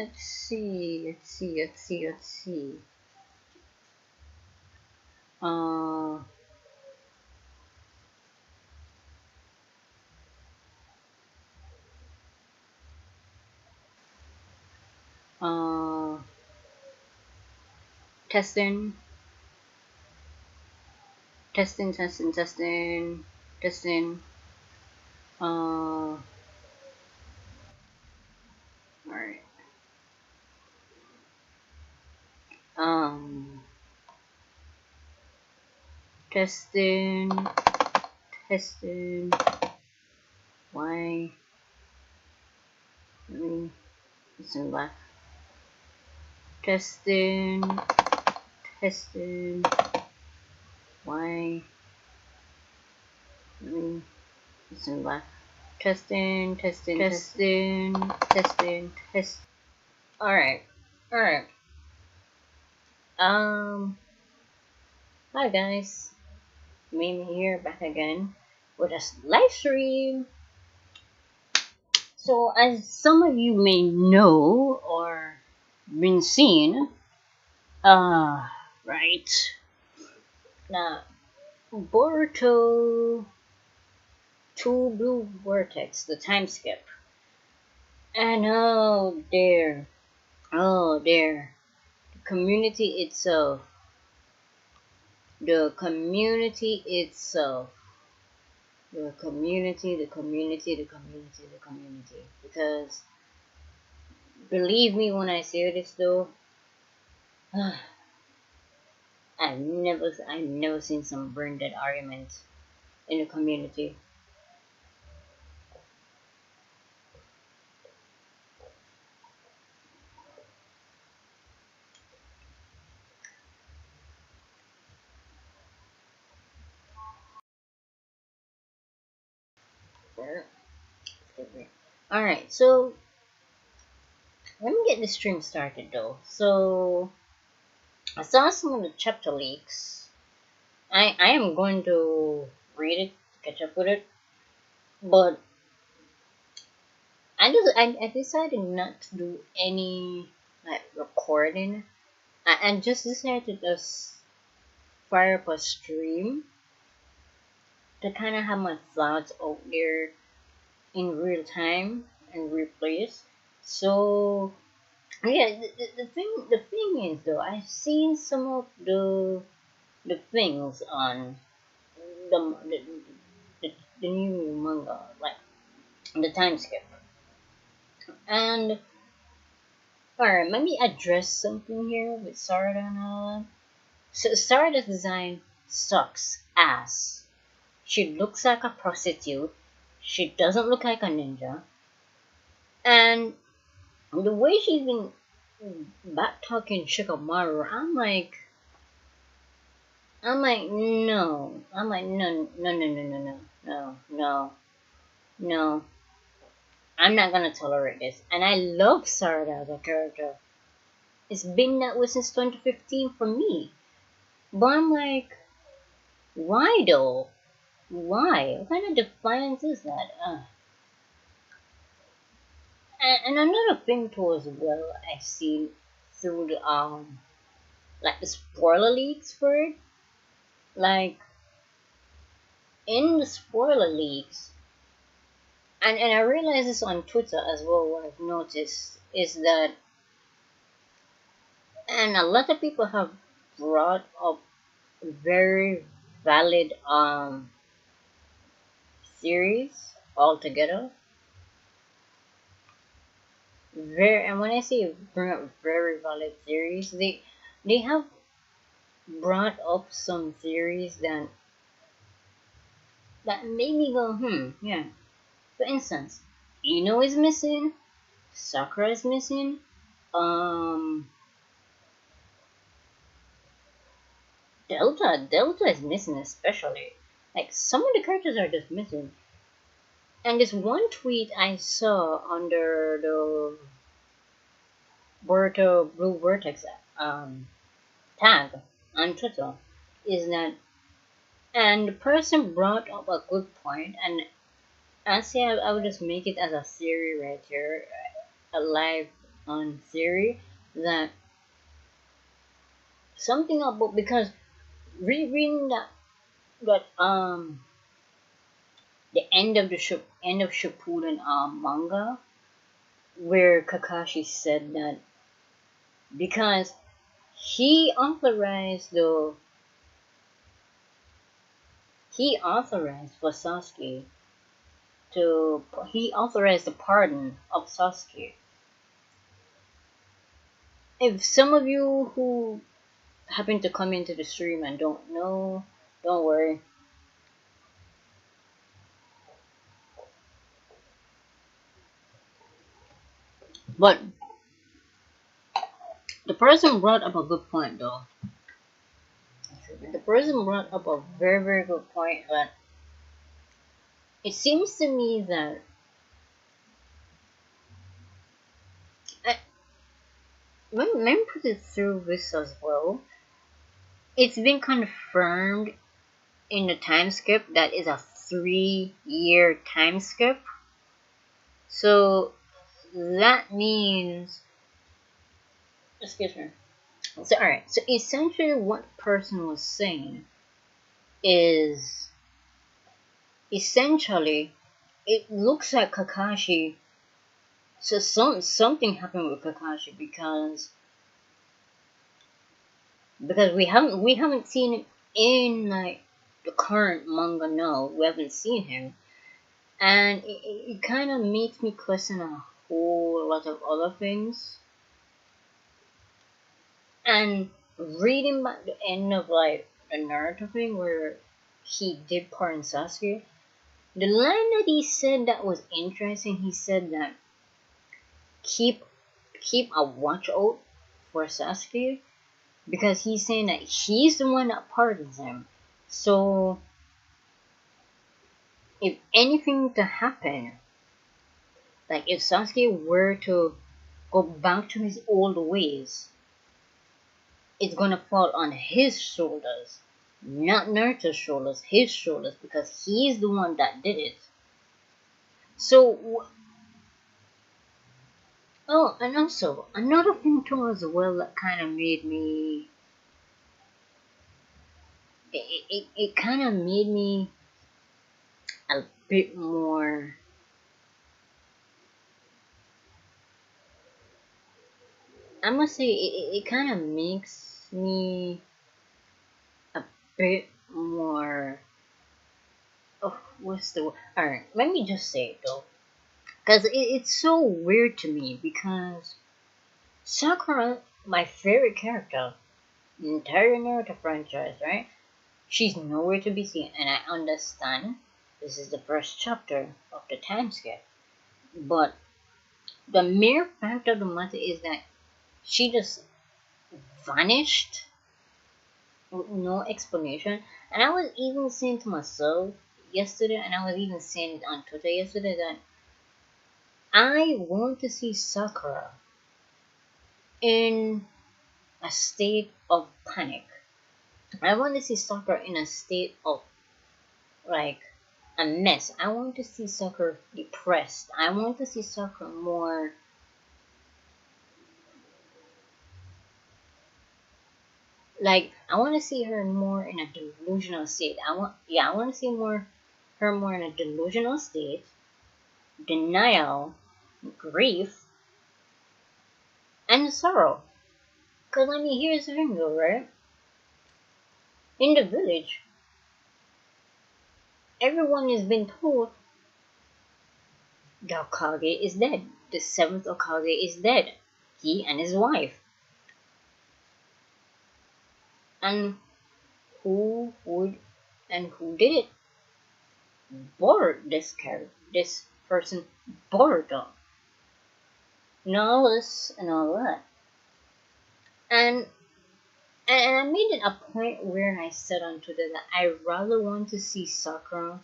Let's see, let's see, let's see, let's see. Uh, uh, testing, testing, testing, testing, testing. Alright. Um, testing, testing. Why? Let me listen back. Testing, testing. Why? Let me listen back. Testing, testing, testing, testing, test. Alright, alright. Um, Hi guys, Mimi here, back again with a live stream. So, as some of you may know or been seeing, right now, Boruto Two Blue Vortex, the time skip, and oh dear, the community itself, the community itself. The community, the community, the community, the community. Because believe me when I say this though, I've never seen some brain dead arguments in the community. Alright, so let me get the stream started though. So I saw some of the chapter leaks. I am going to read it, catch up with it, but I decided not to do any like recording. I just decided to just fire up a stream to kind of have my thoughts out there in real time and replace. So yeah, the thing is though, I've seen some of the things on the the, the new manga, like the time skip. And alright, let me address something here with Sarada and all. So Sarada's design sucks ass. She looks like a prostitute. She doesn't look like a ninja. And the way she's been back talking Shikamaru, no. I'm like, no, no, no, no, no, no, no, no, no. I'm not gonna tolerate this. And I love Sarada as a character. It's been that way since 2015 for me. But I'm like, why though? Why? What kind of defiance is that? And another thing too as well I've seen through the like the spoiler leaks for it. Like in the spoiler leaks, and I realize this on Twitter as well, what I've noticed is that, and a lot of people have brought up very valid theories altogether. Very, and when I say bring up very valid theories, they have brought up some theories that made me go, yeah. For instance, Ino is missing, Sakura is missing, um, Delta is missing especially. Like some of the characters are just missing. And this one tweet I saw under the Boruto Blue Vortex tag on Twitter is that, and the person brought up a good point, and I say I would just make it as a theory right here, a live on theory that something about, because rereading that the end of Shippuden manga, where Kakashi said that because he authorized the he authorized for Sasuke to he authorized the pardon of Sasuke. If some of you who happen to come into the stream and don't know, don't worry. But the person brought up a good point though. The person brought up a very, very good point that it seems to me that I, let me put it through this as well. It's been confirmed in the time skip that is a 3-year time skip. So that means, excuse me. So alright, so essentially what the person was saying is essentially it looks like Kakashi, so something happened with Kakashi because we haven't seen him in like the current manga. No, we haven't seen him, and it kind of makes me question a whole lot of other things. And reading back the end of like the Naruto thing where he did pardon Sasuke, the line that he said that was interesting. He said that keep a watch out for Sasuke, because he's saying that he's the one that pardons him. So if anything to happen, like if Sasuke were to go back to his old ways, it's gonna fall on his shoulders, not Naruto's shoulders, his shoulders, because he's the one that did it. So, oh, and also another thing too as well that kind of made me, it kind of made me a bit more. I must say, it kind of makes me a bit more. Oh, what's the word? Alright, let me just say it though. Because it's so weird to me, because Sakura, my favorite character, in the entire Naruto franchise, right? She's nowhere to be seen, and I understand this is the first chapter of the time skip. But the mere fact of the matter is that she just vanished with no explanation. And I was even saying to myself yesterday, and I was even saying it on Twitter yesterday, that I want to see Sakura in a state of panic. I want to see Sakura in a state of like a mess. I want to see Sakura depressed. I want to see Sakura more like, I want to see her more in a delusional state. I want to see her more in a delusional state, denial, grief, and sorrow. Cause I mean, here's the thing though, right? In the village, everyone has been told the Hokage is dead. The 7th Hokage is dead. He and his wife. And who did it? This person, Boruto. Knowledge and all that. And I made it a point where I said on Twitter that I rather want to see Sakura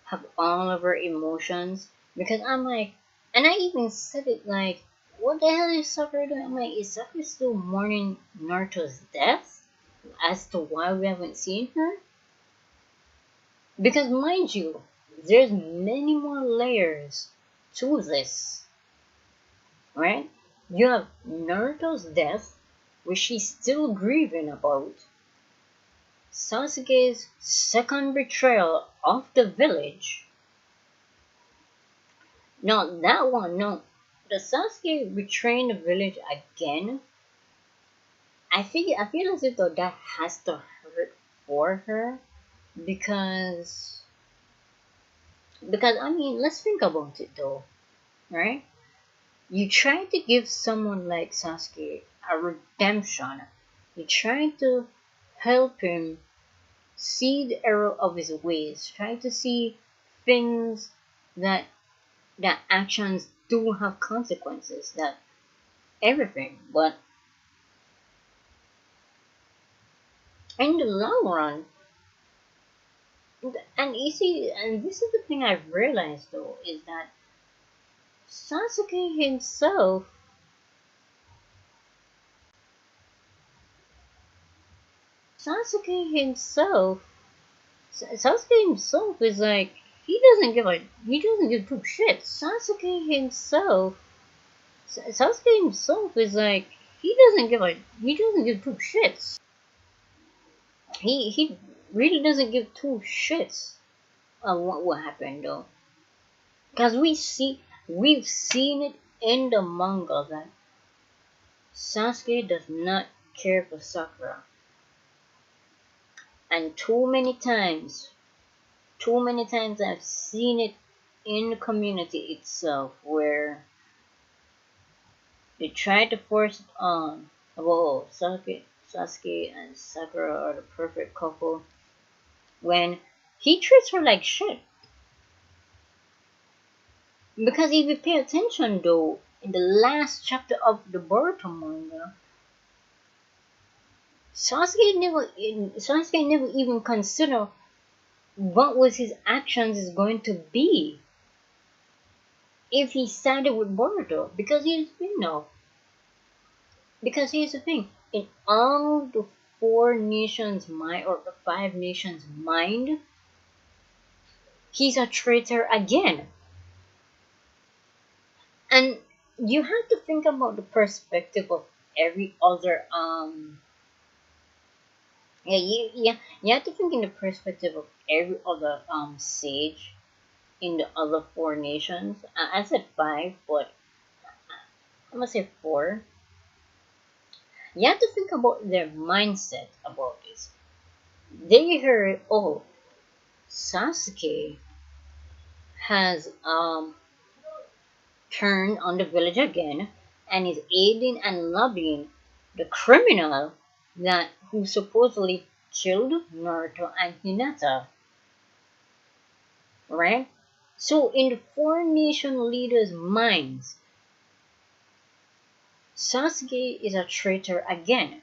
have all of her emotions, because I'm like, and I even said it like, what the hell is Sakura doing? I'm like, is Sakura still mourning Naruto's death as to why we haven't seen her? Because mind you, there's many more layers to this, right? You have Naruto's death, which she's still grieving about. Sasuke's second betrayal of the village. Now that one, no. The Sasuke betraying the village again. I feel as if though that has to hurt for her because I mean let's think about it though, right? You try to give someone like Sasuke a redemption. You try to help him see the error of his ways. Try to see things that actions do have consequences. That everything, but in the long run, and you see, and this is the thing I've realized though, is that Sasuke himself, Sasuke himself, Sasuke himself is like he doesn't give two shits. Sasuke himself is like he doesn't give two shits. He really doesn't give two shits on what will happen though, because we've seen it in the manga that Sasuke does not care for Sakura, and too many times I've seen it in the community itself where they try to force it on. Oh, Sasuke and Sakura are the perfect couple when he treats her like shit. Because if you pay attention though, in the last chapter of the Boruto manga, Sasuke never even considered what was his actions is going to be if he sided with Boruto. Because here's the thing. In all the four nations' mind or the five nations' mind, he's a traitor again. And you have to think about the perspective of every other you have to think in the perspective of every other sage in the other four nations. I said five, but I'm gonna say four. You have to think about their mindset about this. They heard, oh, Sasuke has turned on the village again and is aiding and lobbying the criminal that who supposedly killed Naruto and Hinata. Right? So in the four nation leaders' minds, Sasuke is a traitor again.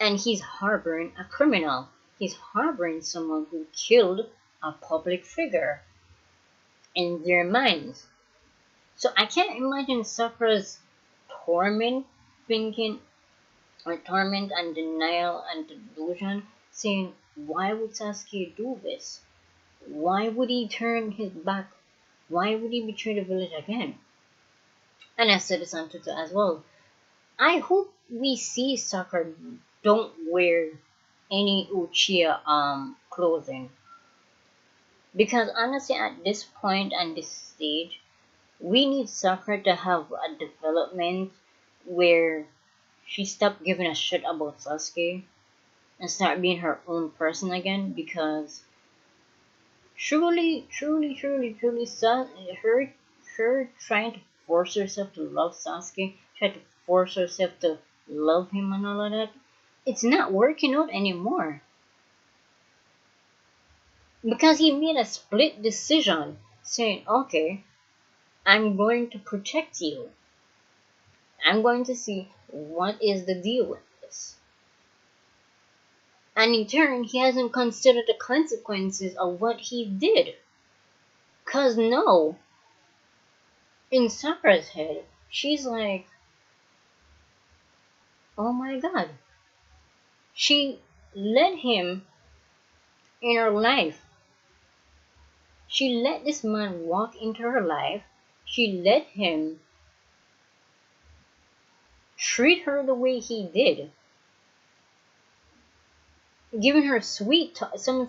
And he's harboring a criminal. He's harboring someone who killed a public figure in their minds. So I can't imagine Sakura's torment, thinking, or torment and denial and delusion, saying, why would Sasuke do this? Why would he turn his back? Why would he betray the village again? And I said this on Twitter as well. I hope we see Sakura don't wear any Uchiha clothing. Because honestly at this point and this stage, we need Sakura to have a development where she stopped giving a shit about Sasuke and start being her own person again, because truly, her trying to force herself to love Sasuke, try to force herself to love him and all of that, it's not working out anymore. Because he made a split decision saying, okay, I'm going to protect you. I'm going to see what is the deal with this. And in turn, he hasn't considered the consequences of what he did. Cause no, in Sakura's head, she's like, oh my god. She let him in her life. She let this man walk into her life. She let him treat her the way he did, giving her some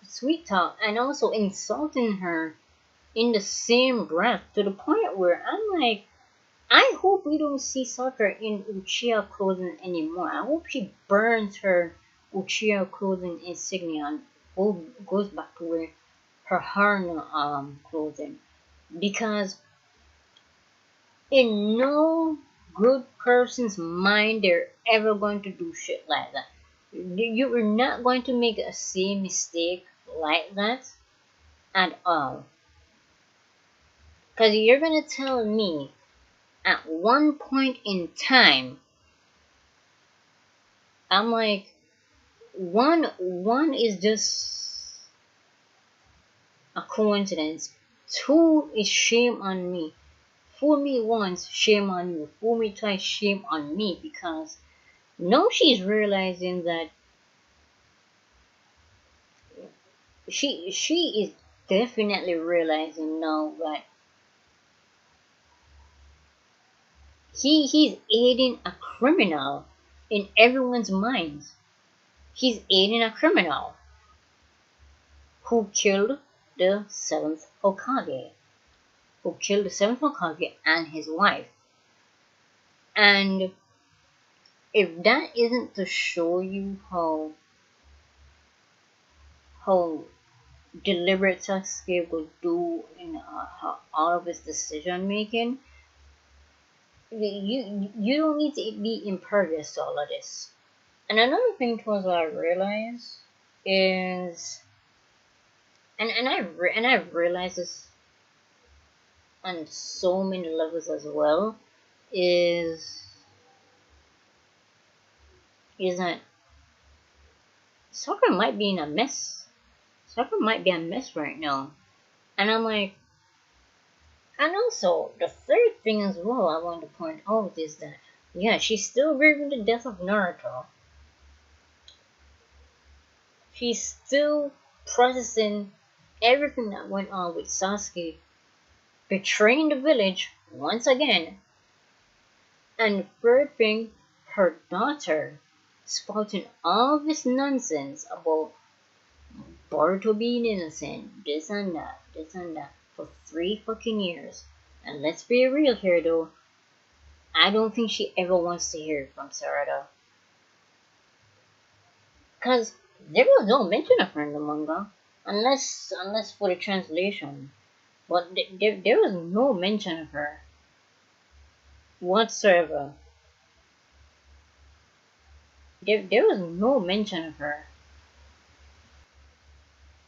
sweet talk, and also insulting her in the same breath, to the point where I'm like, I hope we don't see Sakura in Uchiha clothing anymore. I hope she burns her Uchiha clothing insignia and goes back to wear her Haruna clothing, because in no good person's mind they're ever going to do shit like that. You are not going to make a same mistake like that at all. Because you're gonna tell me at one point in time, I'm like, one is just a coincidence. Two is shame on me. Fool me once, shame on you. Fool me twice, shame on me. Because now she's realizing that she is definitely realizing now that he's aiding a criminal in everyone's minds. He's aiding a criminal who killed the seventh Hokage. Who killed the seventh Hokage and his wife. And if that isn't to show you how deliberate Sasuke will do in all of his decision making, you don't need to be impervious to all of this. And another thing too, what I realize is, and I've realized this on so many levels as well, is that Sakura might be in a mess. Sakura might be a mess right now. And I'm like, and also, the third thing as well I want to point out is that, yeah, she's still grieving the death of Naruto. She's still processing everything that went on with Sasuke betraying the village once again. And the third thing, her daughter spouting all this nonsense about Boruto being innocent, this and that, for 3 fucking years. And let's be real here though, I don't think she ever wants to hear from Sarada. Cause there was no mention of her in the manga, unless for the translation. But there was no mention of her whatsoever. There was no mention of her.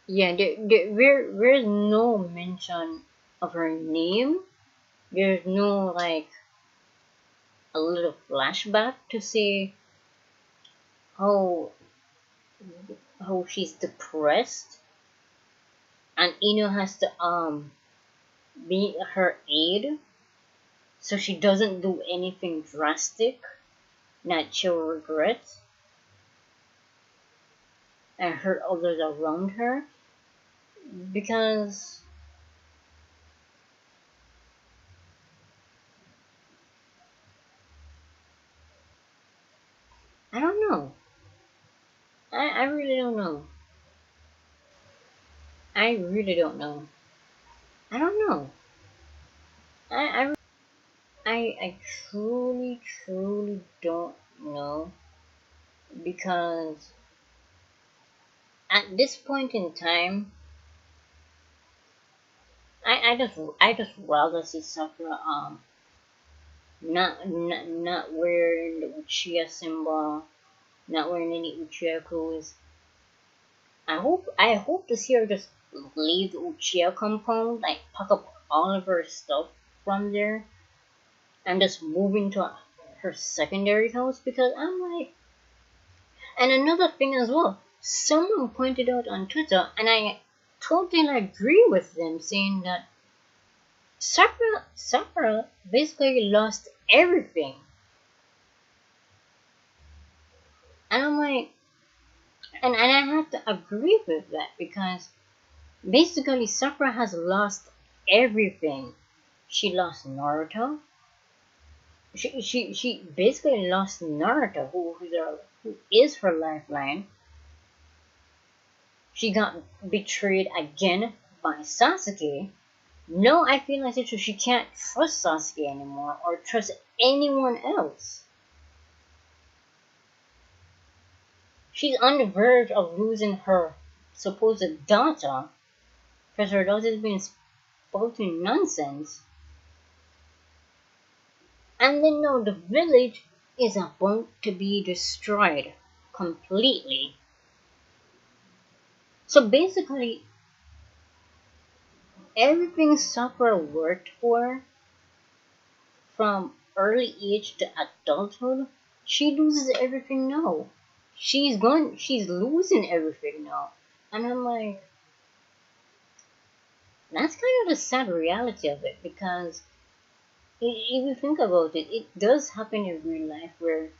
Yeah, there's no mention of her name. There's no like a little flashback to say how she's depressed and Ino has to be her aide so she doesn't do anything drastic that she'll regret and hurt others around her, because I don't know. I really don't know. I really don't know. I don't know. I truly don't know, because at this point in time, I just rather see Sakura not wearing the Uchiha symbol, not wearing any Uchiha clothes. I hope to see her just leave the Uchiha compound, like pack up all of her stuff from there and just move into her secondary house, because I'm like, and another thing as well, someone pointed out on Twitter, and I totally agree with them, saying that Sakura basically lost everything. And I'm like, and I have to agree with that, because basically Sakura has lost everything. She lost Naruto. She basically lost Naruto, who is her lifeline. She got betrayed again by Sasuke. No, I feel like she can't trust Sasuke anymore or trust anyone else. She's on the verge of losing her supposed daughter because her daughter's been spouting nonsense. And then no, the village is about to be destroyed completely. So basically, everything Sakura worked for from early age to adulthood, she loses everything now. She's losing everything now. And I'm like, that's kind of the sad reality of it because if you think about it, it does happen in real life where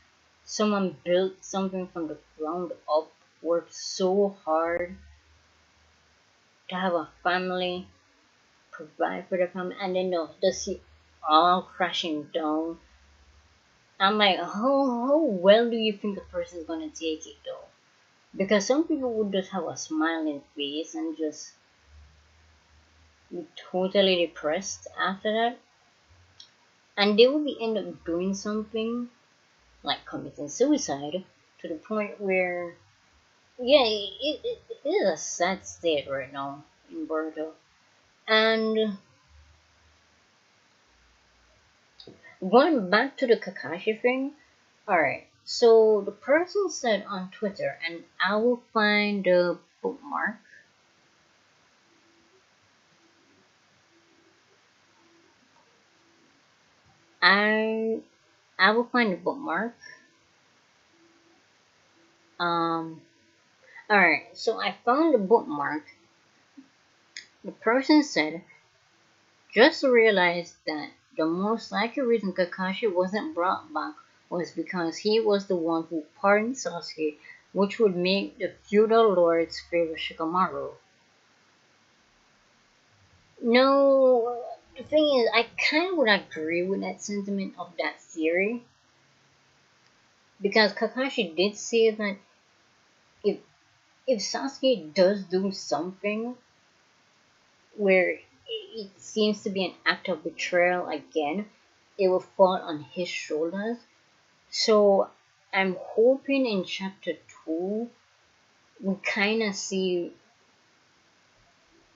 someone built something from the ground up, worked so hard to have a family, provide for the family, and then no, to see all crashing down. I'm like, how well do you think a person's gonna take it though? Because some people would just have a smiling face and just be totally depressed after that, and they will be end up doing something like committing suicide to the point where, yeah, it is a sad state right now in Boruto. And going back to the Kakashi thing, alright, so the person said on Twitter, and I will find the bookmark. I I will find the bookmark. Um, alright, so I found the bookmark. The person said, just realized that the most likely reason Kakashi wasn't brought back was because he was the one who pardoned Sasuke, which would make the feudal lords favor Shikamaru. No, the thing is, I kind of would agree with that sentiment of that theory because Kakashi did say that if if Sasuke does do something where it seems to be an act of betrayal again, it will fall on his shoulders. So I'm hoping in chapter 2 we kind of see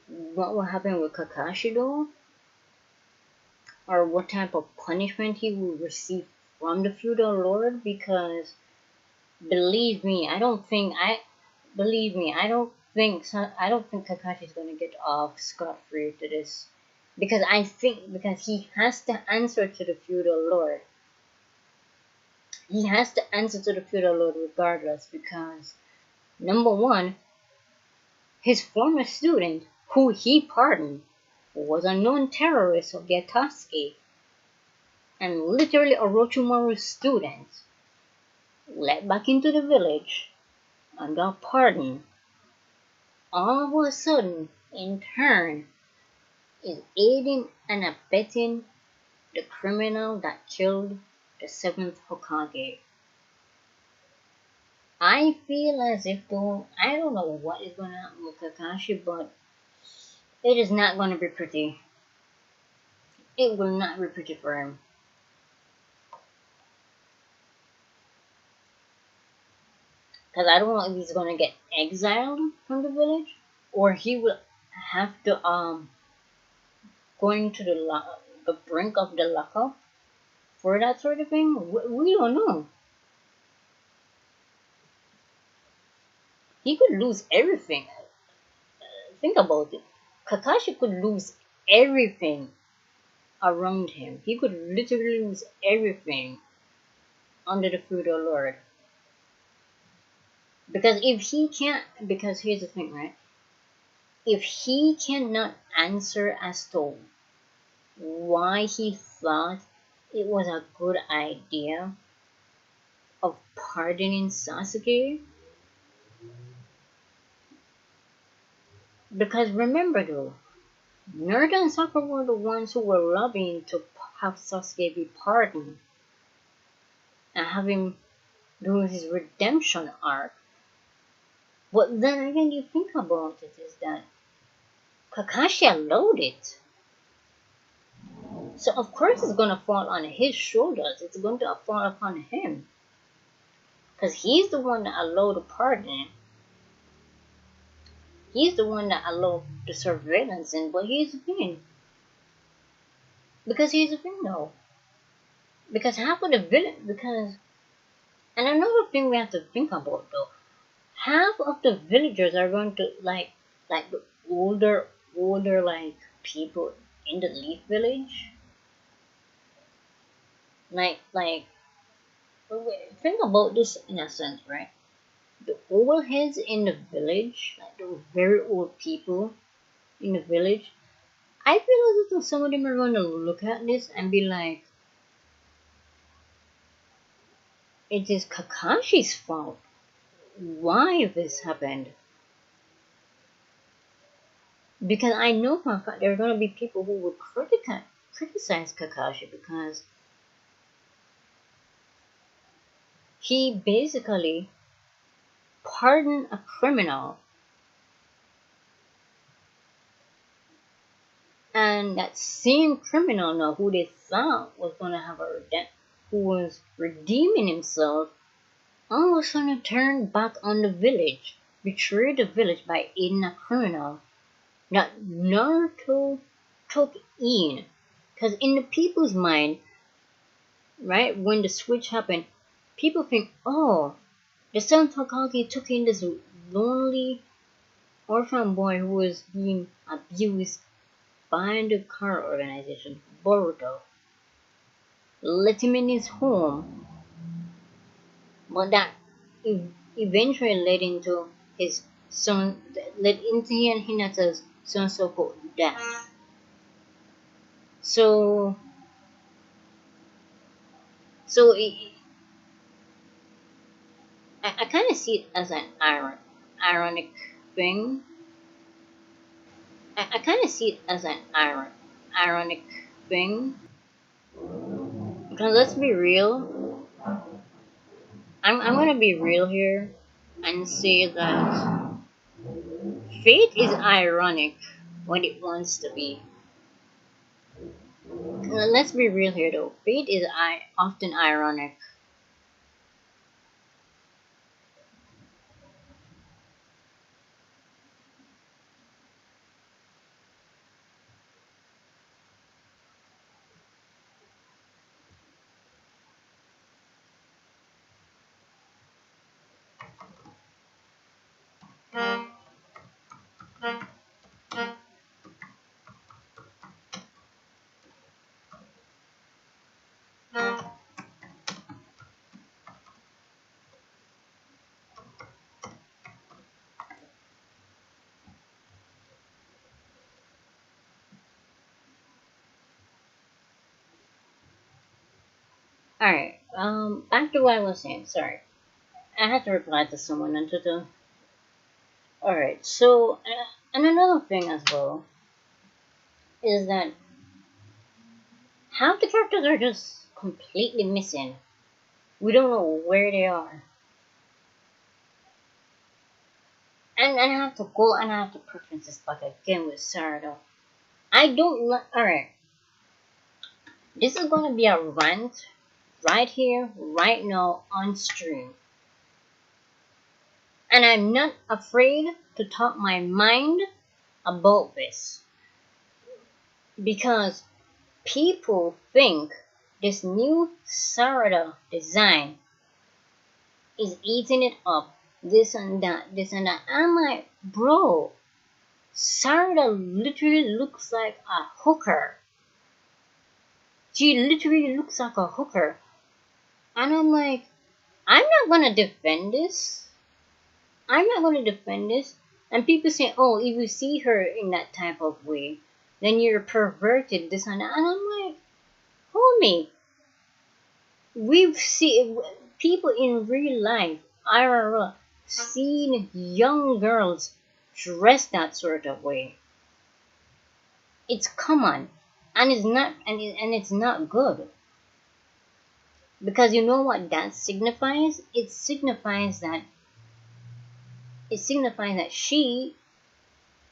what will happen with Kakashi though, or what type of punishment he will receive from the feudal lord. Because believe me, I don't think Kakashi is gonna get off scot free to this. Because I think because he has to answer to the feudal lord. He has to answer to the feudal lord regardless because number one, his former student, who he pardoned, was a known terrorist of the Akatsuki and literally Orochimaru's student, let back into the village and got pardoned. All of a sudden, in turn, is aiding and abetting the criminal that killed the seventh Hokage. I feel as if though I don't know what is gonna happen with Kakashi, but it is not gonna be pretty. It will not be pretty for him. Because I don't know if he's gonna get exiled from the village or he will have to going to the brink of the lockup for that sort of thing. We don't know. He could lose everything. Think about it. Kakashi could lose everything around him. He could literally lose everything under the feudal lord. Because if he can't, because here's the thing, right? If he cannot answer as to why he thought it was a good idea of pardoning Sasuke, because remember though, Naruto and Sakura were the ones who were lobbying to have Sasuke be pardoned. and have him do his redemption arc. But then again, you think about it, is that Kakashi allowed it. So of course it's gonna fall on his shoulders. It's going to fall upon him. Because he's the one that allowed the pardon. He's the one that allowed the surveillance in, but he's a villain. Because he's a villain though. Because half of the villain, and another thing we have to think about though, half of the villagers are going to like the older like people in the Leaf Village. Like think about this in a sense, right? The old heads in the village, like the very old people in the village, I feel as if some of them are going to look at this and be like, it is Kakashi's fault. Why this happened? Because I know for a fact there are going to be people who would criticize Kakashi because he basically pardoned a criminal, and that same criminal now who they thought was going to have who was redeeming himself, all of a sudden turned back on the village, betrayed the village by aiding a criminal that Naruto took in. Because in the people's mind, right, when the switch happened, people think, oh, the Son Hokage took in this lonely orphan boy who was being abused by the car organization, Boruto. Let him in his home. But that eventually led into his son, led into he and Hinata's so-called death. So I kind of see it as an ironic thing. I kind of see it as an ironic thing. Because let's be real. I'm gonna be real here and say that fate is ironic when it wants to be. Let's be real here though. Fate is often ironic. Alright, back to what I was saying, sorry. I had to reply to someone on Twitter. Alright, so, and another thing as well, is that half the characters are just completely missing. We don't know where they are. And I have to go and I have to preference this back again with Sarada. I don't like, alright. This is gonna be a rant right here, right now, on stream. And I'm not afraid to talk my mind about this. Because people think this new Sarada design is eating it up. This and that. I'm like, bro, Sarada literally looks like a hooker. She literally looks like a hooker. And I'm like, I'm not gonna defend this. And people say, oh, if you see her in that type of way, then you're perverted, this and that. And I'm like, homie, we've seen people in real life, IRL, seen young girls dressed that sort of way. It's common, and it's not, and it's not good. Because you know what that signifies? It signifies that she,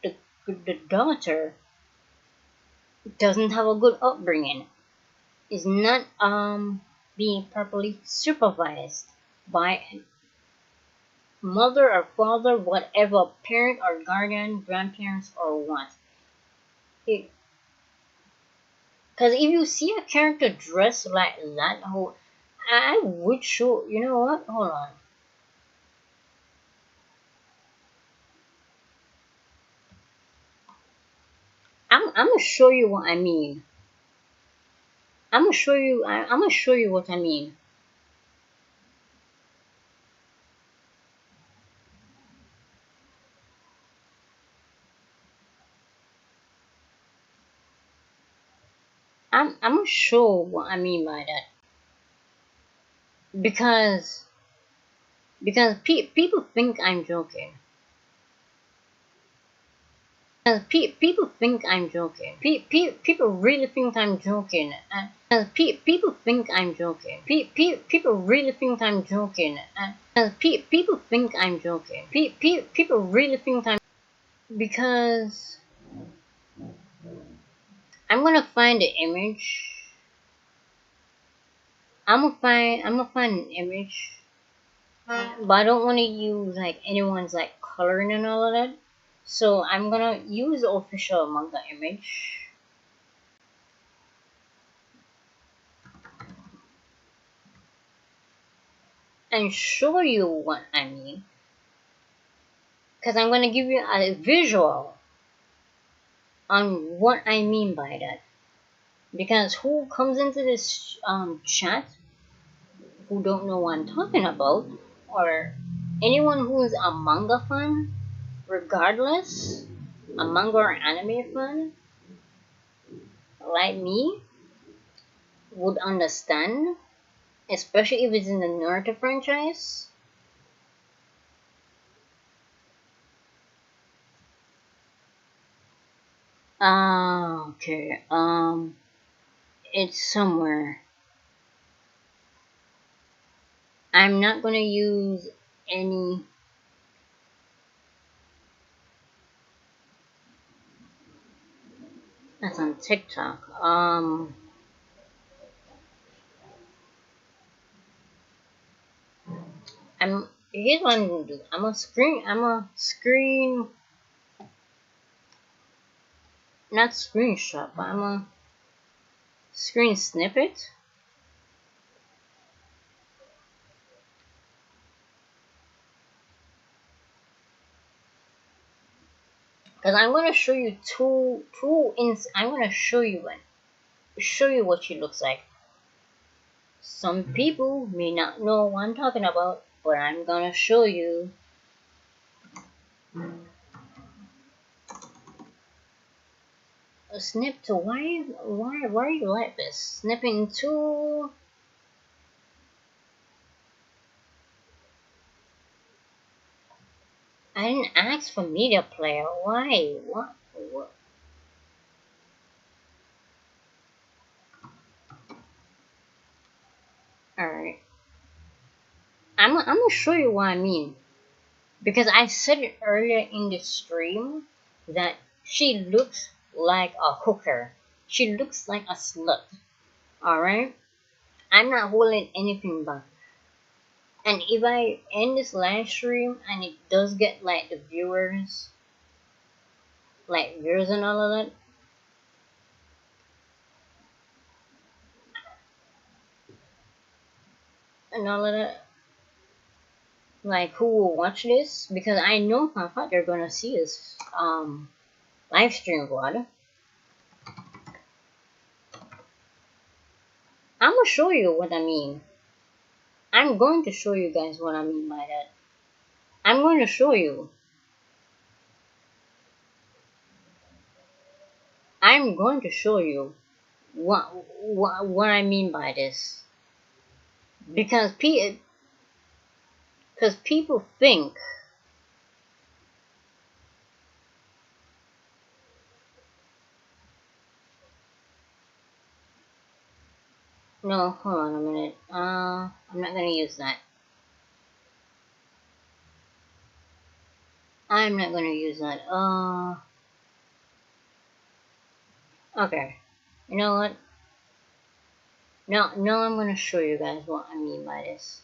the, the daughter, doesn't have a good upbringing, is not being properly supervised by mother or father, whatever parent or guardian, grandparents or what. Because if you see a character dressed like that, I would show. You know what? Hold on. I'm gonna show you what I mean. I'm gonna show you. I'm gonna show you what I mean. I'm gonna show what I mean by that because people think I'm joking. Because people think I'm joking. People really think I'm joking. Because people think I'm joking. People really think I'm joking. Because people think I'm joking. People really think I'm because I'm gonna find the image. I'm gonna find an image, but I don't want to use like anyone's like coloring and all of that. So I'm gonna use the official manga image and show you what I mean. Because I'm gonna give you a visual on what I mean by that. Because who comes into this chat who don't know what I'm talking about, or anyone who's a manga fan, regardless, a manga or anime fan, like me, would understand, especially if it's in the Naruto franchise. Okay. It's somewhere. I'm not gonna use any. That's on TikTok. Here's what I'm gonna do. I'm a screen, not screenshot, but I'm a screen snippet. Because I'm gonna show you I'm gonna show you what she looks like. Some people may not know what I'm talking about, but I'm gonna show you. A snip to why are you like this? Snipping to I didn't ask for media player. Why? What? Alright. I'm gonna show you what I mean. Because I said it earlier in the stream that she looks like a hooker. She looks like a slut. Alright? I'm not holding anything back. And if I end this live stream and it does get like the viewers, like viewers and all of that, like who will watch this, because I know for a fact they're gonna see this live stream VOD. I'm gonna show you what I mean. I'm going to show you guys what I mean by that. I'm going to show you. I'm going to show you what I mean by this. Because people think No, hold on a minute. I'm not gonna use that. I'm not gonna use that. Okay. You know what? Now I'm gonna show you guys what I mean by this.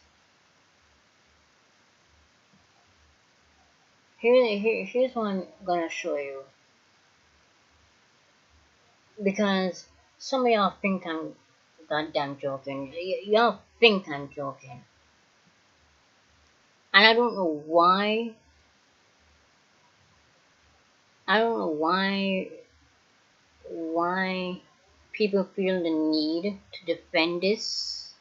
Here's what I'm gonna show you. Because some of y'all think I'm goddamn joking. Y'all think I'm joking. And I don't know why. I don't know why people feel the need to defend this.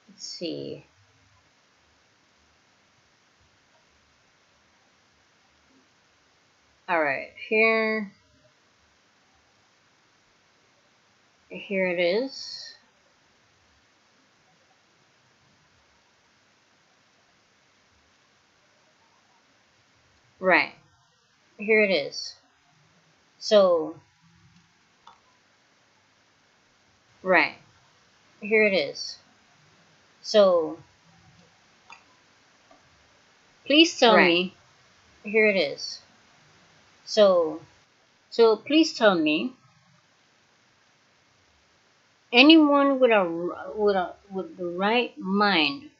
Let's see. Alright, here it is. Right, here it is. So, right, here it is. So, please tell me, here it is. So please tell me, anyone with the right mind,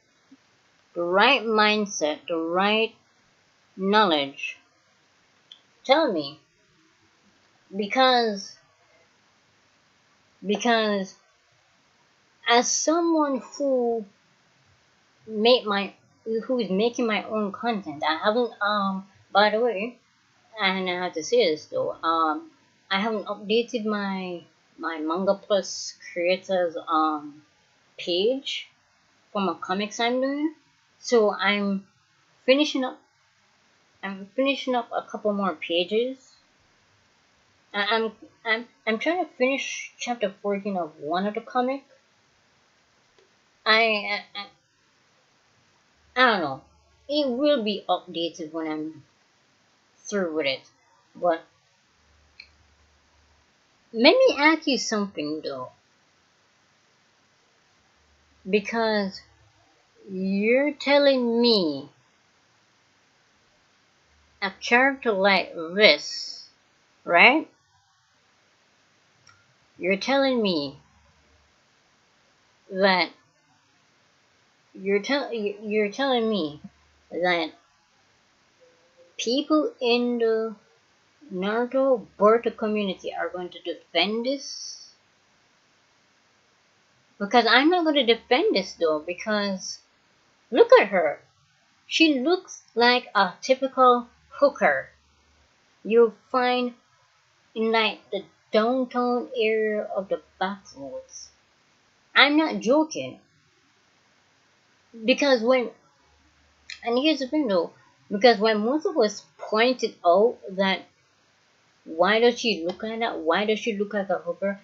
the right mindset, the right knowledge, tell me, because as someone who is making my own content, I haven't by the way, and I have to say this though, I haven't updated my Manga Plus creators page for my comics I'm doing. So I'm finishing up a couple more pages. I'm trying to finish chapter 14 of one of the comic. I don't know. It will be updated when I'm through with it. But let me ask you something though. Because you're telling me a character like this, right? You're telling me that you're telling me that people in the Naruto Boruto community are going to defend this? Because I'm not going to defend this though, because look at her. She looks like a typical hooker you'll find in like the downtown area of the backwoods. I'm not joking. Because and here's the thing though, because when most of us pointed out that why does she look like that? Why does she look like a hooker?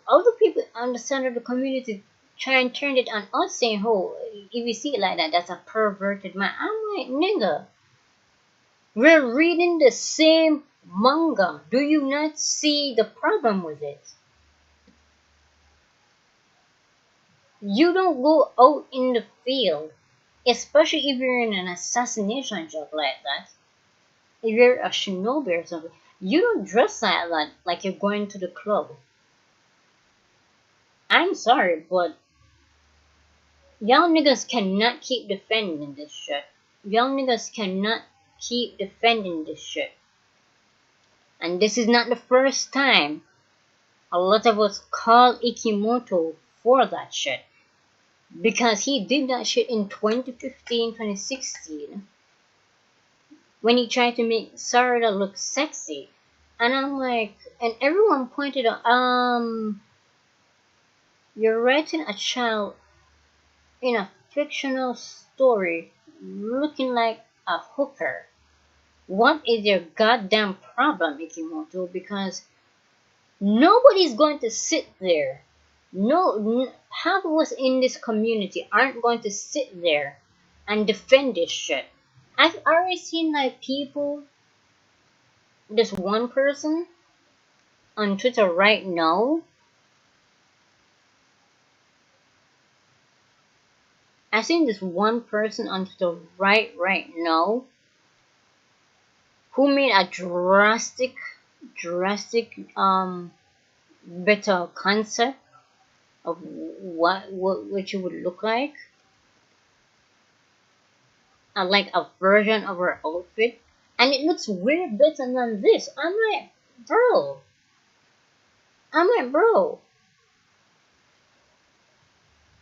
Other people on the side of the community try and turn it on us saying, oh, if you see it like that, that's a perverted man. I'm like, nigga, we're reading the same manga. Do you not see the problem with it? You don't go out in the field, especially if you're in an assassination job like that. If you're a shinobi or something, you don't dress like that like you're going to the club. I'm sorry, but y'all niggas cannot keep defending this shit. Y'all niggas cannot keep defending this shit. And this is not the first time a lot of us call Ikimoto for that shit. Because he did that shit in 2015, 2016. When he tried to make Sarada look sexy. And I'm like, and everyone pointed out, you're writing a child in a fictional story looking like a hooker. What is your goddamn problem, Ikimoto? Because nobody's going to sit there. Half of us in this community aren't going to sit there and defend this shit I've already seen like people, this one person on Twitter right now. I've seen this one person on Twitter right now who made a drastic better concept of what you would look like a version of her outfit, and it looks way better than this. Bro, I'm like, bro,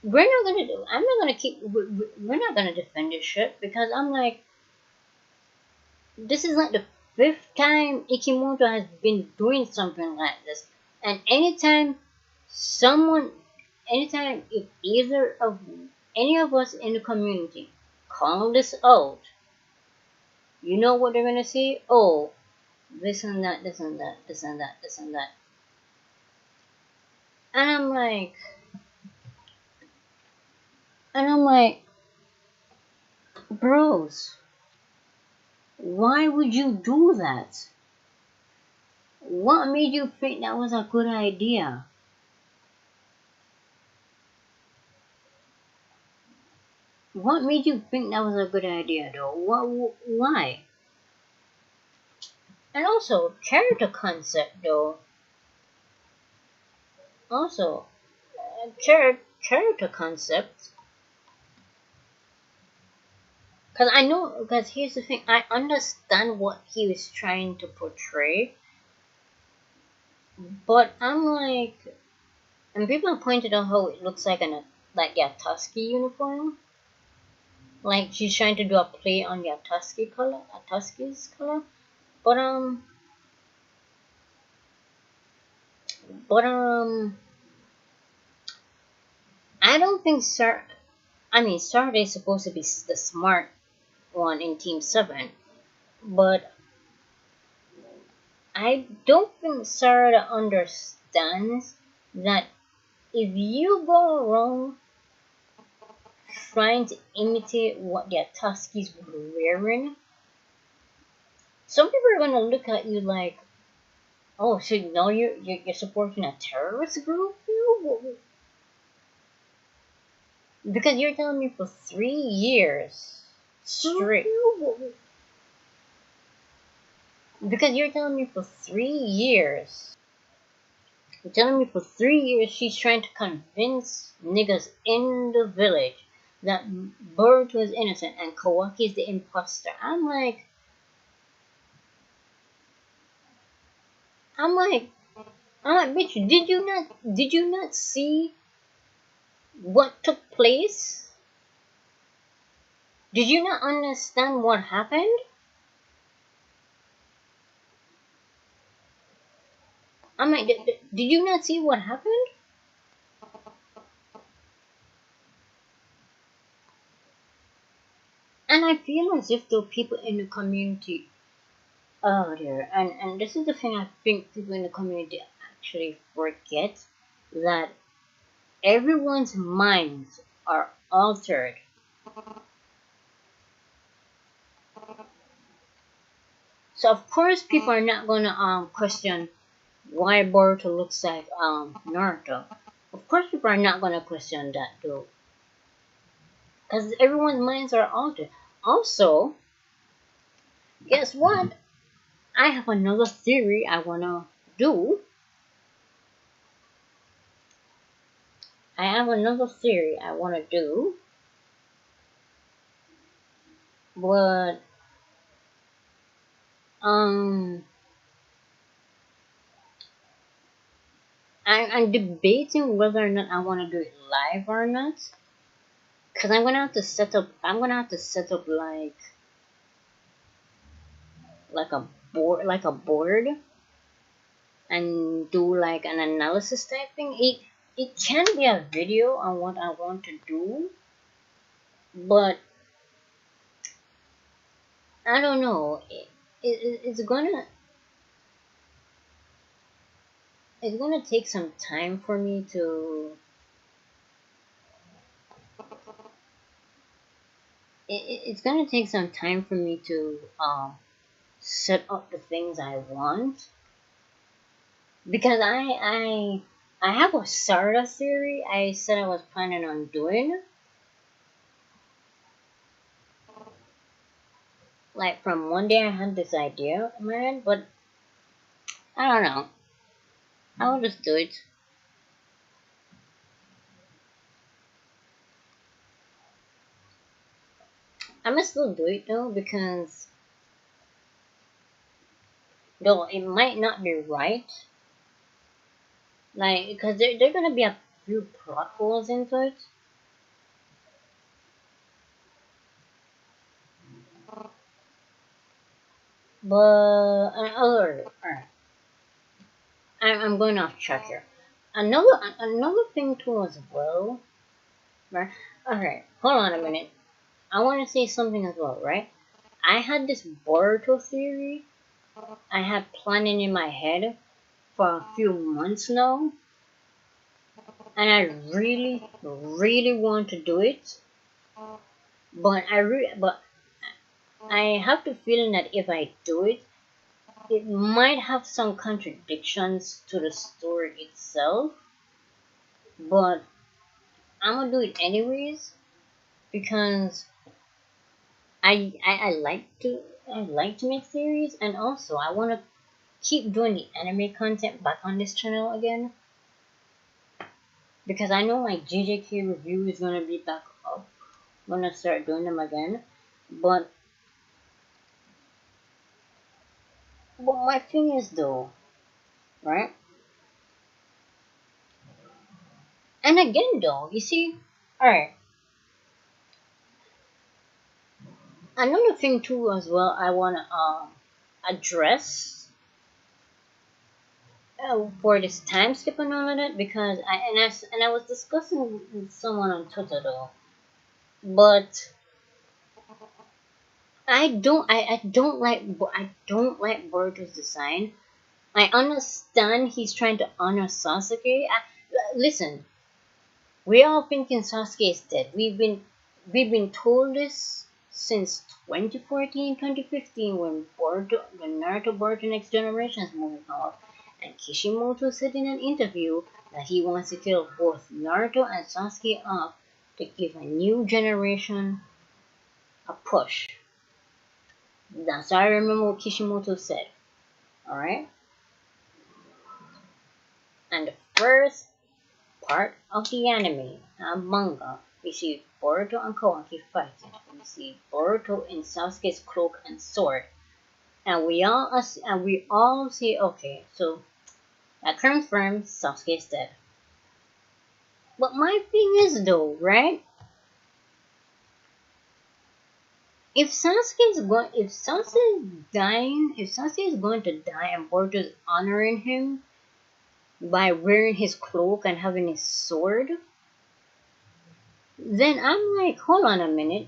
we're not gonna do. I'm not gonna keep. We're not gonna defend this shit because I'm like, this is like the fifth time Ikimoto has been doing something like this, and anytime if either of any of us in the community call this out, you know what they're gonna say? Oh, this and that, this and that, this and that, this and that. And I'm like, bros, why would you do that? What made you think that was a good idea? What made you think that was a good idea though? Why? And also, character concept though. Also, character concept. Because here's the thing, I understand what he was trying to portray, but I'm like, and people have pointed out how it looks like like Yatsuki uniform, like she's trying to do a play on Yatsuki's color, but but I don't think Sarada is supposed to be the smart one in Team 7, but I don't think Sarada understands that if you go wrong trying to imitate what their Tuskies were wearing, some people are gonna look at you like, oh, so now you're supporting a terrorist group? Because you're telling me for 3 years straight. Because you're telling me for 3 years. You're telling me for 3 years she's trying to convince niggas in the village that Boruto is innocent and Kawaki is the imposter. I'm like, bitch, did you not see what took place? Did you not understand what happened? I'm like, did you not see what happened? And I feel as if the people in the community out there, and this is the thing I think people in the community actually forget, that everyone's minds are altered. So of course people are not gonna question why Boruto looks like Naruto. Of course people are not gonna question that though. Because everyone's minds are altered. Also, guess what? I have another theory I wanna do. I have another theory I wanna do. But I'm debating whether or not I wanna do it live or not. Cause I'm gonna have to set up like a board and do like an analysis type thing. It can be a video on what I want to do, but I don't know. It's gonna take some time for me to it's gonna take some time for me to set up the things I want, because I have a sort of theory I said I was planning on doing. Like from one day I had this idea in my head, but I don't know. I will just do it. I must still do it though, because though it might not be right, like because there gonna be a few plot holes into it. But alright, I'm going off track here. Another thing too as well, right? Alright, hold on a minute. I want to say something as well, right? I had this Boruto theory I had planning in my head for a few months now, and I really want to do it, but I have the feeling that if I do it, it might have some contradictions to the story itself. But I'm gonna do it anyways, because I like to make theories, and also I want to keep doing the anime content back on this channel again, because I know my JJK review is gonna be back up. I'm gonna start doing them again, but my thing is though, right? And again though, you see, all right. Another thing too as well, I wanna address for this time skip and all of that, because I was discussing with someone on Twitter though, but I don't like Boruto's design. I understand he's trying to honor Sasuke. Listen, we are thinking Sasuke is dead. We've been told this since 2014, 2015, when Naruto Boruto Next Generation is moving out, and Kishimoto said in an interview that he wants to kill both Naruto and Sasuke off to give a new generation a push. That's how I remember what Kishimoto said. Alright? And the first part of the anime manga, we see Boruto and Kawaki fighting. We see Boruto in Sasuke's cloak and sword, and we all say, okay, so that confirms Sasuke is dead. But my thing is though, right? If Sasuke is going to die, and Boruto is honoring him by wearing his cloak and having his sword, then I'm like, hold on a minute.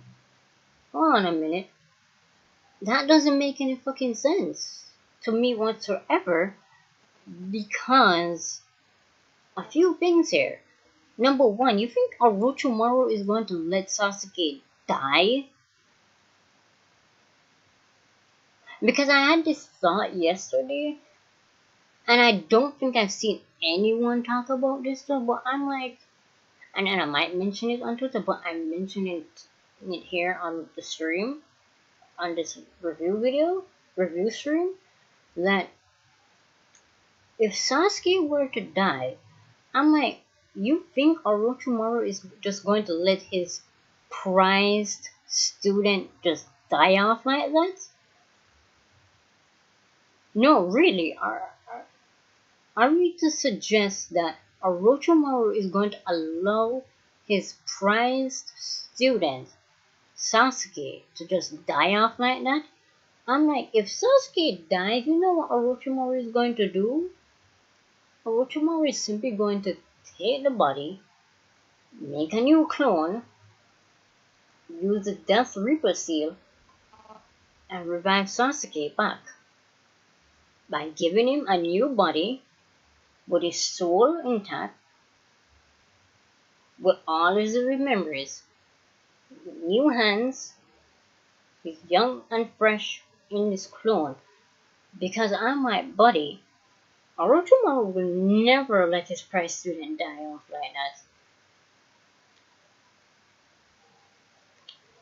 That doesn't make any fucking sense to me whatsoever, because a few things here. Number one, you think Orochimaru is going to let Sasuke die? Because I had this thought yesterday, and I don't think I've seen anyone talk about this though, but I'm like, and then I might mention it on Twitter, but I'm mentioning it here on the stream, on this review stream, that if Sasuke were to die, I'm like, you think Orochimaru is just going to let his prized student just die off like that? No, really, are we to suggest that Orochimaru is going to allow his prized student Sasuke to just die off like that? I'm like, if Sasuke dies, you know what Orochimaru is going to do? Orochimaru is simply going to take the body, make a new clone, use the Death Reaper seal, and revive Sasuke back by giving him a new body with his soul intact, with all his memories, new hands, He's young and fresh in his clone. Because I'm my buddy, Orochimaru will never let his prize student die off like that.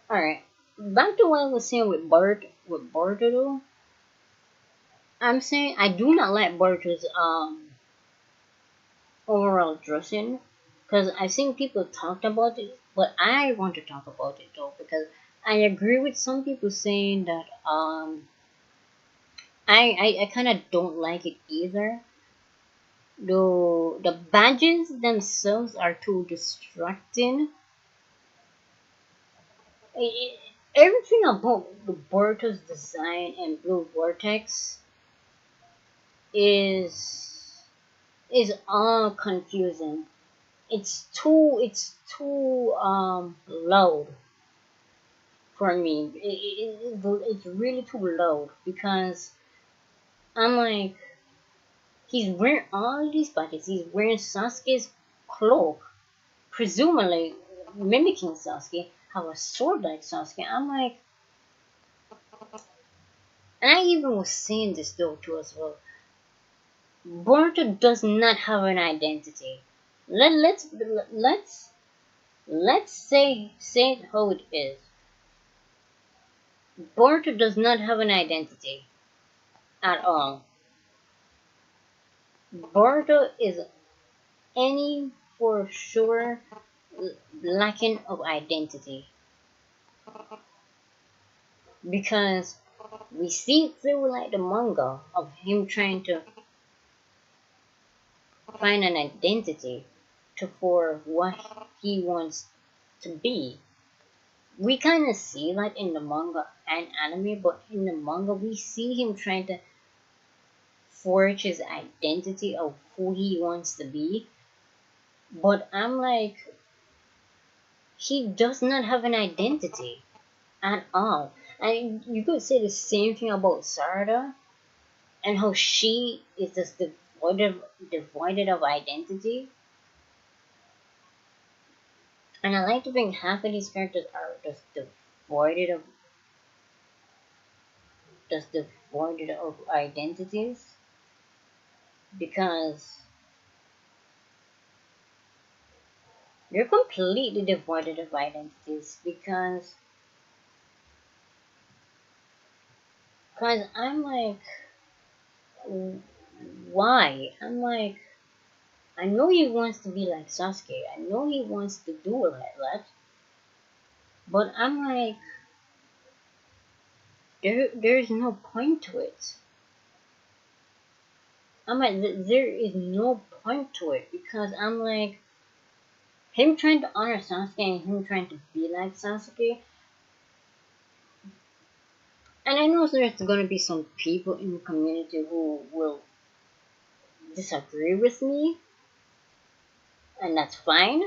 Alright, back to what I was saying with Boruto though. I'm saying I do not like Boruto's overall dressing because I've seen people talked about it, but I want to talk about it though because I agree with some people saying that I kind of don't like it either. Though the badges themselves are too distracting. Everything about the Boruto's design and Blue Vortex is is all confusing. It's too loud for me. It's really too loud because I'm like he's wearing all these badges. He's wearing Sasuke's cloak, presumably mimicking Sasuke. Have a sword like Sasuke. I'm like, and I even was saying this though too as well. Boruto does not have an identity. Let's let's say it how it is. Boruto does not have an identity at all. Boruto is any for sure lacking of identity because we see through like the manga of him trying to find an identity to for what he wants to be. We kind of see that in the manga and anime, but in the manga we see him trying to forge his identity of who he wants to be. But I'm like, he does not have an identity at all. And you could say the same thing about Sarada and how she is just devoid of identity. And I like to think half of these characters are just devoid of identities because they're completely devoid of identities because I'm like why? I'm like I know he wants to be like Sasuke. I know he wants to do it like that. But I'm like there's no point to it. I'm like there is no point to it because I'm like him trying to honor Sasuke and him trying to be like Sasuke. And I know there's gonna be some people in the community who will disagree with me, and that's fine.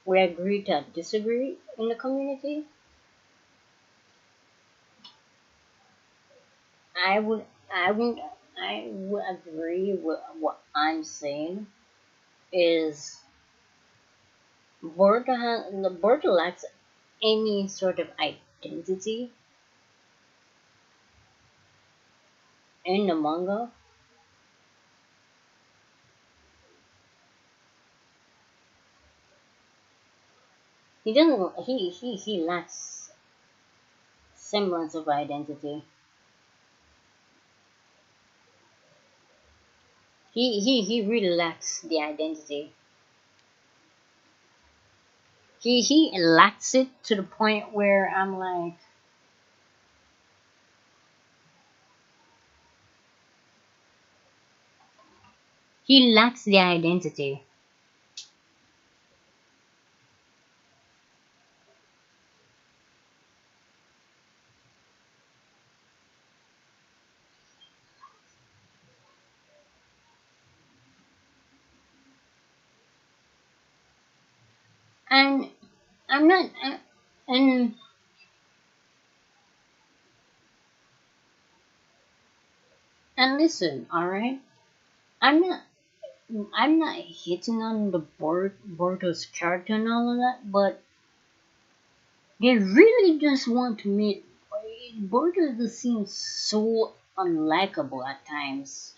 We agree to disagree in the community. I would, I would agree with what I'm saying. Is Boruto lacks any sort of identity in the manga. He doesn't. He lacks semblance of identity. He really lacks the identity. He lacks it to the point where I'm like he lacks the identity. And I'm not and and listen, all right. I'm not I'm not hitting on the Boruto's character and all of that, but They really just want to make Boruto just seems so unlikable at times.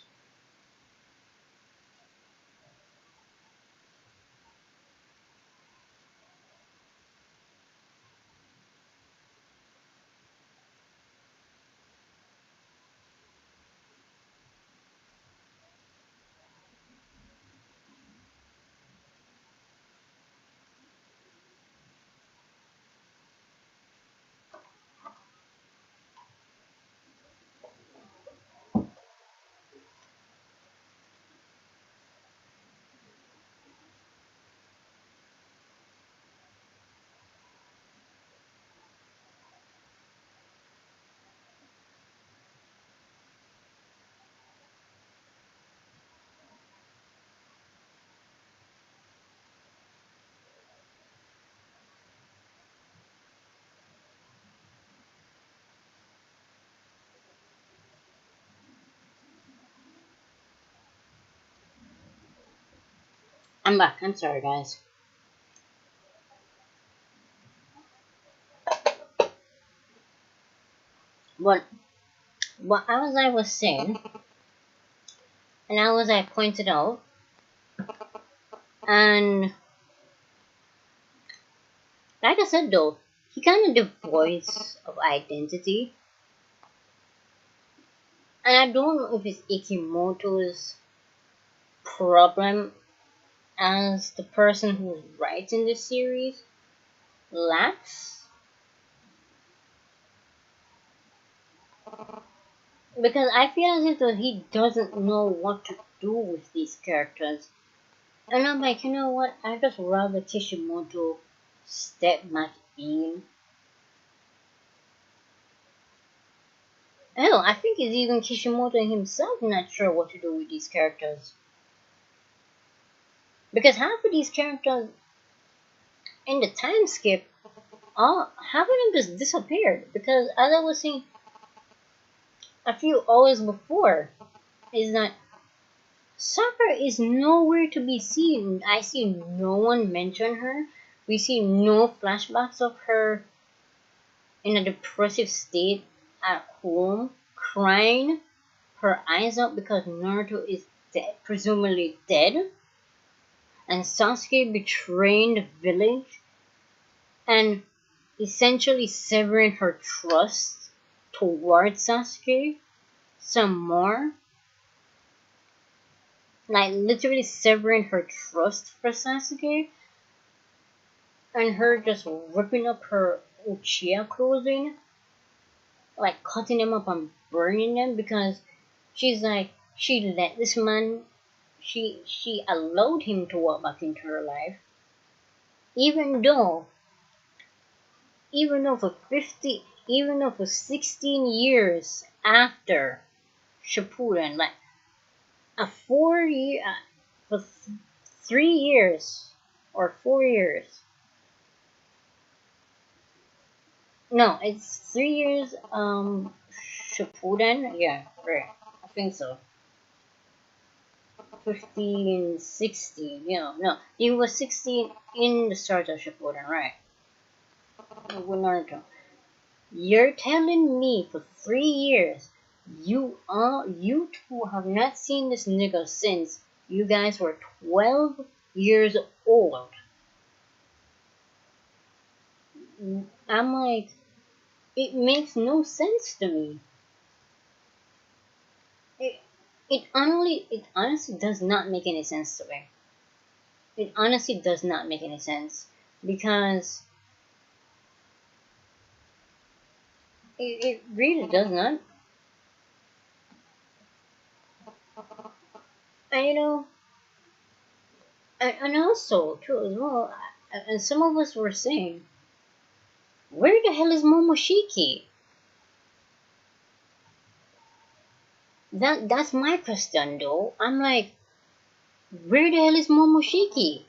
I'm back. I'm sorry, guys. But as I was saying, and as I pointed out, and like I said though, he kind of devoid of identity. And I don't know if it's Ikimoto's problem as the person who's writing this series lacks. Because I feel as if though he doesn't know what to do with these characters. And I'm like, you know what? I just rather Kishimoto step back in. Hell, I think it's even Kishimoto himself not sure what to do with these characters. Because half of these characters in the time skip, half of them just disappeared. Because as I was saying a few hours before, is that Sakura is nowhere to be seen. I see no one mention her. We see no flashbacks of her in a depressive state at home, crying her eyes out because Naruto is dead, presumably dead, and Sasuke betraying the village and essentially severing her trust towards Sasuke some more. Like literally severing her trust for Sasuke and her just ripping up her Uchiha clothing, like cutting them up and burning them because she's like she let this man she allowed him to walk back into her life even though even though for 16 years after Shippuden, like a 4 year for 3 years or 4 years. No, it's 3 years. Shippuden. Yeah, right. I think so. 15, 16. Yeah, no, he was 16 in the start of Shippuden, right? With Naruto. You're telling me for 3 years you two have not seen this nigga since you guys were 12 years old. I'm like, it makes no sense to me. It it honestly does not make any sense to me. It honestly does not make any sense because it really does not. And you know, and also too as well, and some of us were saying, where the hell is Momoshiki? That's my question though. I'm like, where the hell is Momoshiki?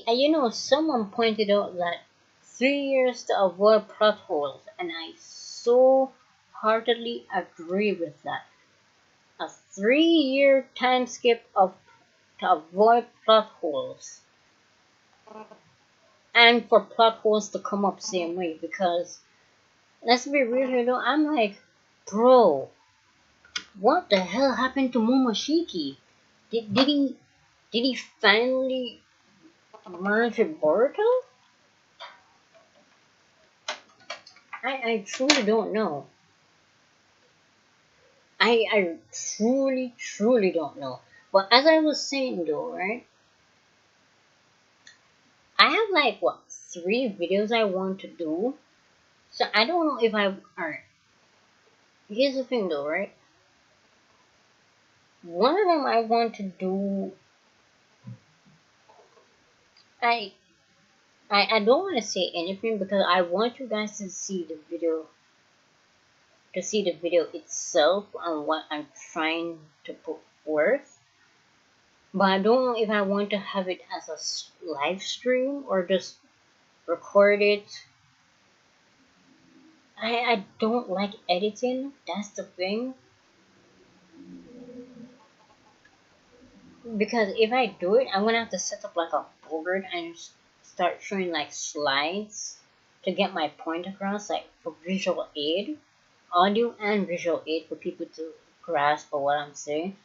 You know, someone pointed out that 3 years to avoid plot holes, and I so heartedly agree with that. A 3 year time skip of to avoid plot holes. and for plot holes to come up same way. Because let's be real here though, I'm like, bro, what the hell happened to Momoshiki? Did he finally merge with Boruto? I truly don't know. I truly don't know. But as I was saying though, right? I have like what 3 videos I want to do. So I don't know if I alright. Here's the thing though, right? One of them I want to do I I don't want to say anything because I want you guys to see the video itself and what I'm trying to put forth. But I don't know if I want to have it as a live stream or just record it. I don't like editing. That's the thing. Because if I do it, I'm gonna have to set up like a board and start showing like slides to get my point across, like for visual aid, audio and visual aid for people to grasp what I'm saying.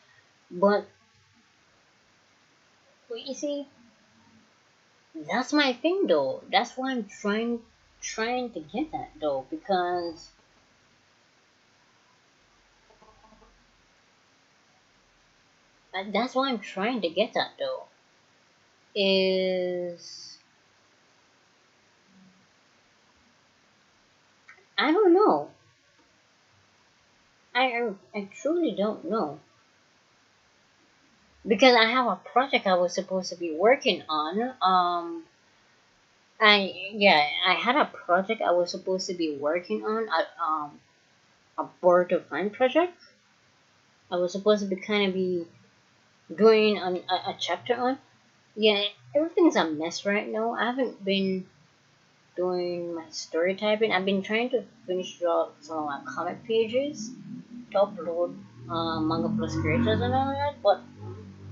But you see, that's my thing though. That's why I'm trying to get that though, because that's why I'm trying to get that though. Is I don't know. I truly don't know. Because I have a project I was supposed to be working on. I had a project I was supposed to be working on. A Boruto fan project. I was supposed to be kind of be doing a chapter on. Yeah, everything's a mess right now. I haven't been doing my story typing. I've been trying to finish out some of my comic pages to upload manga plus creators and all that, but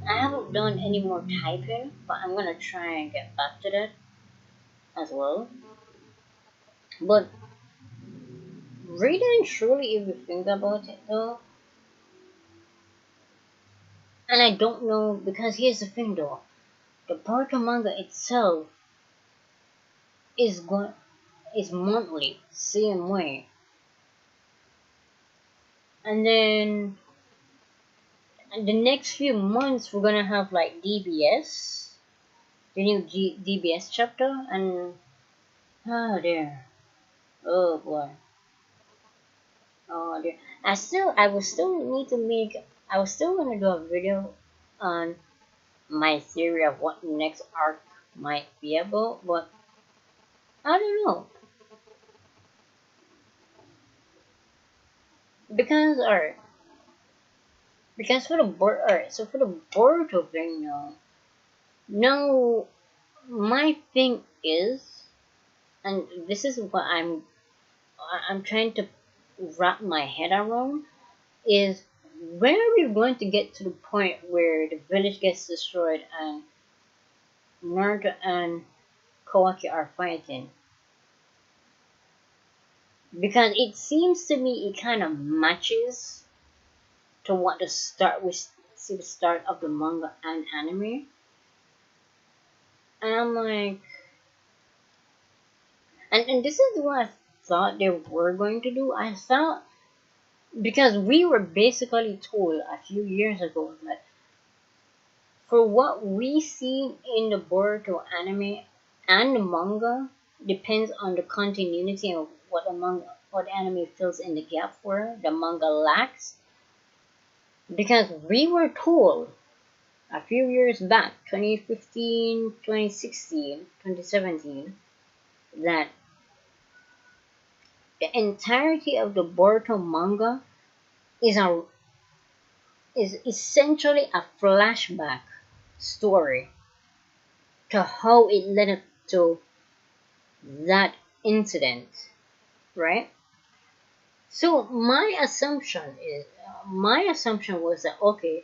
I haven't done any more typing. But I'm gonna try and get back to that as well. But really and truly, if you think about it though, and I don't know because here's the thing though, the Boruto manga itself is is monthly, same way, and then and the next few months we're gonna have like DBS, the new DBS chapter, and oh dear, oh boy, oh dear. I will still need to make. I was still gonna do a video on my theory of what next arc might be about, but I don't know because alright, because for the alright, so for the Boruto thing, no, my thing is, and this is what I'm trying to wrap my head around is when are we going to get to the point where the village gets destroyed and Naruto and Kawaki are fighting? Because it seems to me it kind of matches to what we see the start of the manga and anime, and I'm like, and this is what I thought they were going to do. I thought because we were basically told a few years ago that for what we see in the Boruto anime and the manga depends on the continuity of what what anime fills in the gap for the manga lacks. Because we were told a few years back, 2015, 2016, 2017, that the entirety of the Boruto manga is is essentially a flashback story to how it led up to that incident, right? So my assumption was that okay,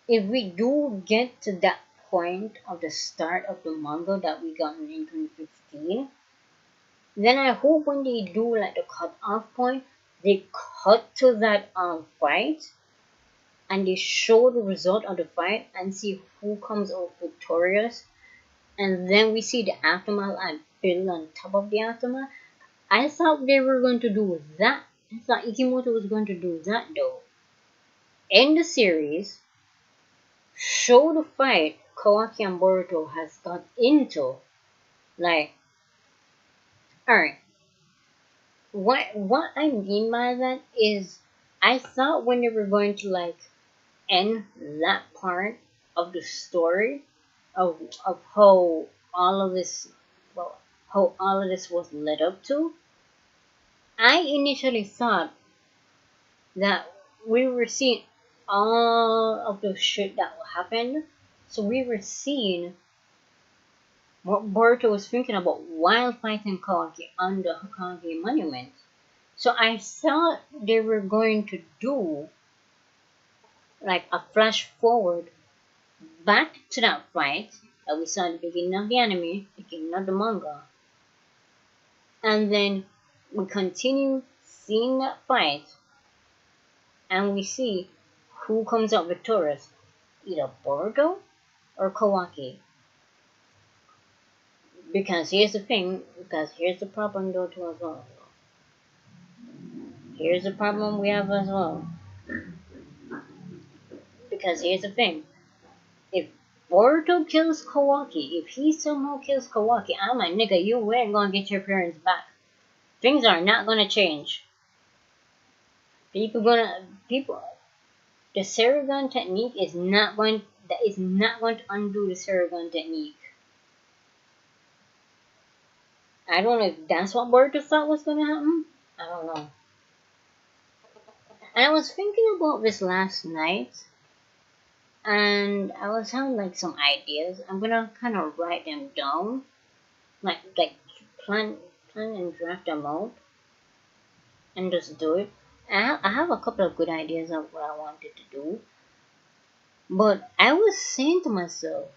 if we do get to that point of the start of the manga that we got in 2015. Then I hope when they do like the cut off point, they cut to that fight and they show the result of the fight and see who comes out victorious. And then we see the aftermath and build on top of the aftermath. I thought they were going to do that. I thought Ikimoto was going to do that though. In the series, show the fight Kawaki and Boruto has got into. Like, alright. What I mean by that is I thought when they were going to like end that part of the story of how all of this how all of this was led up to, I initially thought that we were seeing all of the shit that happened. So we were seeing what Boruto was thinking about while fighting Kawaki on the Hokage monument. So I thought they were going to do like a flash forward back to that fight that we saw at the beginning of the anime, beginning of the manga. And then we continue seeing that fight and we see who comes out victorious, either Boruto or Kawaki. Because here's the problem though too as well. Here's the problem we have as well. Because here's the thing. If Boruto kills Kawaki, if he somehow kills Kawaki, I'm like, nigga, you ain't gonna get your parents back. Things are not gonna change. The Saragon technique is not going to undo the Saragon technique. I don't know if that's what Boruto thought was gonna happen. I don't know. And I was thinking about this last night, and I was having like some ideas. I'm gonna kind of write them down, like plan and draft them out, and just do it. I have a couple of good ideas of what I wanted to do, but I was saying to myself,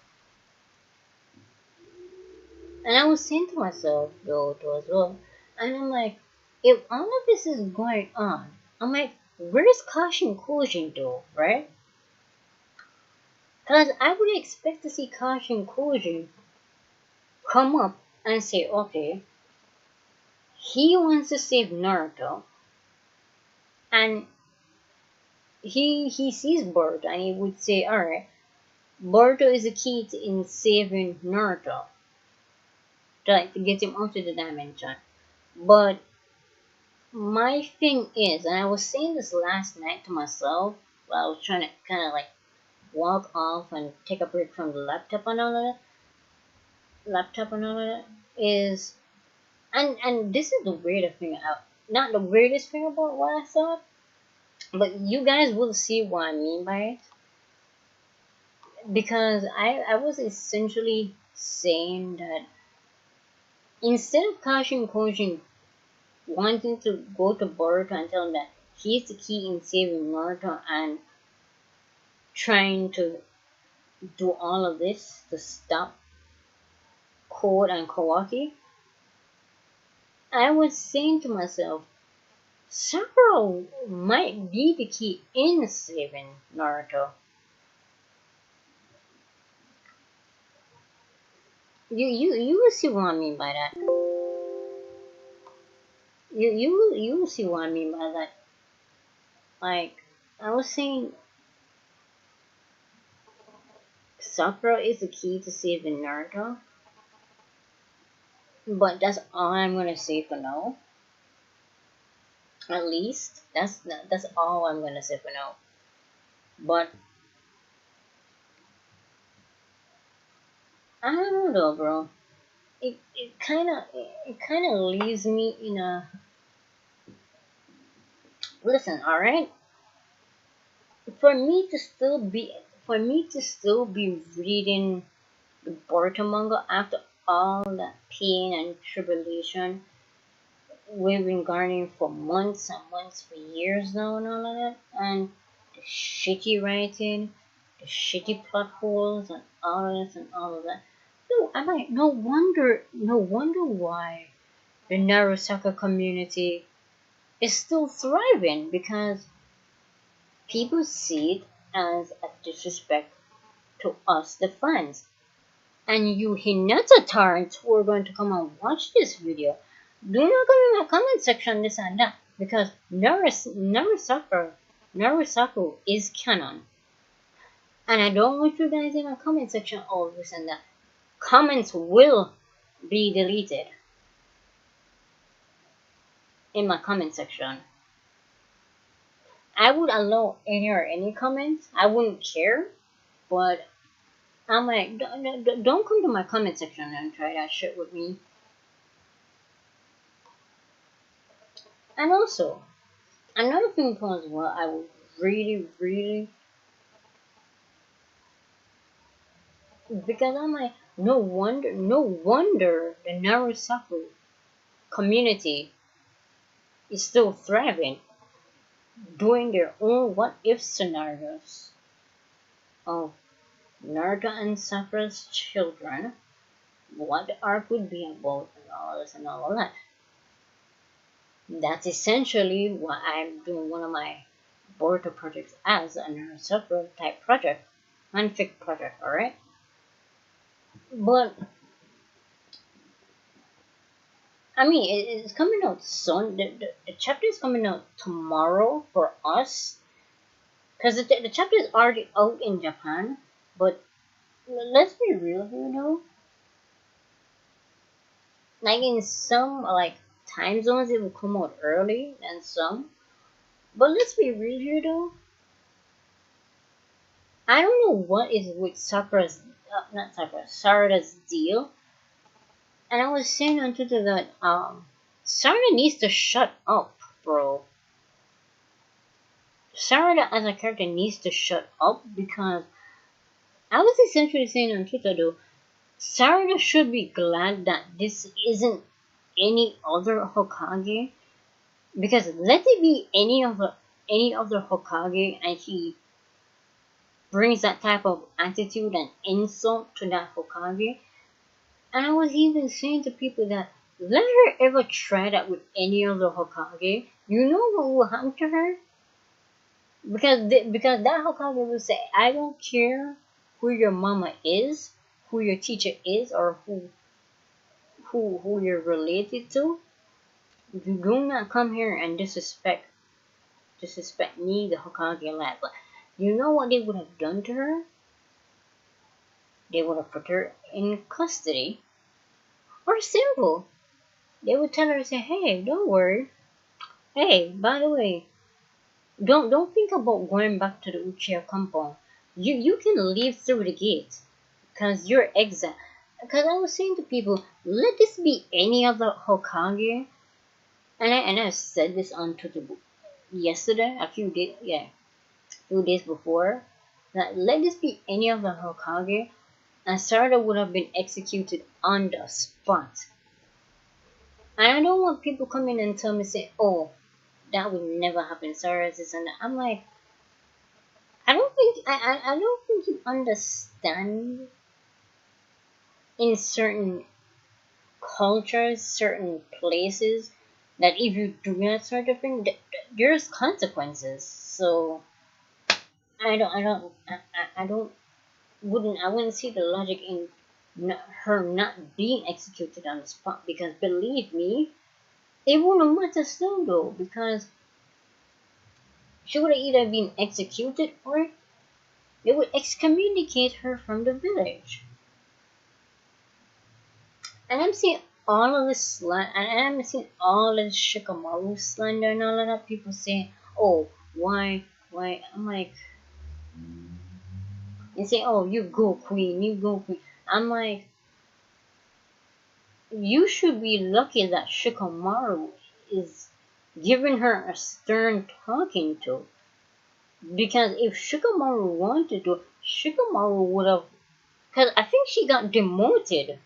though, as well, and I'm like, if all of this is going on, I'm like, where's Kashin Kojin though, right? Because I would expect to see Kashin Kojin come up and say, okay, he wants to save Naruto, and he sees Boruto, and he would say, alright, Boruto is the key in saving Naruto, to get him out of the dimension. But my thing is, and I was saying this last night to myself while I was trying to kind of like walk off and take a break from the laptop and all of that, is, and this is the weirdest thing, not the weirdest thing about what I thought, but you guys will see what I mean by it. Because I was essentially saying that instead of Kashin Kojin wanting to go to Boruto and tell him that he's the key in saving Naruto and trying to do all of this to stop Code and Kawaki, I was saying to myself, Sakura might be the key in saving Naruto. You will see what I mean by that. You will see what I mean by that. Like, I was saying, Sakura is the key to saving Naruto. But that's all I'm gonna say for now. At least that's all I'm gonna say for now. But I don't know though, bro. It kind of leaves me in a. Listen, all right. For me to still be reading the Boruto manga after all that pain and tribulation we've been garnering for months and months, for years now, and all of that, and the shitty writing, the shitty plot holes, and all of this and all of that. No, I'm like, no wonder why the Narusaka community is still thriving, because people see it as a disrespect to us, the fans. And you Hinata Tarrants who are going to come and watch this video, do not come in my comment section this and that, because Narusaku is canon. And I don't want you guys in my comment section all this and that. Comments will be deleted in my comment section. I would allow any comments. I wouldn't care, but I'm like, don't come to my comment section and try that shit with me. And also, another thing as well, I would really, because I'm like, no wonder the Narusaku community is still thriving, doing their own what if scenarios of Naruto and Sakura's children, what the arc would be about, and all this and all of that. That's essentially why I'm doing one of my Boruto projects as a Naruto type project, fanfic project, alright? But I mean, it's coming out soon. The chapter is coming out tomorrow for us, because the chapter is already out in Japan. But let's be real here, though. Like in some time zones, it will come out early, and some. But let's be real here, though. I don't know what is with Sarada's deal. And I was saying on Twitter that Sarada needs to shut up, bro. Sarada as a character needs to shut up, because I was essentially saying on Twitter though, Sarada should be glad that this isn't any other Hokage, because let it be any other Hokage and he brings that type of attitude and insult to that Hokage. And I was even saying to people that let her ever try that with any other Hokage. You know what will happen to her? Because that Hokage will say, I don't care who your mama is, who your teacher is, or who you're related to. You do not come here and disrespect me, the Hokage lad. But you know what they would have done to her? They would have put her in custody. Or simple. They would tell her, say, hey, don't worry. Hey, by the way, don't think about going back to the Uchiha compound. You can leave through the gate, because you're exiled. Because I was saying to people, let this be any other Hokage. And I said this on Twitter yesterday, a few days before, that let this be any other Hokage, and Sarada would have been executed on the spot. And I don't want people come in and tell me, say, oh, that would never happen, Sarada this and that. I'm like, I don't think you understand in certain cultures, certain places, that if you do that sort of thing, there's consequences. So I wouldn't see the logic in her not being executed on the spot, because believe me, it wouldn't matter still though, because she would have either been executed or they would excommunicate her from the village. And I'm seeing all of this slander, and I'm seeing all this Shikamaru slander and all of that. People saying, oh, why? I'm like, and say, oh, you go queen. I'm like, you should be lucky that Shikamaru is giving her a stern talking to. Because if Shikamaru wanted to, Shikamaru would have, because I think she got demoted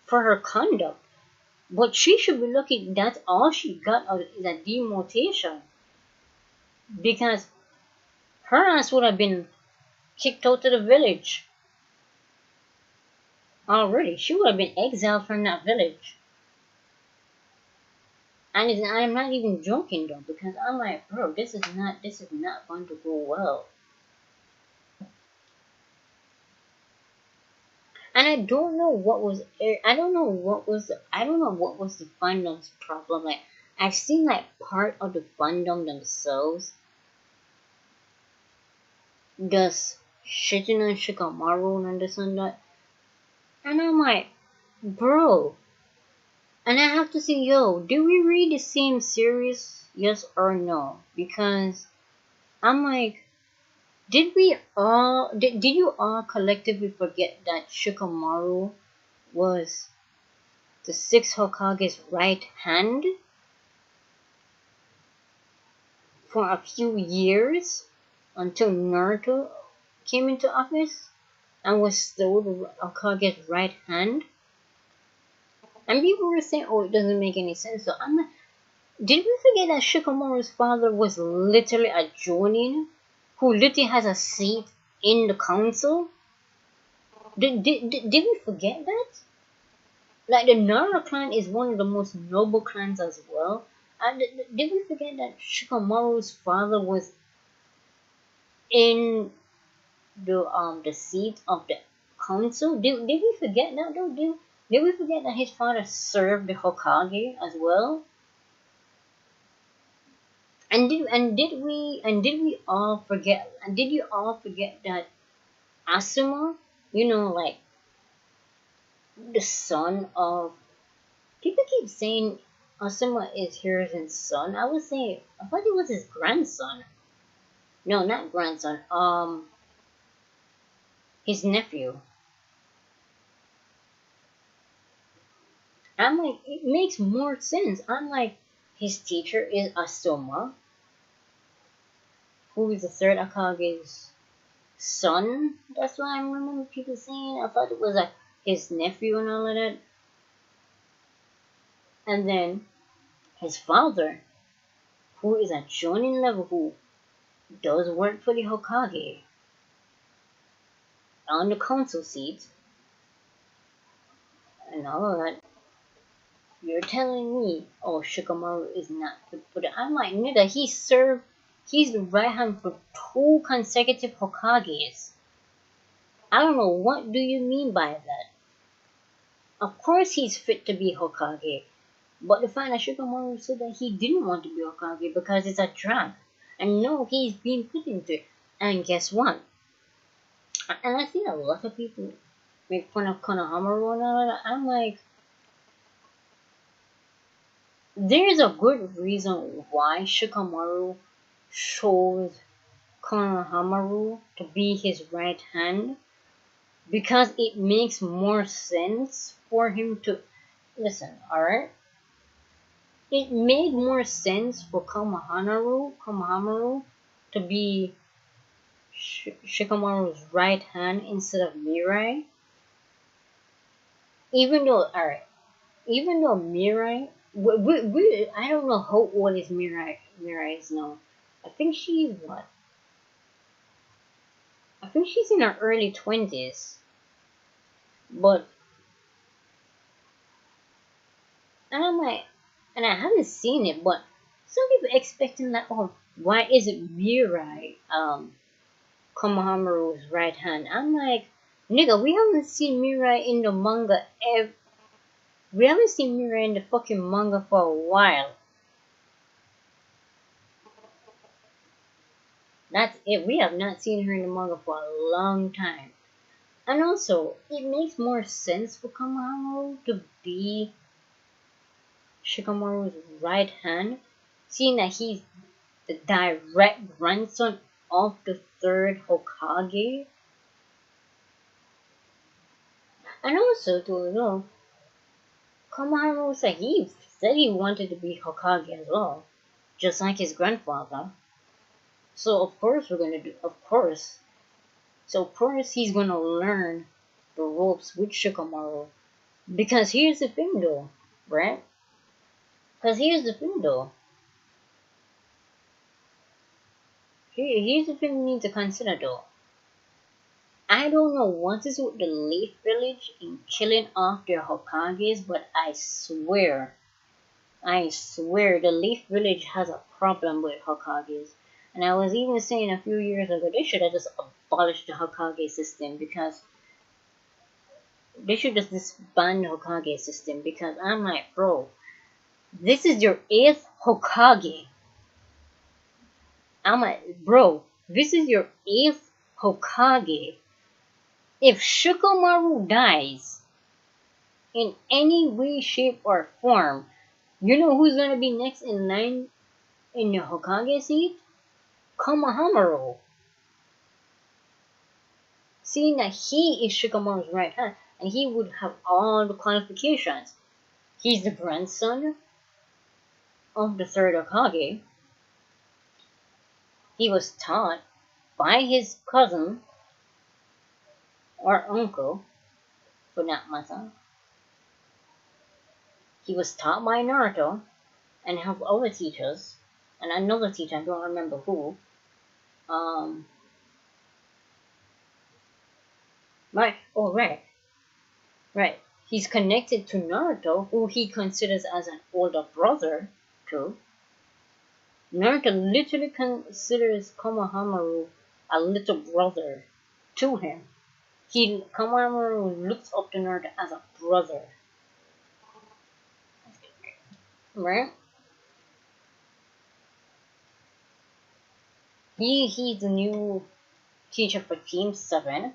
for her conduct. But she should be lucky that's all she got out is a demotion. Because her ass would have been kicked out of the village already. She would have been exiled from that village. And I'm not even joking though, because I'm like, bro, this is not going to go well. And I don't know what was I don't know what was the fandom's problem. Like I've seen like part of the fandom themselves just shitting on Shikamaru and this and that. And I'm like, bro. And I have to say, yo, did we read the same series? Yes or no? Because I'm like, did you all collectively forget that Shikamaru was the sixth Hokage's right hand for a few years until Naruto came into office and was still the Hokage's right hand? And people were saying, oh, it doesn't make any sense. So I'm like, did we forget that Shikamaru's father was literally a Jonin who literally has a seat in the council? Did we forget that? Like the Nara clan is one of the most noble clans as well. And did we forget that Shikamaru's father was in the seat of the council? Did we forget that though? Did we forget that his father served the Hokage as well? And did you all forget that Asuma, like the son of people keep saying Asuma is Hiruzen's son. I was saying I thought it was his grandson. No, not grandson. His nephew. I'm like, it makes more sense. I'm like, his teacher is Asuma, who is the third Akage's son. That's what I remember people saying. I thought it was like his nephew and all of that. And then his father, who is at Jonin level, who does work for the Hokage on the council seat, and all of that. You're telling me, oh, Shikamaru is not good for that. I'm like, nigga, he's the right hand for 2 consecutive Hokages. I don't know, what do you mean by that? Of course he's fit to be Hokage, but the fact that Shikamaru said that he didn't want to be Hokage because it's a trap. And no, he's being put into it. And guess what? And I think a lot of people make fun of Konohamaru and all that. I'm like, there's a good reason why Shikamaru chose Konohamaru to be his right hand, because it makes more sense for him to listen, alright? It made more sense for Konohamaru to be Shikamaru's right hand instead of Mirai. Even though Mirai, I don't know how old is Mirai. Mirai is now. I think she's what? I think she's in her early 20s. But, and I'm like, and I haven't seen it, but some people expecting like, oh, why isn't Mirai, Konohamaru's right hand? I'm like, nigga, we haven't seen Mirai in the manga we haven't seen Mirai in the fucking manga for a while. That's it. We have not seen her in the manga for a long time. And also, it makes more sense for Konohamaru to be Shikamaru's right hand, seeing that he's the direct grandson of the third Hokage. And also, Konohamaru said he wanted to be Hokage as well, just like his grandfather. So of course he's gonna learn the ropes with Shikamaru. Because here's the thing though, right? Because here's the thing though. Here's the thing we need to consider though. I don't know what is with the Leaf Village in killing off their Hokages, but I swear the Leaf Village has a problem with Hokages. And I was even saying a few years ago they should have just abolished the Hokage system, because they should just disband the Hokage system, because I'm like, bro, this is your 8th Hokage. I'm like, bro, this is your 8th Hokage. If Shikamaru dies in any way, shape, or form, you know who's gonna be next in line in the Hokage seat? Konohamaru. Seeing that he is Shikamaru's right hand, and he would have all the qualifications. He's the grandson of the 3rd Hokage. He was taught by his cousin or uncle, but not Masa. He was taught by Naruto and have other teachers, and another teacher, I don't remember who. Right. He's connected to Naruto, who he considers as an older brother too. Naruto literally considers Konohamaru a little brother to him. Konohamaru looks up to Naruto as a brother. Right? He's the new teacher for Team 7.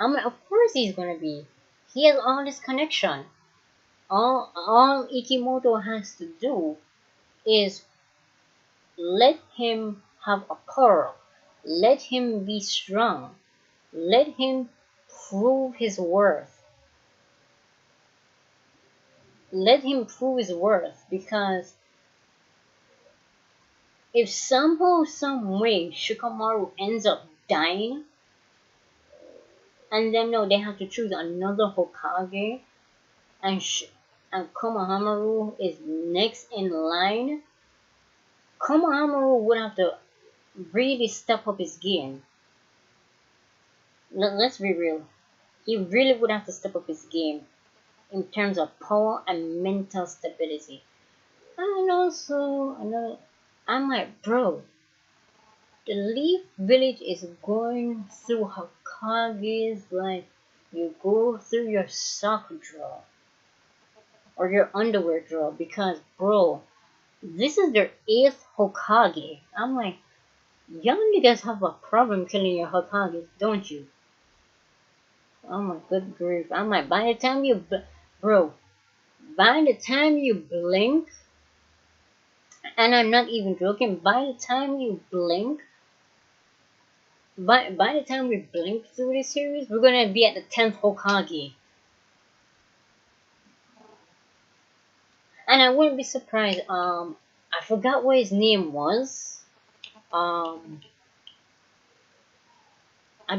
I mean, of course he's gonna be. He has all this connection. All Ikimoto has to do is let him have a pearl. Let him be strong. Let him prove his worth. Let him prove his worth, because if somehow, some way, Shikamaru ends up dying, and then no, they have to choose another Hokage, and Konohamaru is next in line, Konohamaru would have to really step up his game. Let's be real. He really would have to step up his game in terms of power and mental stability. And also, I'm like, bro, the Leaf Village is going through Hokages like you go through your sock drawer or your underwear drawer, because, bro, this is their 8th Hokage. I'm like, y'all niggas have a problem killing your Hokages, don't you? Oh my good grief. I'm like, by the time you blink, and I'm not even joking, by the time you blink, by the time we blink through this series, we're gonna be at the 10th Hokage. And I wouldn't be surprised, I forgot what his name was. I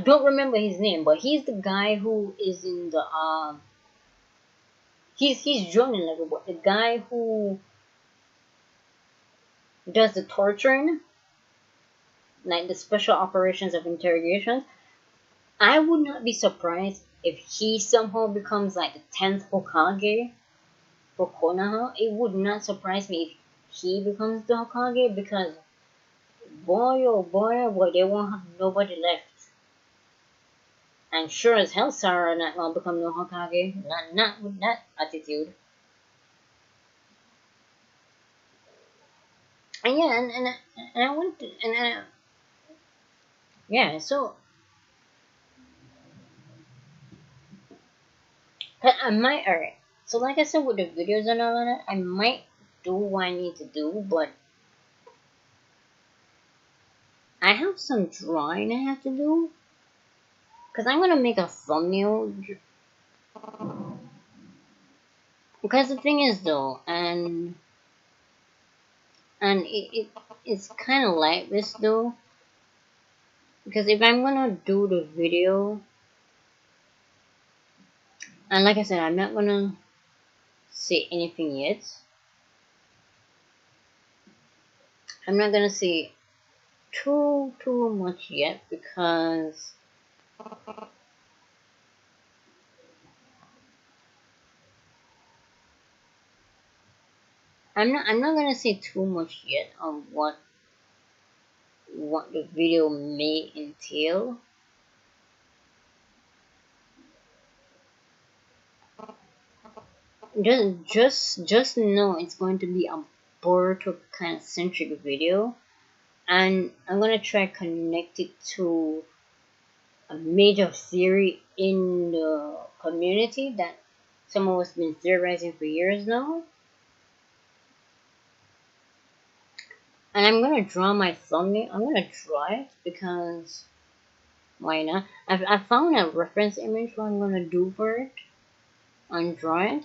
don't remember his name, but he's the guy who is in the he's joining level, but the guy who does the torturing, like the special operations of interrogations. I would not be surprised if he somehow becomes like the 10th Hokage for Konoha. It would not surprise me if he becomes the Hokage, because boy oh boy, they won't have nobody left. And sure as hell Sarah not gonna become no Hokage. Not with that attitude. And yeah, and I went to, yeah, so I might, alright. So like I said with the videos and all of that, I might do what I need to do, but I have some drawing I have to do. Because I'm going to make a thumbnail. Because the thing is though, and it's kind of like this though. Because if I'm going to do the video, and like I said, I'm not going to say anything yet. I'm not going to say too much yet because I'm not gonna say too much yet on what the video may entail. Just know it's going to be a Boruto kind of centric video, and I'm gonna try connect it to a major theory in the community that some of us been theorizing for years now. And I'm gonna draw my thumbnail. I'm gonna draw it because why not? I found a reference image what I'm gonna do for it and draw it.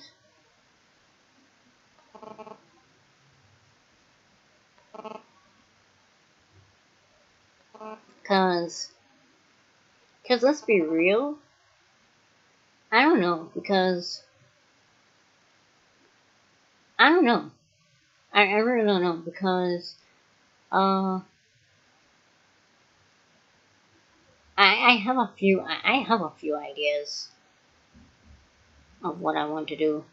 Cause let's be real. I don't know because I don't know. I really don't know because uh I have a few I have a few ideas of what I want to do.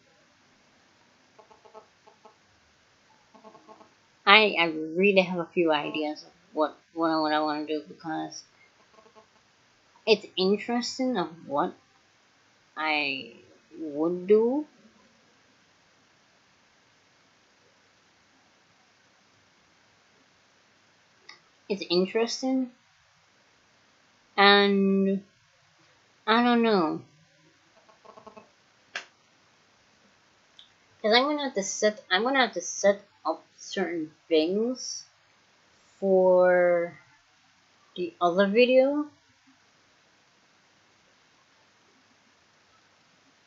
I really have a few ideas of what I want to do because it's interesting of what I would do. It's interesting and I don't know because I'm gonna have to set up certain things for the other video.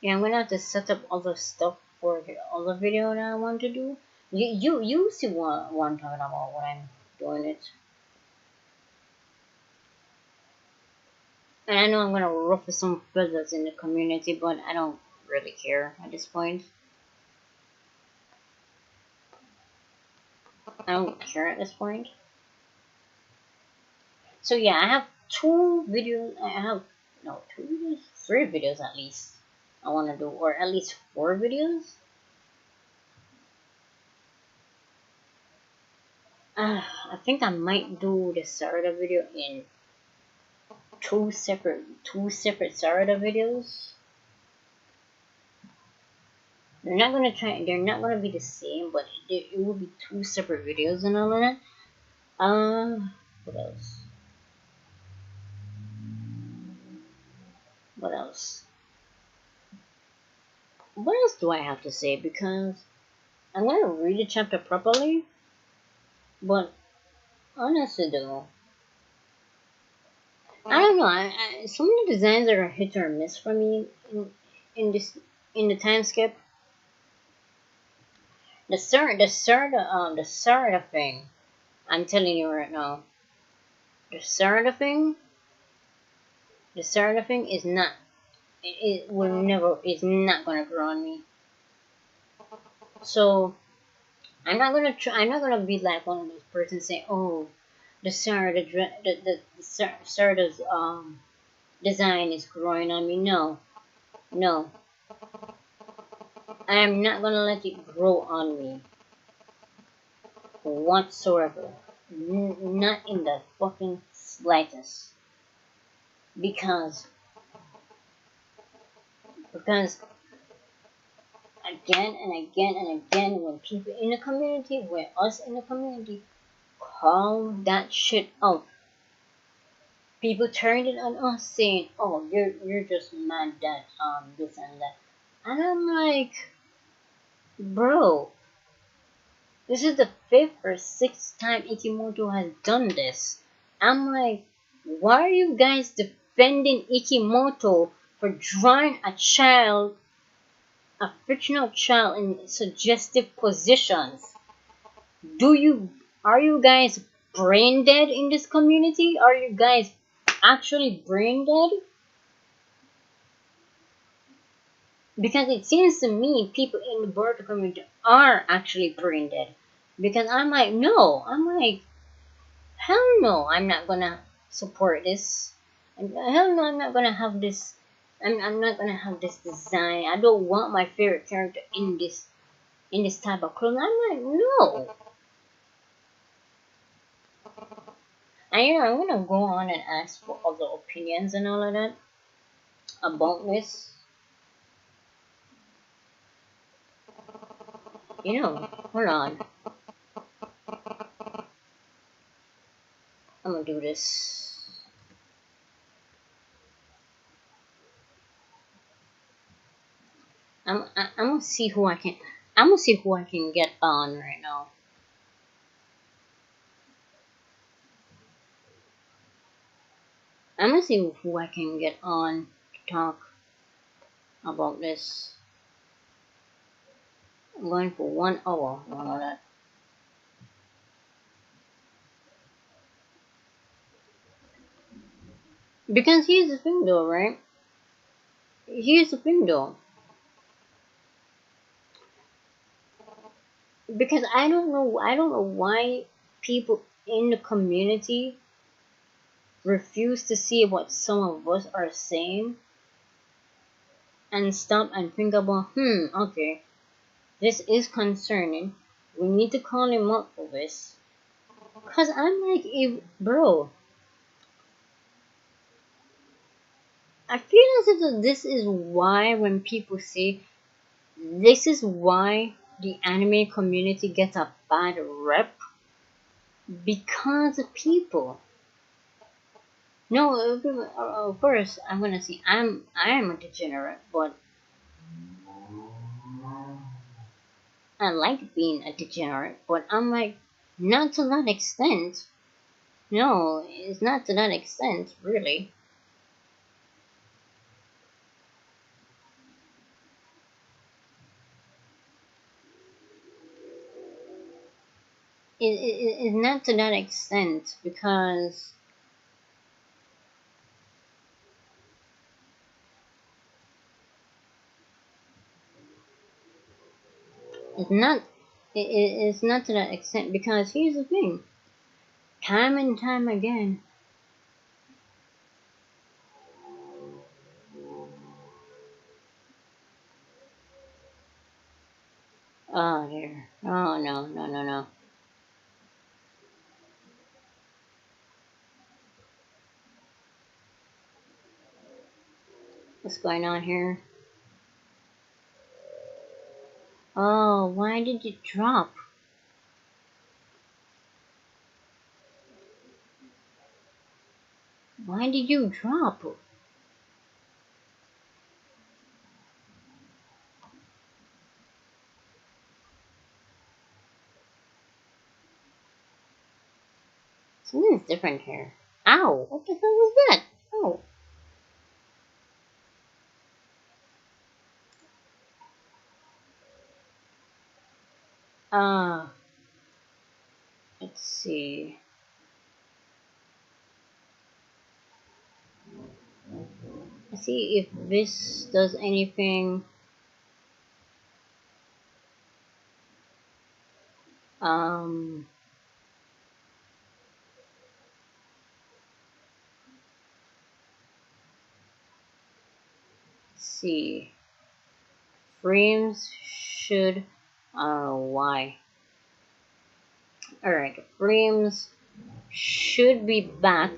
Yeah, I'm gonna have to set up other stuff for the other video that I want to do. You see what I'm talking about when I'm doing it. And I know I'm gonna ruffle some feathers in the community, but I don't really care at this point. I don't care at this point. So yeah, I have two videos. I have no 2 videos, 3 videos at least. I want to do, or at least 4 videos. I think I might do the Sarada video in two separate Sarada videos. They're not gonna be the same, but it will be 2 separate videos and all of that. What else? What else? What else do I have to say? Because I'm gonna read the chapter properly, but honestly though, I don't know. Some of the designs are hit or miss for me in this in the time skip. The Sarada thing. I'm telling you right now, the Sarada thing. The Sarada thing is not. It will never. It's not gonna grow on me. So I'm not gonna try. I'm not gonna be like one of those persons saying, "Oh, the Sarada's design is growing on me." No, no. I am not gonna let it grow on me whatsoever. Not in the fucking slightest. Because again and again and again, when people in the community, when us in the community call that shit out, people turned it on us saying, "Oh, you're just mad that this and that," and I'm like, bro, this is the 5th or 6th time Ikimoto has done this. I'm like, why are you guys defending Ikimoto for drawing a child, a fictional child, in suggestive positions? Are you guys brain dead in this community? Are you guys actually brain dead? Because it seems to me people in the Boruto community are actually brain dead. Because I'm like, no, I'm like, hell no, I'm not gonna support this. And hell no, I'm not gonna have this. I'm not gonna have this design. I don't want my favorite character in this type of clothing. I'm like, no. And I'm gonna go on and ask for other opinions and all of that about this. Hold on. I'm gonna do this. I'm gonna see who I can. I'm gonna see who I can get on right now. I'm gonna see who I can get on to talk about this. I'm going for 1 hour. All of that. Because here's the thing, though, right? Here's the thing, though. Because I don't know why people in the community refuse to see what some of us are saying and stop and think about, okay, this is concerning. We need to call him up for this. Cause I'm like, bro, I feel as if this is why when people say this is why the anime community gets a bad rep, because of people. No, of course I'm gonna say I am a degenerate, but I like being a degenerate. But I'm like, not to that extent. No, it's not to that extent, really. It's not to that extent because it's not. It's not to that extent because here's the thing. Time and time again. Oh dear. Oh no, no, no, no. What's going on here? Oh, why did it drop? Why did you drop? Something's different here. Ow! What the hell was that? Oh. Uh, let's see. Let's see if this does anything. Um, let's see. Frames should. Why? Alright, frames should be back.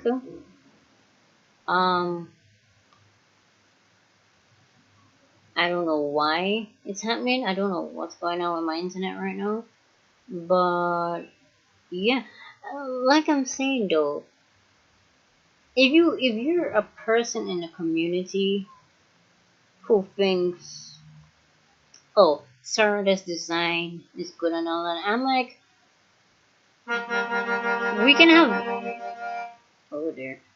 Um, I don't know why it's happening. I don't know what's going on with my internet right now. But yeah, like I'm saying though, if you're a person in the community who thinks, oh, Sarada's design is good and all that, I'm like, we can have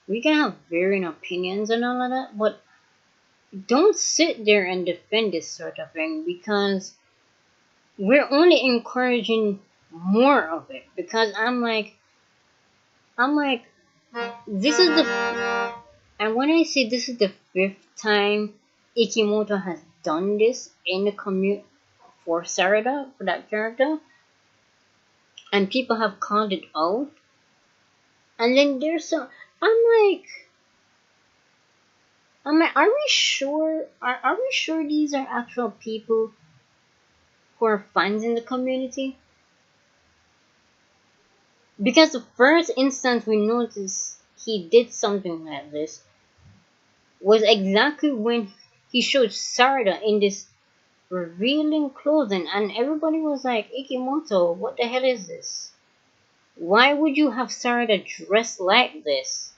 we can have varying opinions and all of that, but don't sit there and defend this sort of thing because we're only encouraging more of it. Because I'm like, this is the, and when I say this is the 5th time Ikimoto has done this in the commute for Sarada, for that character, and people have called it out, And then there's some. I'm like, are we sure? Are we sure these are actual people who are fans in the community? Because the first instance we noticed he did something like this was exactly when he showed Sarada in this revealing clothing, and everybody was like, Ikimoto, what the hell is this? Why would you have Sarada dressed like this?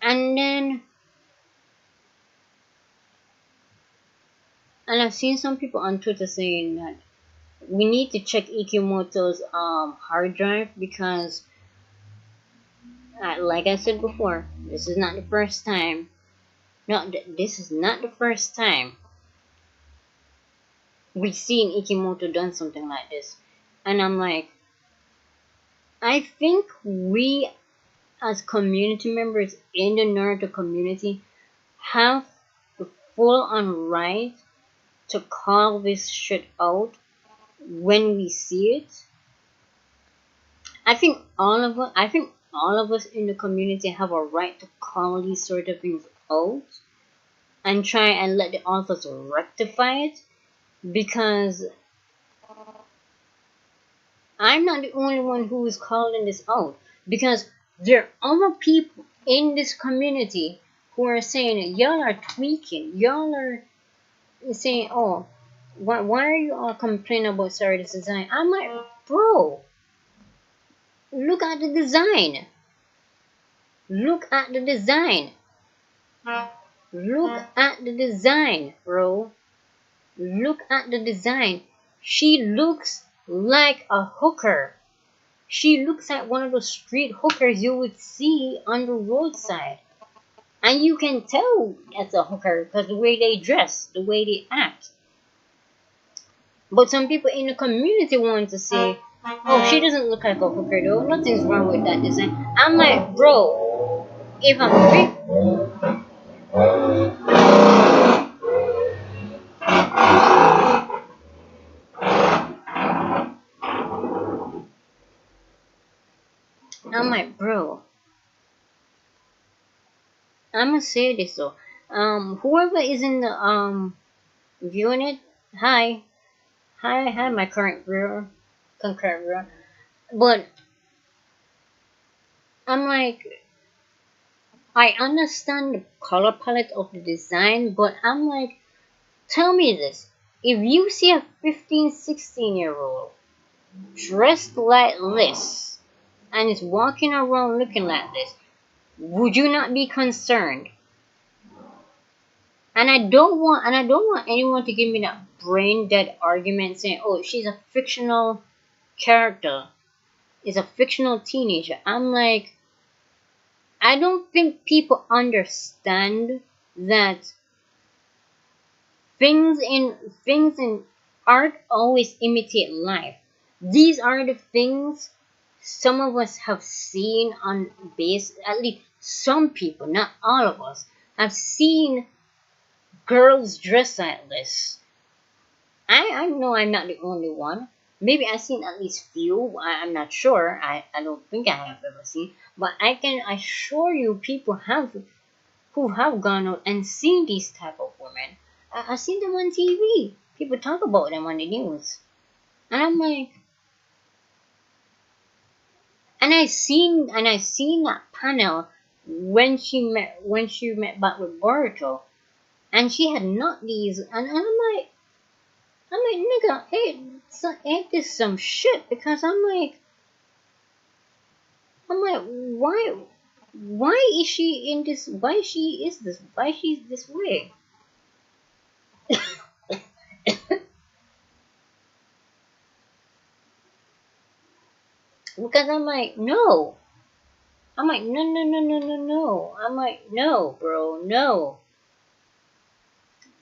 And then, and I've seen some people on Twitter saying that we need to check Ikimoto's hard drive because, like I said before, this is not the first time. No, this is not the first time we've seen Ikimoto done something like this. And I'm like, I think we as community members in the Naruto community have the full on right to call this shit out when we see it. I think all of us in the community have a right to call these sort of things out and try and let the authors rectify it, because I'm not the only one who is calling this out, because there are other people in this community who are saying y'all are tweaking, y'all are saying, oh, why are you all complaining about Sarah's design? I'm like, bro, look at the design. Look at the design. Look at the design, bro. Look at the design. She looks like a hooker. She looks like one of those street hookers you would see on the roadside. And you can tell that's a hooker because the way they dress, the way they act. But some people in the community want to say, oh, she doesn't look like a hooker though. Nothing's wrong with that design. I'm like, bro, if I'm like, bro, I'm gonna say this though. Whoever is in the viewing it, hi, my current viewer, concurrent viewer. But I'm like, I understand the color palette of the design, but I'm like, tell me this. If you see a 15, 16-year-old dressed like this and is walking around looking like this, would you not be concerned? And I don't want anyone to give me that brain dead argument saying, oh, she's a fictional character, is a fictional teenager. I'm like, I don't think people understand that things in art always imitate life. These are the things some of us have seen on base, at least some people, not all of us, have seen girls dress like this. I know I'm not the only one. Maybe I've seen at least few. I'm not sure. I don't think I have ever seen. But I can assure you people who have gone out and seen these type of women. I've seen them on TV. People talk about them on the news. And I'm like, and I seen that panel when she met back with Boruto, and she had not these, and I'm like, nigga, ain't this some shit? Because I'm like, why is she in this? Why she's this way? Because I'm like, no. I'm like, no. I'm like, no, bro, no.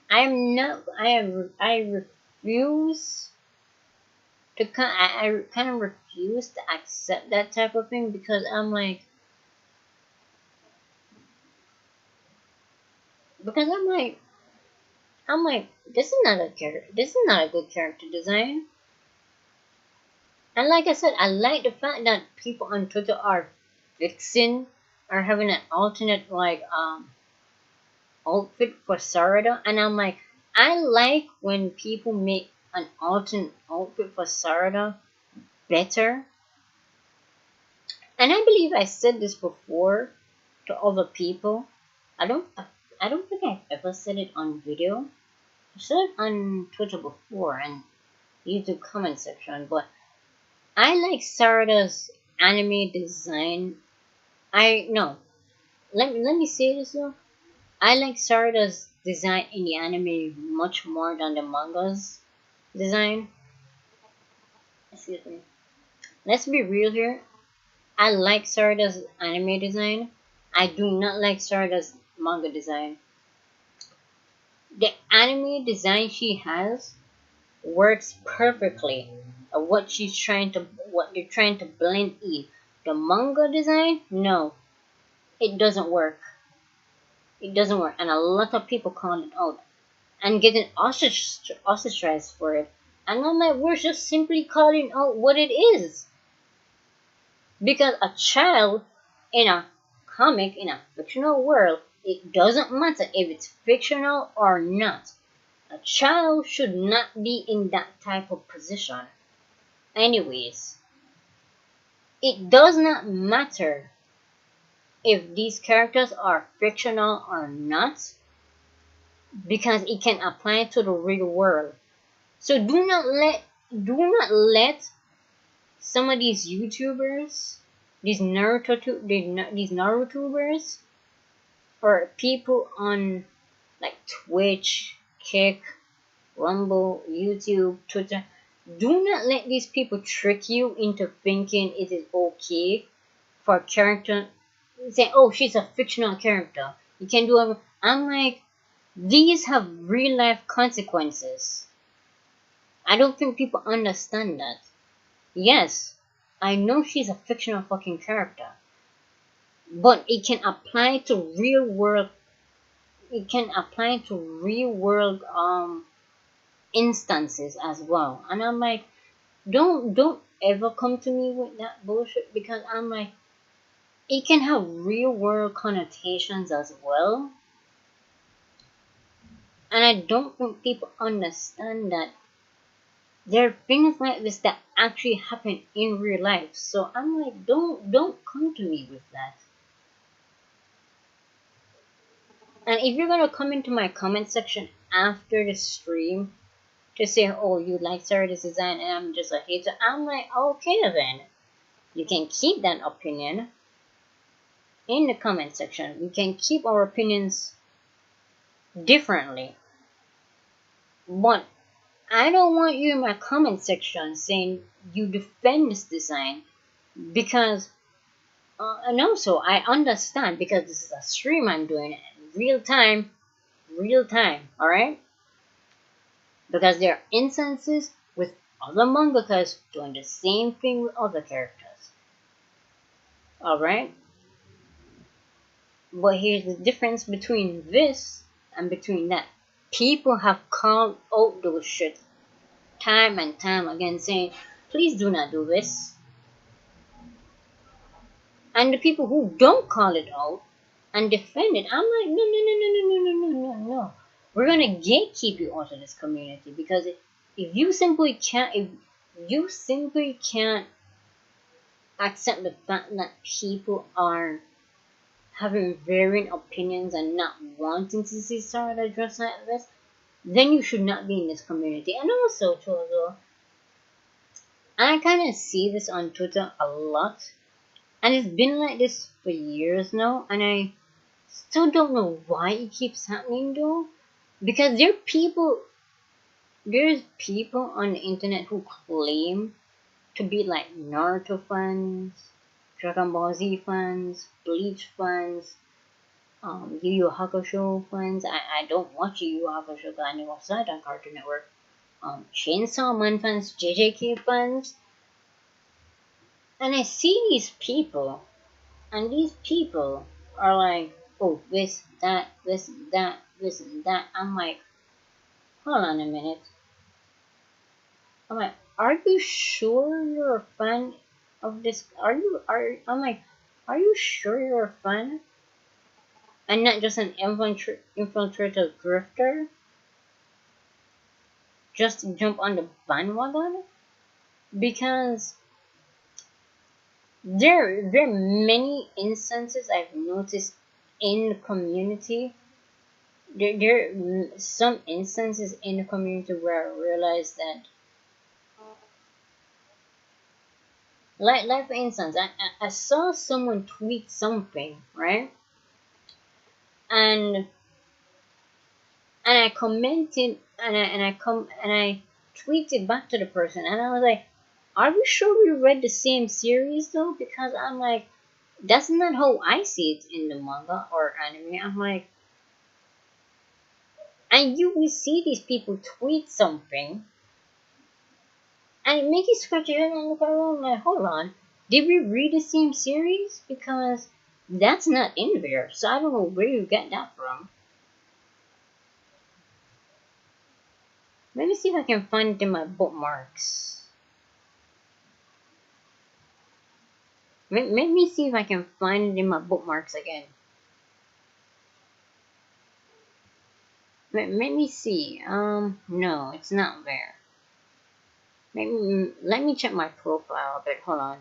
I refuse to I kind of refuse to accept that type of thing, because I'm like, this is not a good character design. And like I said, I like the fact that people on Twitter are fixing, are having an alternate like outfit for Sarada, and I'm like, I like when people make an alternate outfit for Sarada better. And I believe I said this before to other people. I don't I don't think I've ever said it on video. I said it on Twitter before and YouTube comment section, but I like Sarada's anime design. I no. Let me say this though. I like Sarada's design in the anime much more than the manga's design. Excuse me. Let's be real here. I like Sarada's anime design. I do not like Sarada's manga design. The anime design she has works perfectly. What they're trying to blend in. The manga design, no, it doesn't work. It doesn't work, and a lot of people call it out and getting ostracized for it. And I'm like, we're just simply calling out what it is. Because a child in a comic, in a fictional world, it doesn't matter if it's fictional or not. A child should not be in that type of position. Anyways, it does not matter if these characters are fictional or not because it can apply to the real world. So do not let some of these YouTubers, these Narutubers, or people on like Twitch, Kick, Rumble, YouTube, Twitter, do not let these people trick you into thinking it is okay for a character say, oh, she's a fictional character. You can do whatever. I'm like, these have real life consequences. I don't think people understand that. Yes, I know she's a fictional fucking character, but it can apply to real world. It can apply to real world instances as well. And I'm like, don't ever come to me with that bullshit because I'm like, it can have real world connotations as well. And I don't think people understand that there are things like this that actually happen in real life. So I'm like, don't come to me with that. And if you're gonna come into my comment section after the stream to say, oh, you like Sarah's design and I'm just a hater, I'm like, okay then. You can keep that opinion in the comment section. We can keep our opinions differently. But I don't want you in my comment section saying you defend this design because, and also I understand because this is a stream I'm doing real time, alright? Because there are instances with other mangakas doing the same thing with other characters, alright? But here's the difference between this and between that. People have called out those shit time and time again saying, please do not do this. And the people who don't call it out and defend it, I'm like, no. We're gonna gatekeep you out of this community because if you simply can't accept the fact that people are having varying opinions and not wanting to see Sarah dressed like this, then you should not be in this community. And also, Chozo, I kind of see this on Twitter a lot, and it's been like this for years now, and I still don't know why it keeps happening though, because there's people on the internet who claim to be like Naruto fans, Dragon Ball Z fans, Bleach fans, Yu Yu Hakusho fans. I don't watch Yu Yu Hakusho because I never saw it on Cartoon Network. Chainsaw Man fans, JJK fans. And I see these people, and these people are like, oh, this, that, this, that, this, and that. I'm like, hold on a minute. I'm like, are you sure you're a fan of this? I'm like, are you sure you're a fan? And not just an infiltrated grifter? Just to jump on the bandwagon? Because there are many instances I've noticed in the community. There are some instances in the community where I realized that, like for instance, I saw someone tweet something, right? And I commented and I tweeted back to the person and I was like, "Are we sure we read the same series though?" Because I'm like, that's not how I see it in the manga or anime. I'm like, and you will see these people tweet something and it makes you scratch your head and look around like, hold on, did we read the same series? Because that's not in there, so I don't know where you get that from. Let me see if I can find it in my bookmarks. Let me see if I can find it in my bookmarks again. Let me see. No, it's not there. Let me check my profile a bit. Hold on.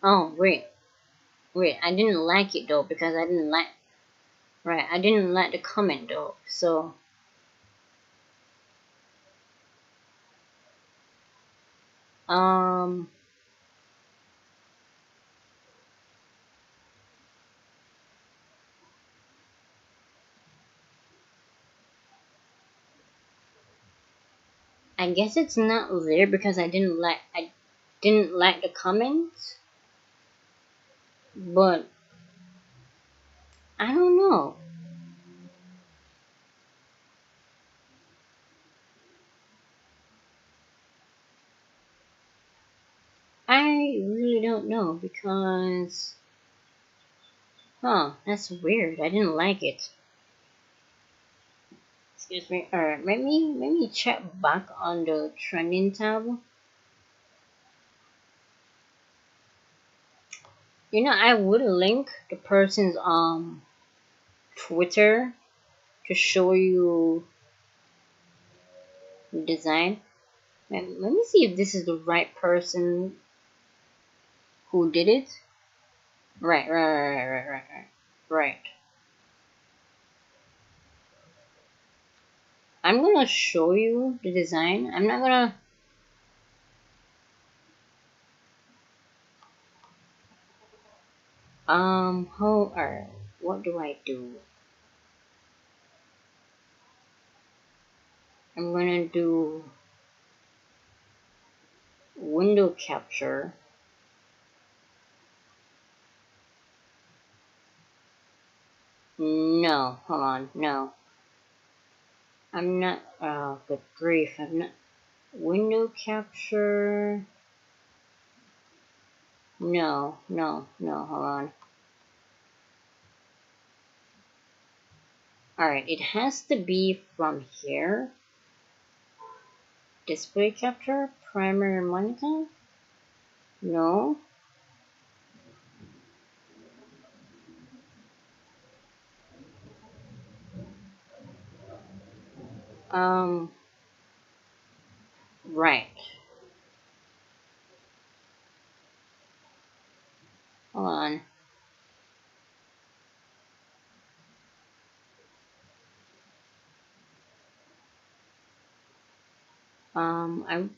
Oh, wait. I didn't like it though because I didn't like. Right, I didn't like the comment though. So, um, I guess it's not there because I didn't like the comments. But I don't know. I really don't know because, huh, that's weird. I didn't like it. Excuse me. Alright, let me check back on the trending tab. You know, I would link the person's Twitter to show you the design. Let me see if this is the right person who did it. Right. I'm gonna show you the design. I'm not gonna. How or what do I do? I'm gonna do window capture. No, hold on, no. I'm not, oh, good grief, I'm not. Window capture. No, hold on. Alright, it has to be from here. Display capture, primary monitor. No. Um, right. Hold on. I'm.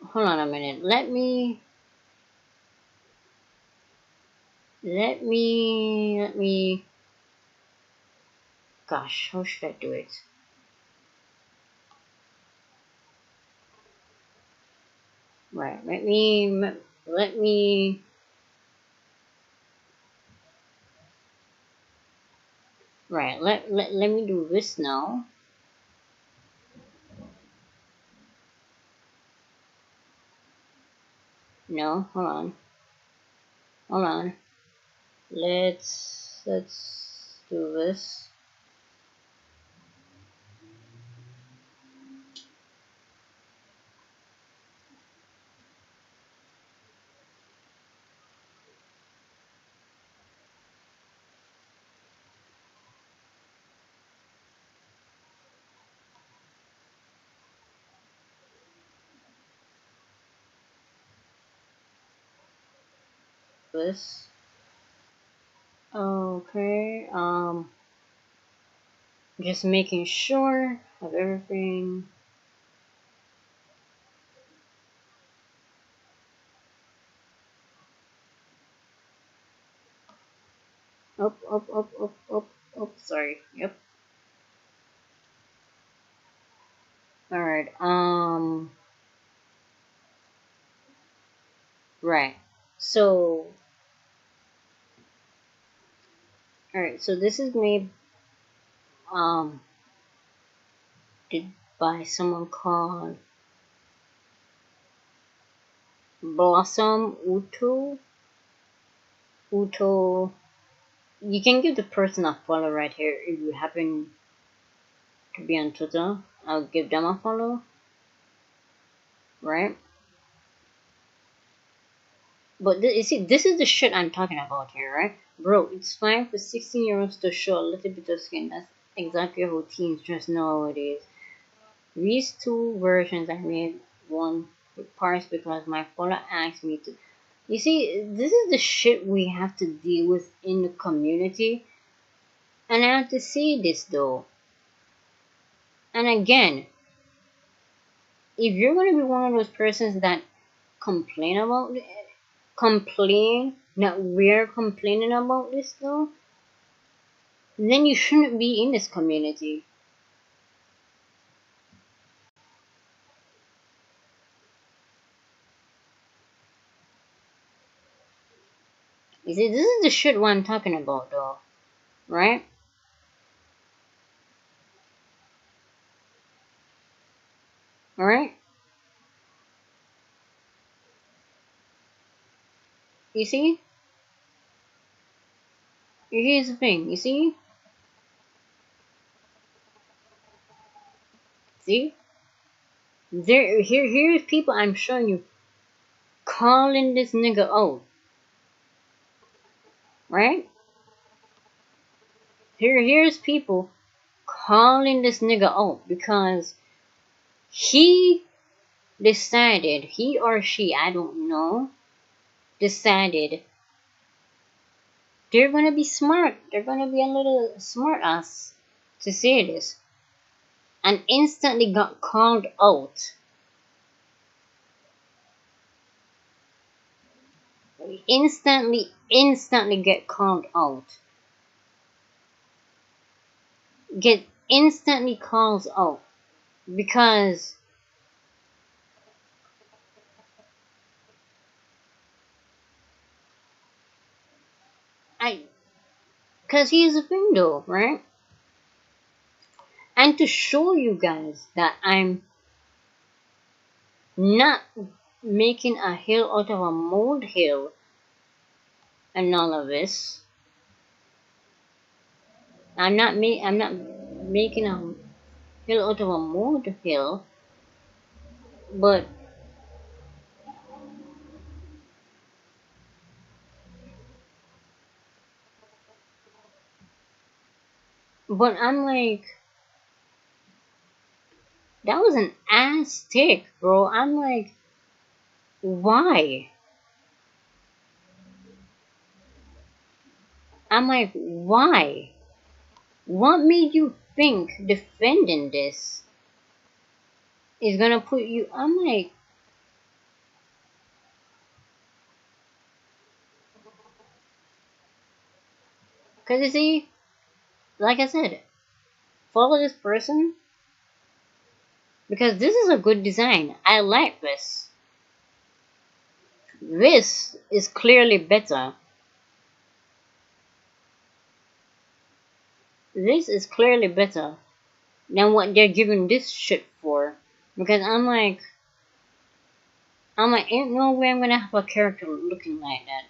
Hold on a minute. Let me. Gosh, how should I do it? Right. Let me. Right. Let me do this now. No, hold on. Hold on. Let's. Let's do this. This. Okay. Just making sure of everything. Up, up, up, up, up, up. Sorry. Yep. Alright. Right. So. Alright. So this is made um did by someone called Blossom Uto. You can give the person a follow right here if you happen to be on Twitter. I'll give them a follow, right? But you see, this is the shit I'm talking about here, right? Bro, it's fine for 16-year-olds to show a little bit of skin. That's exactly how teens dress nowadays. These two versions I made one with parts because my follower asked me to. You see, this is the shit we have to deal with in the community. And I have to say this though. And again, if you're gonna be one of those persons that complain that we're complaining about this though, then you shouldn't be in this community. You see, this is the shit what I'm talking about though, right? Alright? You see? Here's the thing, you see? See? Here's people I'm showing you calling this nigga out. Right? Here's people calling this nigga out because he decided, he or she, I don't know, decided they're gonna be smart. They're gonna be a little smart ass to say this. And instantly got called out. Instantly get called out. Get instantly calls out. Because because here's the thing though, right? And to show you guys that I'm not making a hill out of a molehill and all of this. I'm not making a hill out of a molehill, but I'm like, that was an ass stick, bro. I'm like, why? I'm like, why? What made you think defending this is gonna put you? I'm like, cause you see, like I said, follow this person because this is a good design. I like this. This is clearly better. This is clearly better than what they're giving this shit for. Because I'm like, ain't no way I'm gonna have a character looking like that.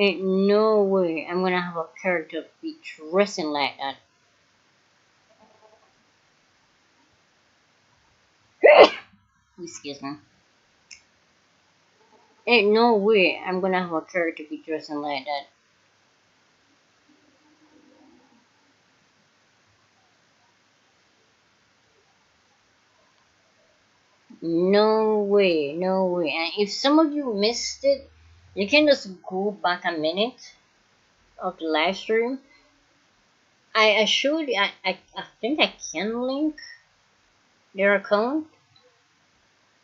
Ain't no way I'm gonna have a character be dressing like that. Excuse me. Ain't no way I'm gonna have a character be dressing like that. No way, no way. And if some of you missed it, you can just go back a minute of the live stream. I showed you, I think I can link their account.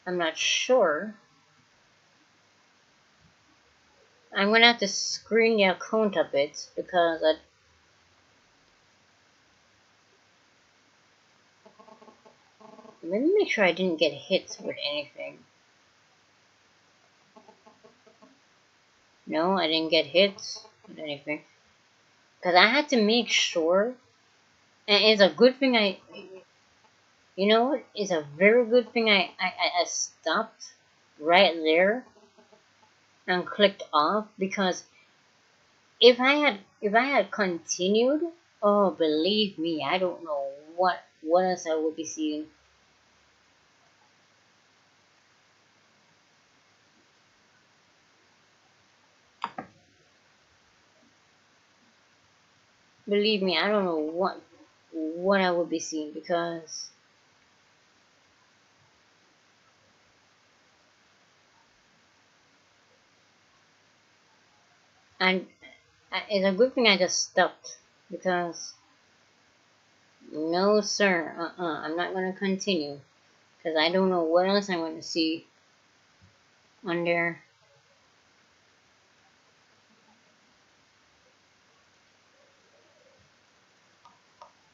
I'm not sure. I'm gonna have to screen the account a bit because let me make sure I didn't get hit with anything. No, I didn't get hit with anything. Because I had to make sure, and it's a good thing you know what? It's a very good thing I stopped right there and clicked off because if I had continued, oh believe me, I don't know what else I would be seeing. Believe me, I don't know what I would be seeing because and it's a good thing I just stopped because no sir, I'm not gonna continue because I don't know what else I'm gonna see on there.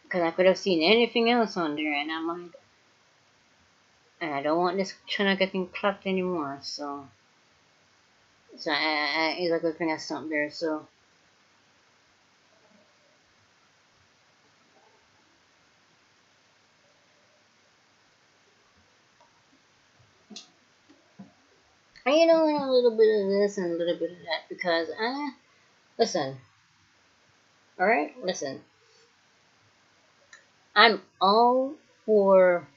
Because I could have seen anything else on there, and I'm like, and I don't want this channel getting clapped anymore. So it's a good thing I stopped there. So and you know, and a little bit of this and a little bit of that because listen, all right, listen. I'm all for.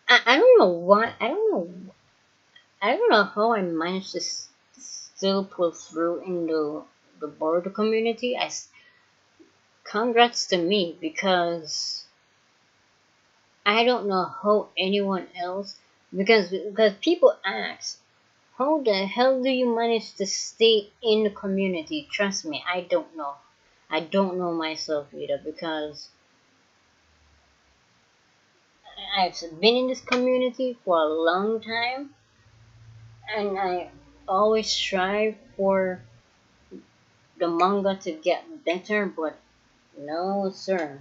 I don't know why. I don't know how I managed to still pull through in the Boruto community. Congrats to me because I don't know how anyone else because people ask how the hell do you manage to stay in the community? Trust me, I don't know. I don't know myself either because I've been in this community for a long time and I always strive for the manga to get better, but no, sir.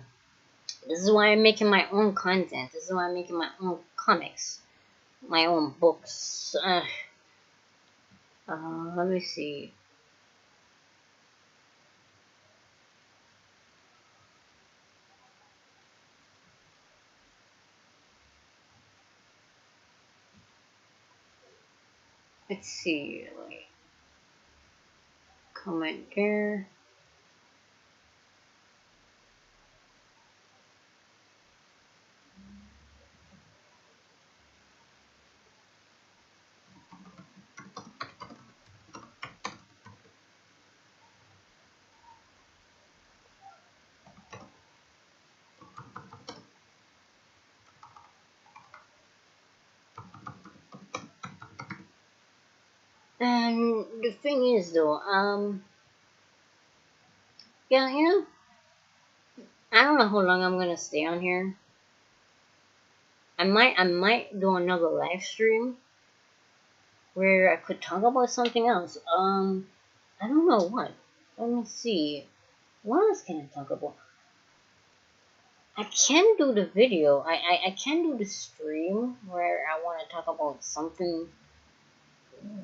This is why I'm making my own content. This is why I'm making my own comics, my own books. Let me see. Let's see. Like, comment there. And the thing is, though, yeah, you know, I don't know how long I'm gonna stay on here. I might do another live stream where I could talk about something else. I don't know what. Let me see. What else can I talk about? I can do the video. I can do the stream where I want to talk about something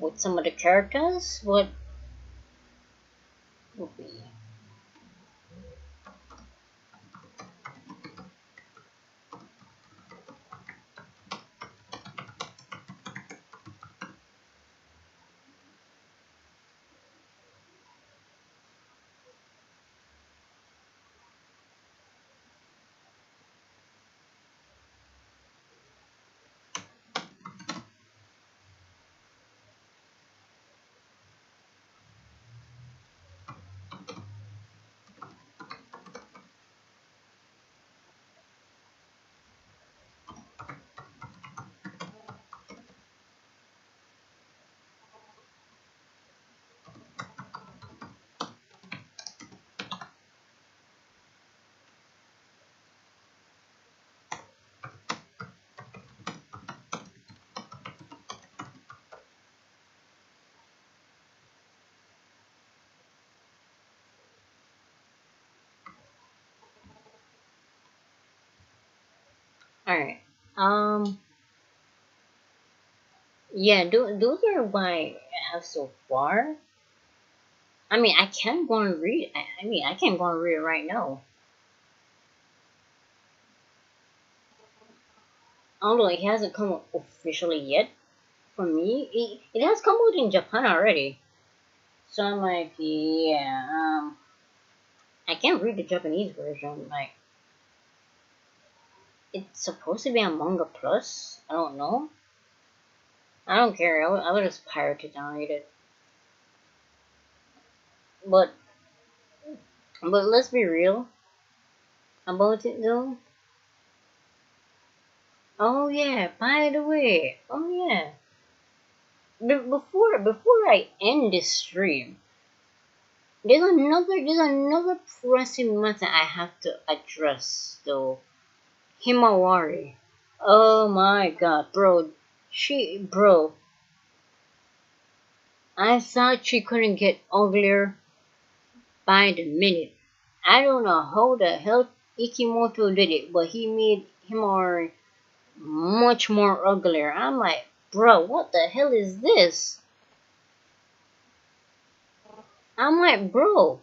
with some of the characters. What would be? Um, yeah, those are what I have so far. I mean, I can go and read. I mean, I can go and read it right now. Although it hasn't come out officially yet for me, it has come out in Japan already. So I'm like, yeah, I can't read the Japanese version. Like, it's supposed to be on Manga Plus. I don't know. I don't care. I would just pirate it down read it. But let's be real about it though. Oh yeah. By the way. Oh yeah. Before I end this stream, there's another pressing matter I have to address though. Himawari. Oh my god, bro. Bro, I thought she couldn't get uglier by the minute. I don't know how the hell Ikimoto did it, but he made Himawari much more uglier. I'm like, bro, what the hell is this? I'm like, bro,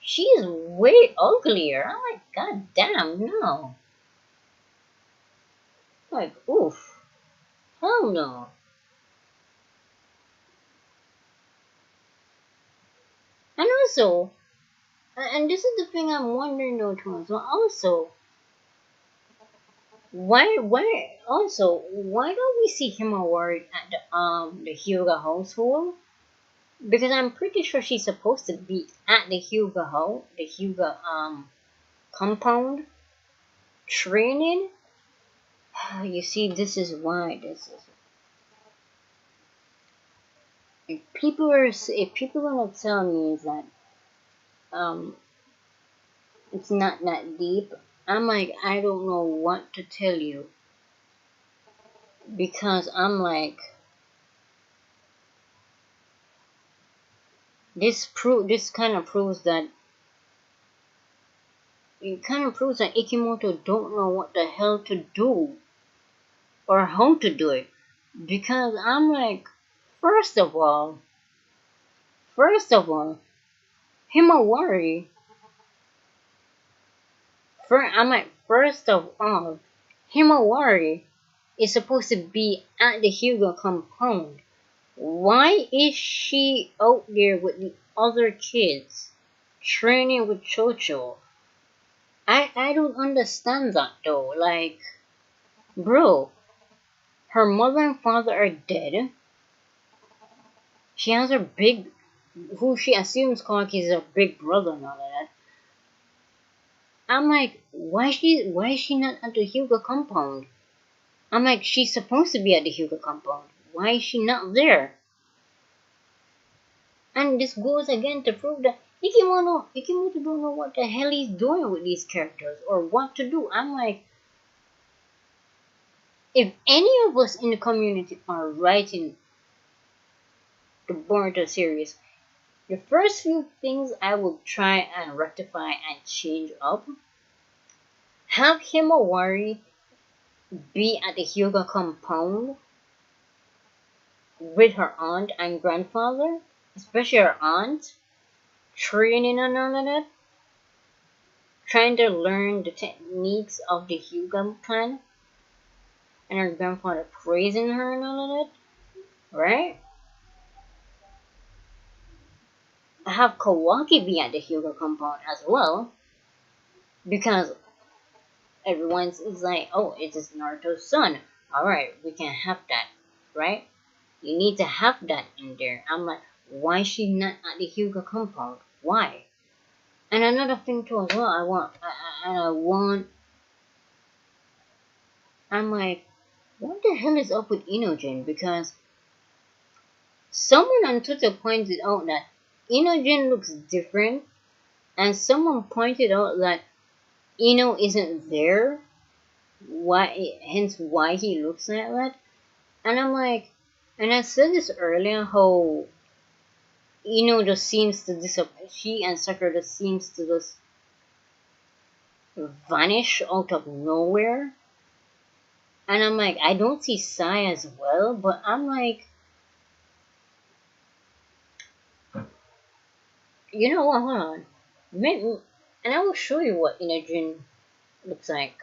she's way uglier. I'm like, god damn, no. Like, oof. Hell no. And also, and this is the thing I'm wondering though, Thomas. Well, also, why don't we see Himawari at the Hyuga household? Because I'm pretty sure she's supposed to be at the Hyuga compound training. You see, this is why this is. If people are gonna tell me that um it's not that deep, I'm like, I don't know what to tell you, because I'm like, this kind of proves that Ikimoto don't know what the hell to do or how to do it, because I'm like, first of all, Himawari. First of all, Himawari is supposed to be at the Hyuga compound. Why is she out there with the other kids, training with Chocho? I don't understand that though. Like, bro, her mother and father are dead. She has her who she assumes Kawaki is her big brother and all of that. I'm like, why is she not at the Hyuga compound? I'm like, she's supposed to be at the Hyuga compound. Why is she not there? And this goes again to prove that Ikimoto don't know what the hell he's doing with these characters or what to do. I'm like, if any of us in the community are writing the Boruto series, the first few things I will try and rectify and change up. Have Himawari be at the Hyuga compound with her aunt and grandfather, especially her aunt, training and all of that, trying to learn the techniques of the Hyuga clan, and her grandfather praising her and all of that, right? Have Kawaki be at the Hyuga compound as well, because everyone's is like, oh, it is Naruto's son. Alright, we can have that, right? You need to have that in there. I'm like, why is she not at the Hyuga compound? Why? And another thing too as well, I'm like, what the hell is up with Inojin? Because someone on Twitter pointed out that Inojin looks different, and someone pointed out that Ino isn't there, hence why he looks like that. And I'm like, and I said this earlier, how Ino just seems to disappear. She and Sakura just seems to just vanish out of nowhere. And I'm like, I don't see Sai as well, but I'm like, you know what? Hold on. And I will show you what Inajin looks like.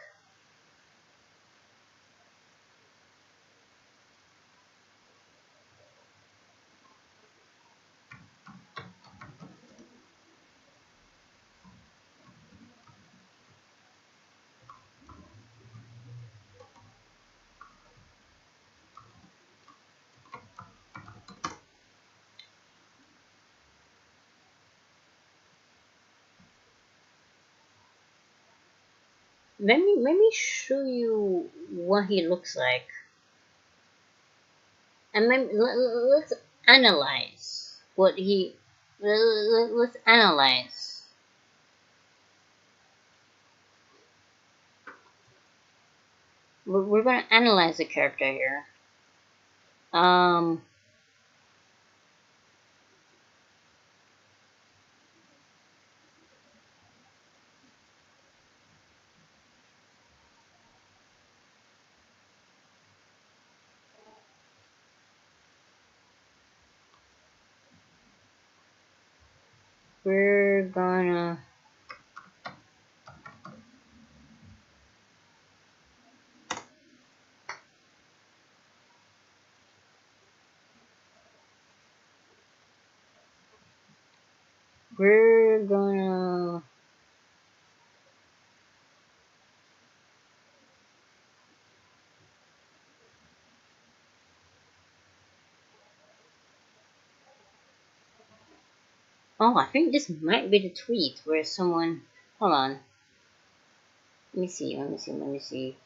Let me show you what he looks like, and let's analyze what he. Let's analyze. We're gonna analyze the character here. Um, we're gonna we're gonna Oh, I think this might be the tweet where someone. Hold on. Let me see. Let me see.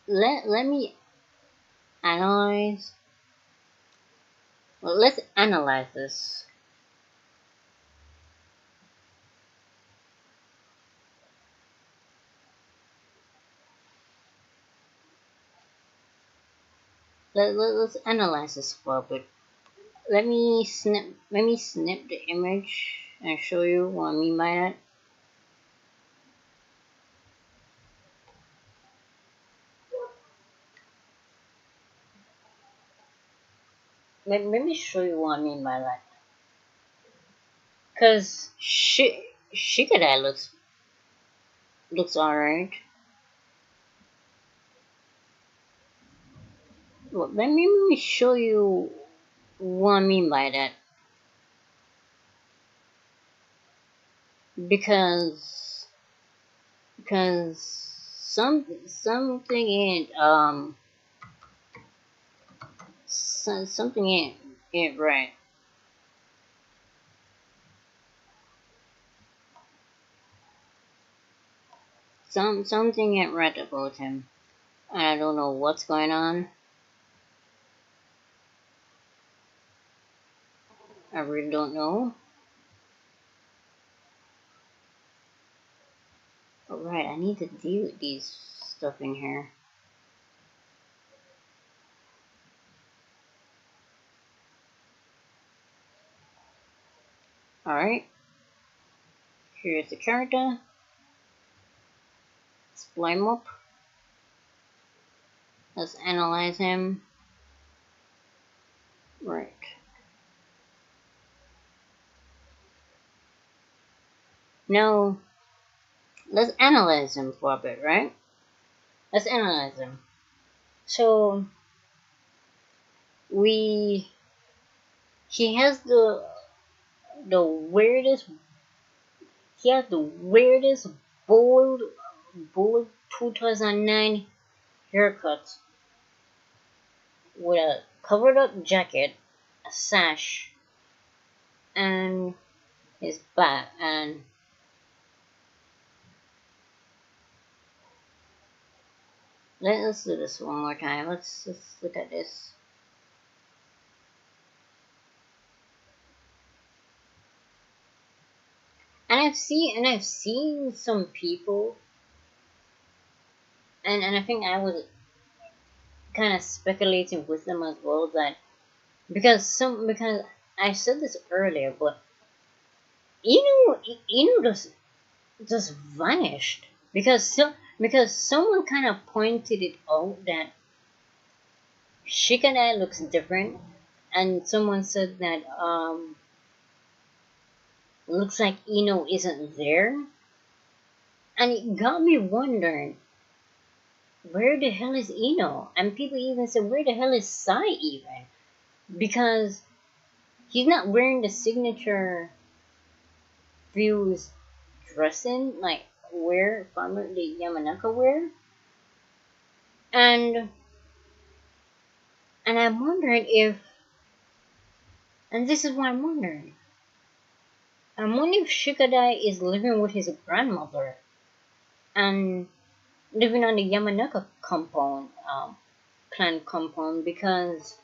Let me analyze. Well, let's analyze this. Let's analyze this for a bit. Let me snip the image and show you what I mean by that. Let me show you what I mean by that. Cause Shikadai looks alright. Well, let me show you what I mean by that. Because something ain't right. Something ain't right about him. I don't know what's going on. I really don't know. Alright, I need to deal with these stuff in here. Alright. Here's the character. Let's fly him up. Let's analyze him. Right. Now, let's analyze him for a bit, right? Let's analyze him. So, he has the weirdest, he has the weirdest bold 2009 haircut with a covered up jacket, a sash, and his bat. And let's do this one more time. Let's look at this. And I've seen some people, and I think I was kind of speculating with them as well, that because I said this earlier, but Inu just vanished because someone kind of pointed it out that Shikadai looks different, and someone said that looks like Ino isn't there, and it got me wondering, where the hell is Ino? And people even said, where the hell is Sai even? Because he's not wearing the signature Fuse dressing like wear farmer the Yamanaka wear, and I'm wondering if, and this is what I'm wondering. I'm wondering if Shikadai is living with his grandmother and living on the Yamanaka compound, clan compound, because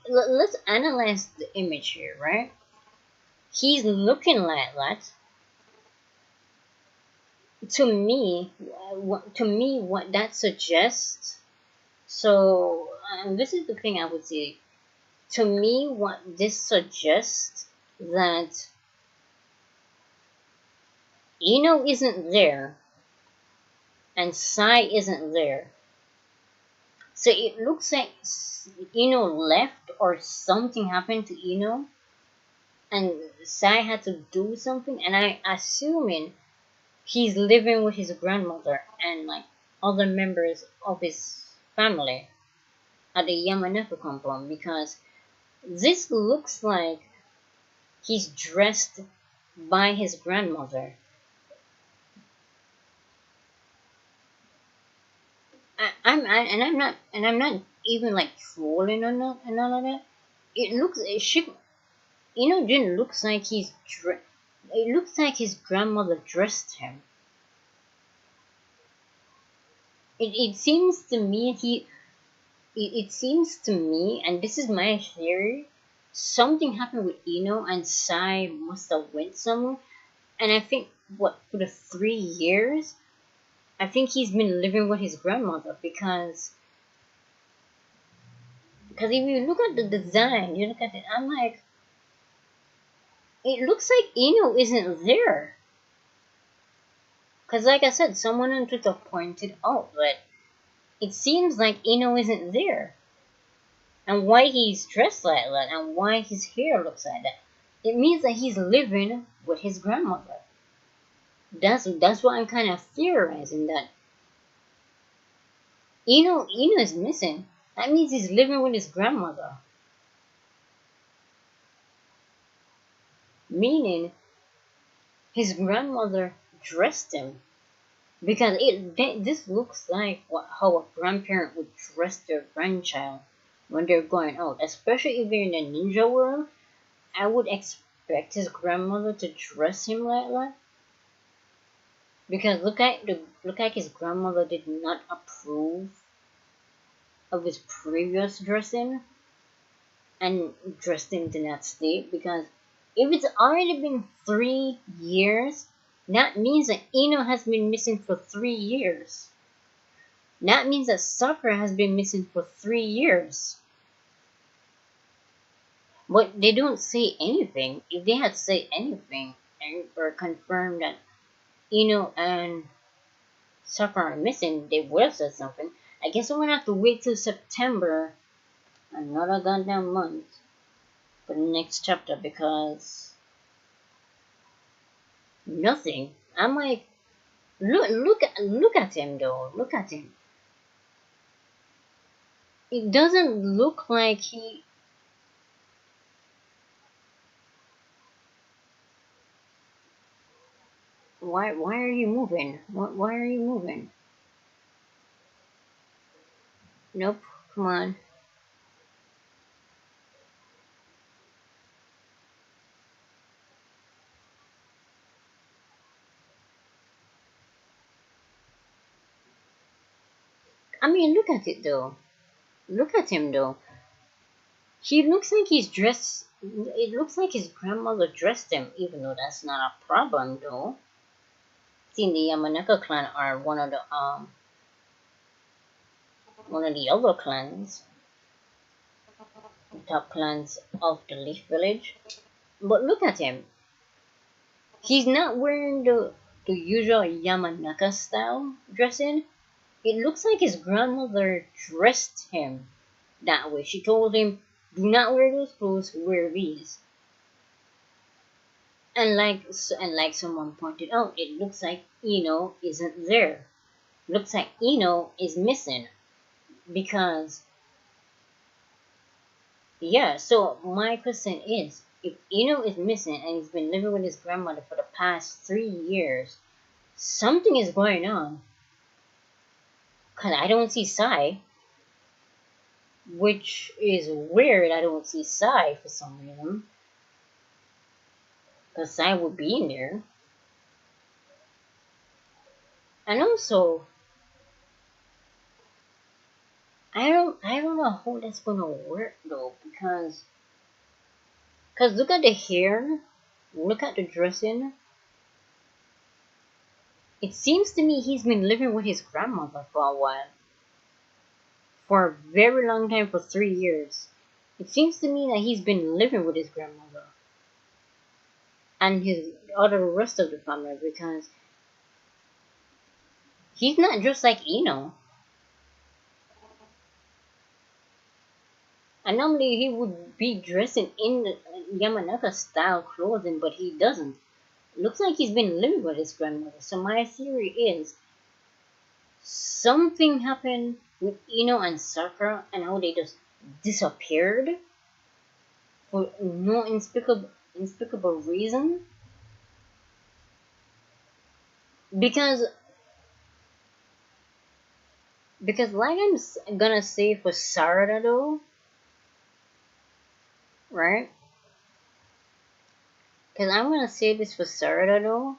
let's analyze the image here, right? He's looking like that. To me, what that suggests. So, this is the thing I would say. To me, what this suggests that Ino isn't there and Sai isn't there. So it looks like Ino left or something happened to Ino and Sai had to do something, and I assuming he's living with his grandmother and like other members of his family at the Yamanaka compound, because this looks like he's dressed by his grandmother. I'm not even like trolling or not and all of that. It should, didn't looks like it looks like his grandmother dressed him. It seems to me it seems to me, and this is my theory, something happened with Ino and Sai must have went somewhere, and I think what for the 3 years, I think he's been living with his grandmother because if you look at the design, you look at it, I'm like, it looks like Ino isn't there. Because, like I said, someone on Twitter pointed out that it seems like Ino isn't there. And why he's dressed like that, and why his hair looks like that. It means that he's living with his grandmother. That's what I'm kind of theorizing, that Ino is missing. That means he's living with his grandmother. Meaning, his grandmother dressed him. Because this looks like how a grandparent would dress their grandchild when they're going out. Especially if they're in the ninja world, I would expect his grandmother to dress him like that. Because look like his grandmother did not approve of his previous dressing and dressed him to that state. Because if it's already been 3 years, that means that Ino has been missing for 3 years. That means that Sakura has been missing for 3 years. But they don't say anything. If they had said anything or confirmed that Ino and Sakura are missing, they would have said something. I guess we're gonna have to wait till September, another goddamn month, for the next chapter, because nothing. I'm like, look at him though. Look at him. It doesn't look like he. Why are you moving? Why are you moving? Nope. Come on. I mean, look at it though. Look at him though. He looks like he's dressed. It looks like his grandmother dressed him, even though that's not a problem, though. See, the Yamanaka clan are one of the other clans, the top clans of the Leaf Village. But look at him. He's not wearing the usual Yamanaka style dressing. It looks like his grandmother dressed him that way. She told him, "Do not wear those clothes. Wear these." And like someone pointed out, it looks like Ino isn't there. Looks like Ino is missing because yeah. So my question is, if Ino is missing and he's been living with his grandmother for the past 3 years, something is going on. Cause I don't see Sai, which is weird. I don't see Sai for some reason. Cause Sai would be in there. And also, I don't know how that's gonna work though, because look at the hair, look at the dressing. It seems to me he's been living with his grandmother for a while, for a very long time, for 3 years. It seems to me that he's been living with his grandmother and his other rest of the family because he's not just like Ino. And normally he would be dressing in the Yamanaka style clothing, but he doesn't. Looks like he's been living with his grandmother. So my theory is something happened with Ino and Sakura and how they just disappeared for no inexplicable reason. Because like I'm gonna say for Sarada though, right? Because I'm gonna say this for Sarada though.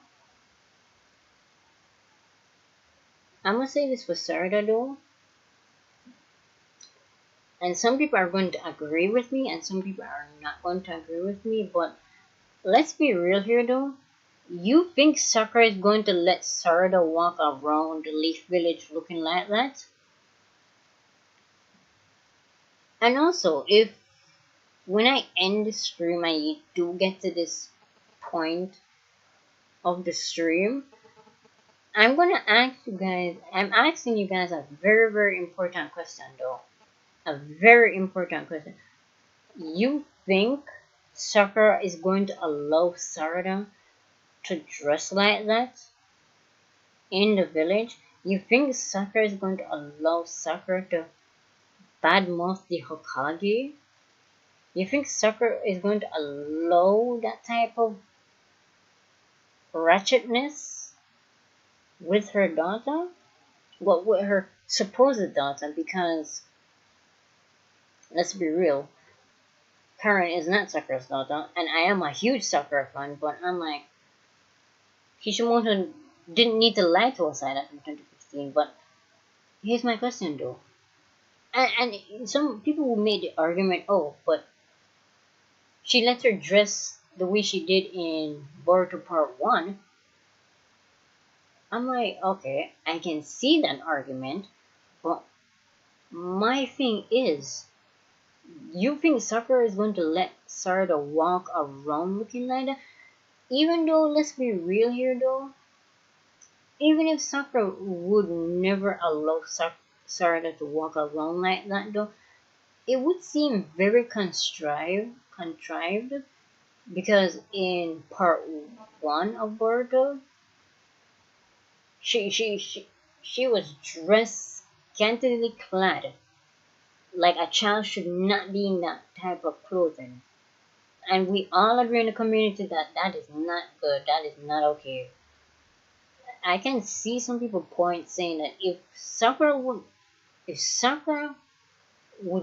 And some people are going to agree with me, and some people are not going to agree with me. But let's be real here, though. You think Sakura is going to let Sarada walk around the Leaf Village looking like that? And also, if when I end the stream and you do get to this point of the stream, I'm asking you guys a very, very important question, though. A very important question. You think Sakura is going to allow Sarada to dress like that in the village? You think Sakura is going to allow Sakura to badmouth the Hokage? You think Sakura is going to allow that type of ratchetness with her daughter? Well, with her supposed daughter, because let's be real, Karen is not Sakura's daughter, and I am a huge Sakura fan, but I'm like, Kishimoto didn't need to lie to us like that in 2015. But here's my question though. And some people will make the argument, oh, but she let her dress the way she did in Boruto Part 1. I'm like, okay, I can see that argument, but my thing is, you think Sakura is going to let Sarada walk around looking like that? Even though, let's be real here though, even if Sakura would never allow Sarada to walk around like that though, it would seem very contrived, because in part 1 of Boruto, she was dressed scantily clad, like a child should not be in that type of clothing. And we all agree in the community that that is not good, that is not okay. I can see some people point saying that if Sakura would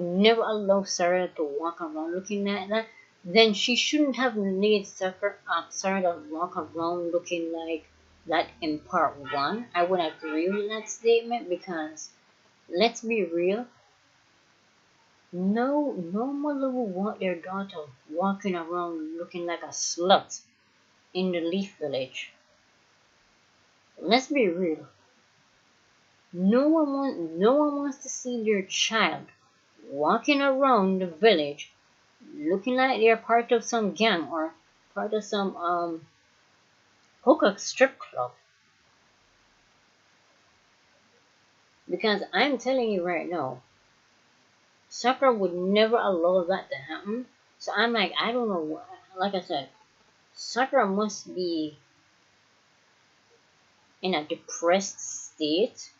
never allow Sarah to walk around looking like that, then she shouldn't have made Sarah to walk around looking like that in part 1. I would agree with that statement because, let's be real, No mother will want their daughter walking around looking like a slut in the Leaf Village. Let's be real. No one wants to see their child walking around the village looking like they're part of some gang or part of some hookah strip club. Because I'm telling you right now, Sakura would never allow that to happen. So I'm like, I don't know what, like I said, Sakura must be in a depressed state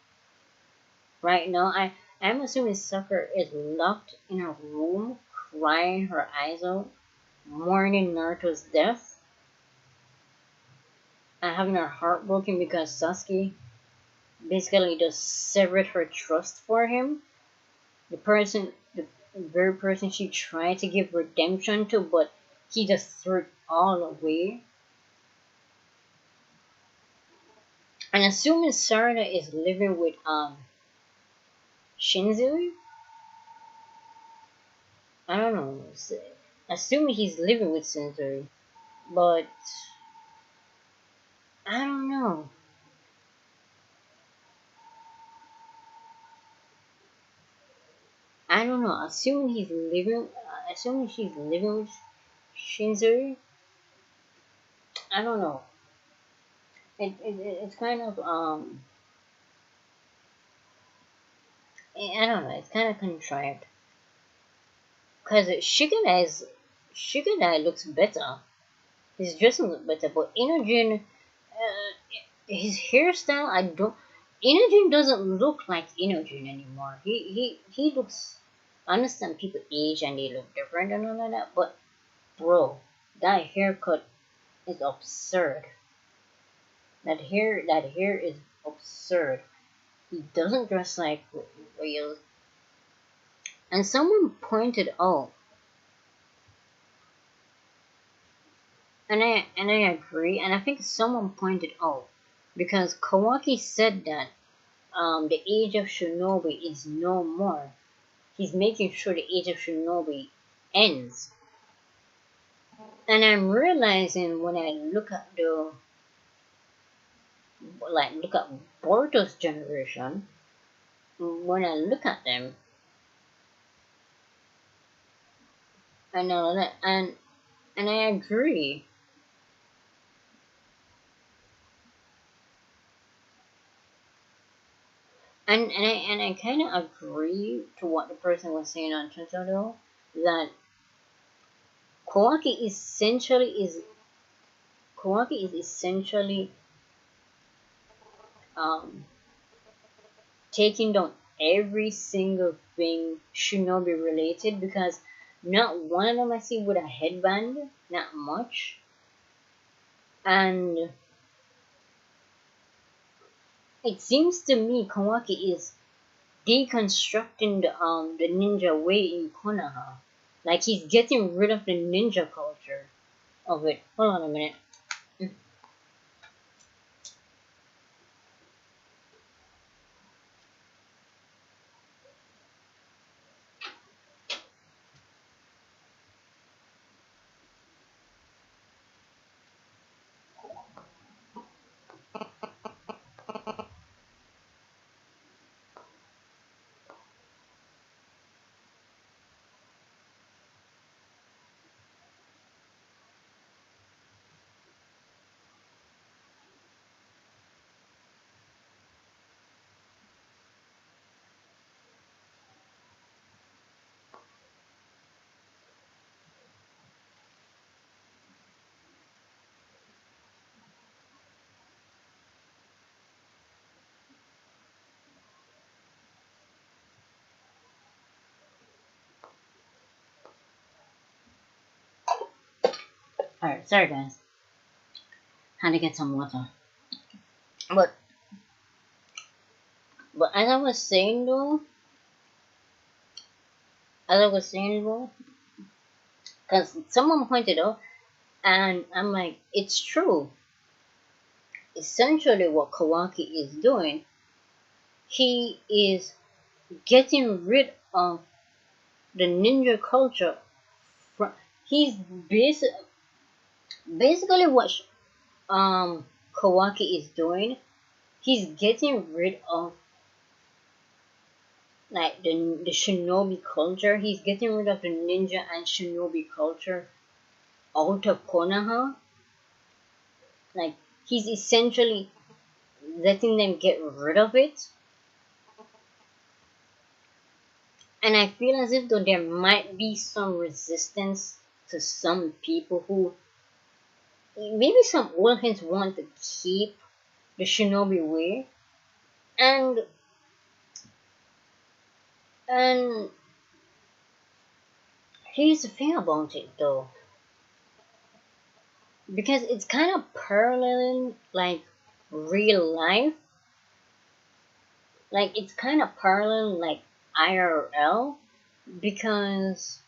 right now. I'm assuming Sakura is locked in a room, crying her eyes out, mourning Naruto's death, and having her heart broken because Sasuke basically just severed her trust for him. The very person she tried to give redemption to, but he just threw it all away. And assuming Sarada is living with Shinzui, I don't know. Assuming he's living with Shinzui, but I don't know. I don't know. Assuming she's living with Shinzui, I don't know. It's kind of I don't know. It's kind of contrived because Shigenai looks better. His dressing looks better, but Inojin, his hairstyle, I don't. Inojin doesn't look like Inojin anymore. He looks. I understand people age and they look different and all of that, but bro, that haircut is absurd. That hair is absurd. He doesn't dress like real. And someone pointed out, and I agree, and I think someone pointed out because Kawaki said that the age of Shinobi is no more. He's making sure the age of Shinobi ends. And I'm realizing when I look at Boruto's generation, when I look at them and all that, and I agree. And I kind of agree to what the person was saying on Twitter though, that Kawaki essentially is Kawaki is essentially um, taking down every single thing Shinobi related because not one of them I see with a headband, not much. And it seems to me Kawaki is deconstructing the ninja way in Konoha. Like he's getting rid of the ninja culture of it. Hold on a minute. Alright, sorry guys. Had to get some water. But as I was saying though, because someone pointed out, and I'm like, it's true. Essentially, what Kawaki is doing, he is getting rid of the ninja culture. He's basically what Kawaki is doing. He's getting rid of like the shinobi culture. He's getting rid of the ninja and shinobi culture out of Konoha. Like he's essentially letting them get rid of it. And I feel as if though there might be some resistance to some people who maybe some old heads want to keep the shinobi way. And here's the thing about it though. Because it's kind of paralleling like real life. Like it's kind of paralleling like IRL because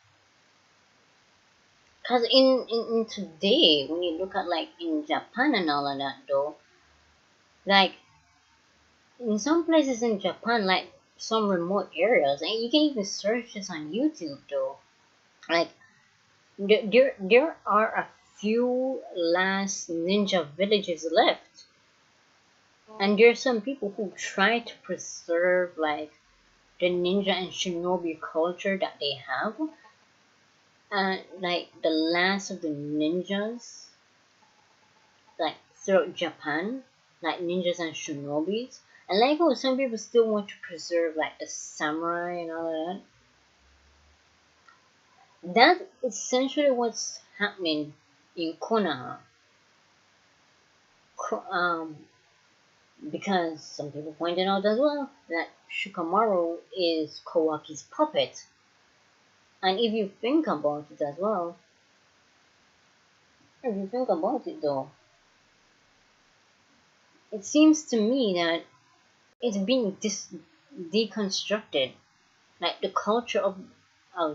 in today when you look at like in Japan and all of that though, like in some places in Japan, like some remote areas, and you can even search this on YouTube though. Like there are a few last ninja villages left, and there's some people who try to preserve like the ninja and shinobi culture that they have, and like the last of the ninjas, like throughout Japan, like ninjas and shinobis. And like how some people still want to preserve like the samurai and all of that. That's essentially what's happening in Konoha. Because some people pointed out as well that Shikamaru is Kawaki's puppet. And if you think about it as well, if you think about it though, it seems to me that it's being deconstructed. Like the culture of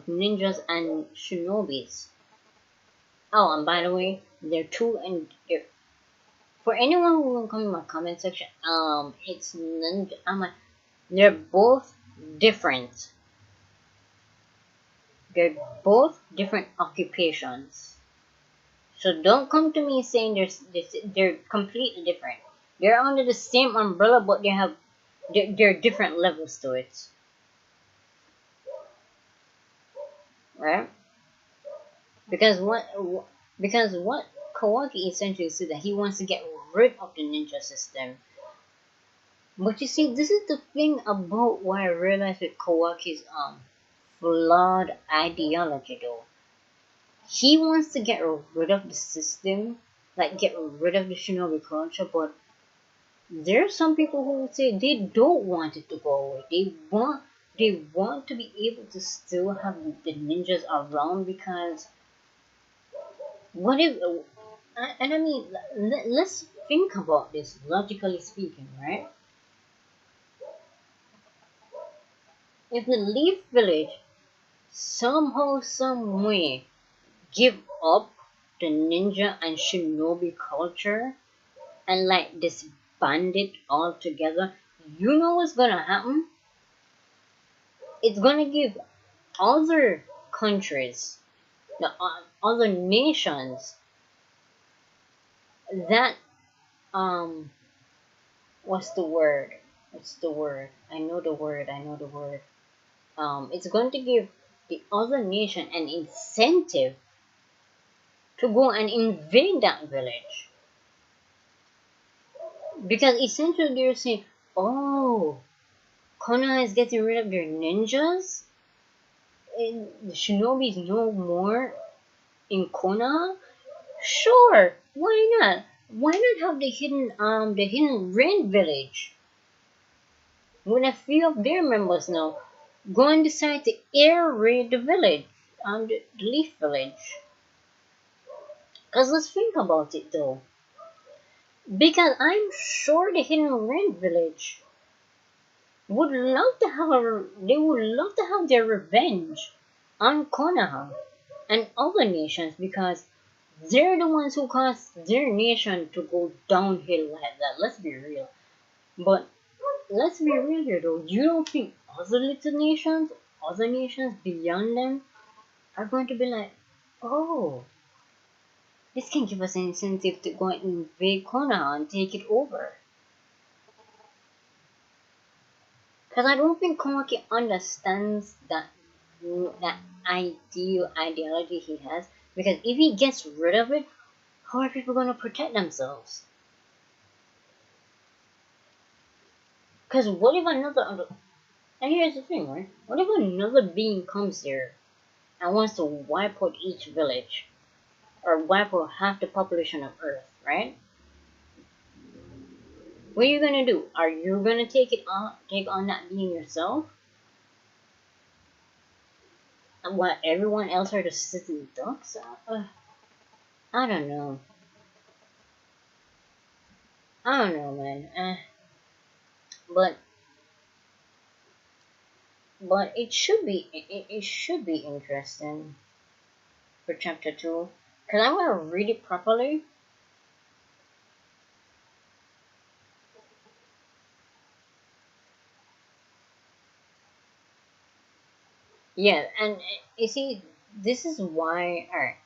ninjas and shinobis. Oh, and by the way, they're two and they're for anyone who will come in my comment section, it's ninja. They're both different. They're both different occupations. So don't come to me saying they're completely different. They're under the same umbrella, but they're different levels to it. Right? Because what Kawaki essentially said that he wants to get rid of the ninja system. But you see, this is the thing about what I realized with Kawaki's flawed ideology though. He wants to get rid of the system, like get rid of the shinobi culture, but there are some people who would say they don't want it to go away. They want to be able to still have the ninjas around because what if and I mean let's think about this logically speaking, right? If the Leaf Village somehow some way give up the ninja and shinobi culture and like disband it all together, you know what's gonna happen? It's gonna give other countries, the other nations that what's the word? What's the word? I know the word. It's going to give the other nation an incentive to go and invade that village. Because essentially they're saying, oh, Konoha is getting rid of their ninjas? And the shinobis no more in Konoha? Sure, why not? Why not have the hidden rain village? When a few of their members now go and decide to air raid the village, the leaf village. Cause let's think about it though. Because I'm sure the hidden rain village would love to have their revenge on Konoha and other nations because they're the ones who caused their nation to go downhill like that. Let's be real. But let's be real here though. You don't think other little nations other nations beyond them are going to be like, oh, this can give us an incentive to go and invade Kona and take it over. Because I don't think Komaki understands that ideal ideology he has. Because if he gets rid of it, how are people going to protect themselves? Because what if and here's the thing, right? What if another being comes here and wants to wipe out each village? Or wipe out half the population of Earth, right? What are you gonna do? Are you gonna take on that being yourself? And what, everyone else are just sitting ducks? I don't know. I don't know, man. But it should be it should be interesting for chapter 2, because I want to read it properly. Yeah, and you see, this is why. Alright,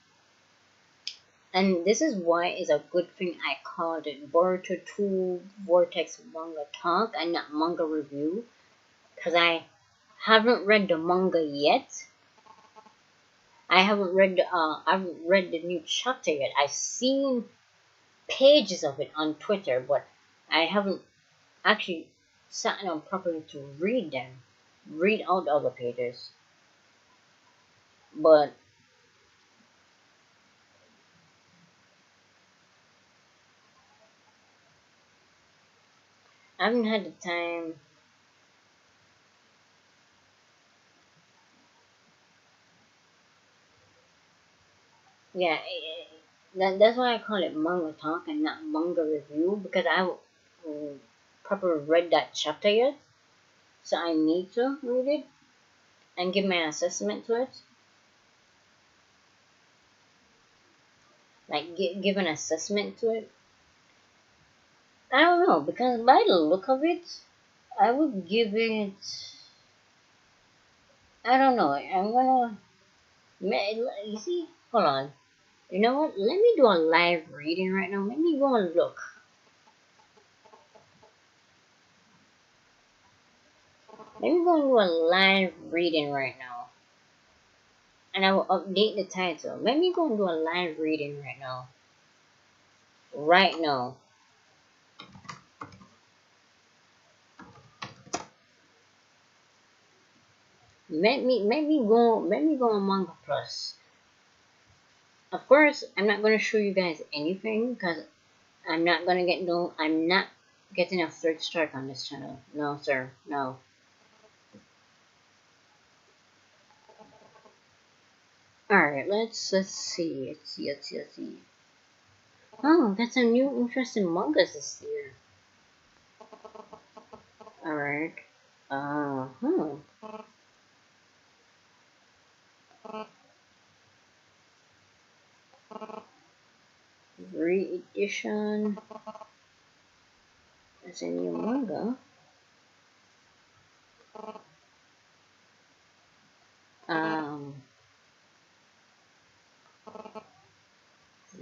and this is why it's a good thing I called it Boruto Two Vortex manga talk and not manga review, because I haven't read the manga yet. I haven't read the new chapter yet. I've seen pages of it on Twitter, but I haven't actually sat down properly to read them, read out all the pages. But I haven't had the time. Yeah, that's why I call it manga talk and not manga review, because I haven't properly read that chapter yet. So I need to read it and give my assessment to it. Like, give an assessment to it. I don't know, because by the look of it, I would give it. I don't know. I'm gonna. You see, hold on. You know what? Let me do a live reading right now. Let me go and look. Let me go and do a live reading right now. And I will update the title. Let me go and do a live reading right now. Right now. Let me go on Manga Plus. Of course, I'm not gonna show you guys anything because I'm not getting a third strike on this channel. No, sir. No. Alright, let's see. Let's see. Oh, that's a new interesting manga this year. Alright. Re-edition. That's a new manga.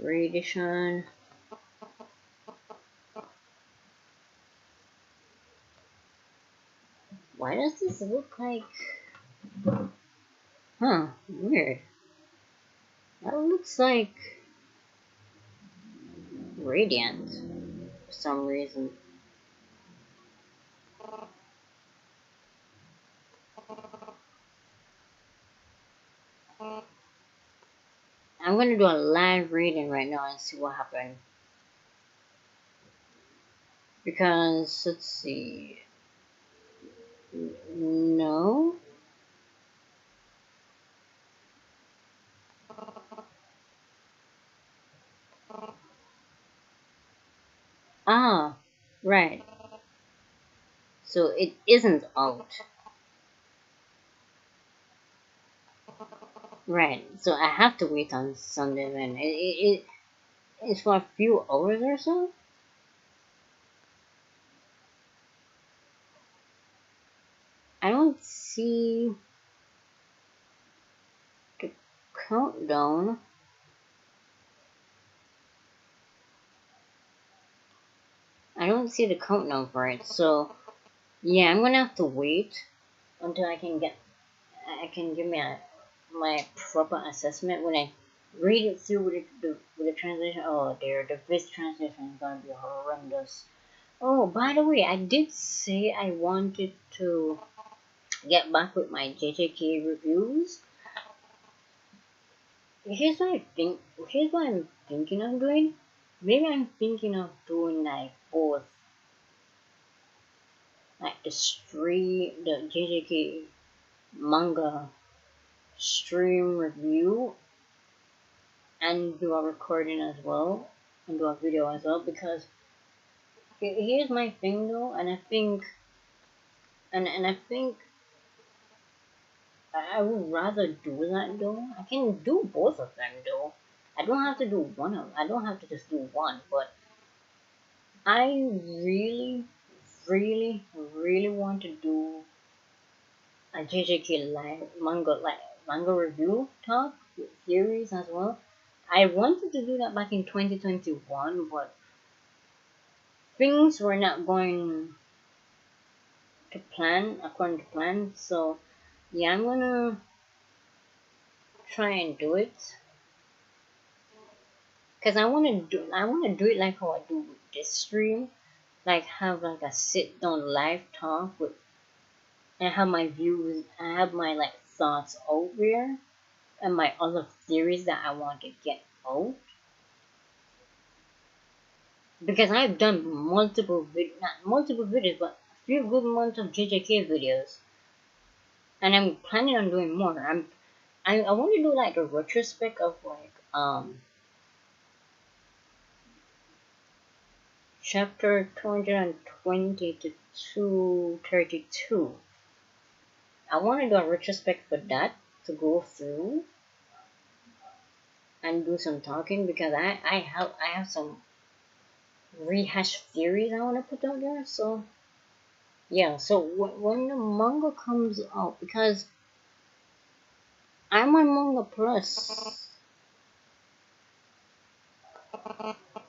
Re-edition. Why does this look like... Huh, weird. That looks like... Radiant. For some reason. I'm gonna do a live reading right now and see what happened. Because, let's see... No? Ah, right. So it isn't out. Right. So I have to wait on Sunday then. It's for a few hours or so? I don't see... countdown. I don't see the countdown for it, so yeah, I'm gonna have to wait until I can give my proper assessment when I read it through with the translation. Oh dear, the voice translation is gonna be horrendous. Oh, by the way, I did say I wanted to get back with my JJK reviews. Here's what I think. Here's what I'm thinking of doing. Maybe I'm thinking of doing like both, like the JJK manga stream review, and do a recording as well, and do a video as well. Because here's my thing though, and I think, and I think I would rather do that though. I can do both of them though. I don't have to do one of. I don't have to just do one, but I really, really, really want to do a JJK manga review talk with theories as well. I wanted to do that back in 2021, but things were not going to plan according to plan. So yeah, I'm gonna try and do it because I want to do it like how I do with this stream, like have like a sit down live talk with and have my views. I have my like thoughts out there and my other theories that I want to get out. Because I've done not multiple videos, but a few good months of JJK videos, and I'm planning on doing more. I want to do like a retrospect of like chapter 220 to 232. I want to do a retrospect for that to go through and do some talking because I have some rehash theories I want to put out there. So yeah, so when the manga comes out, because I'm on Manga Plus,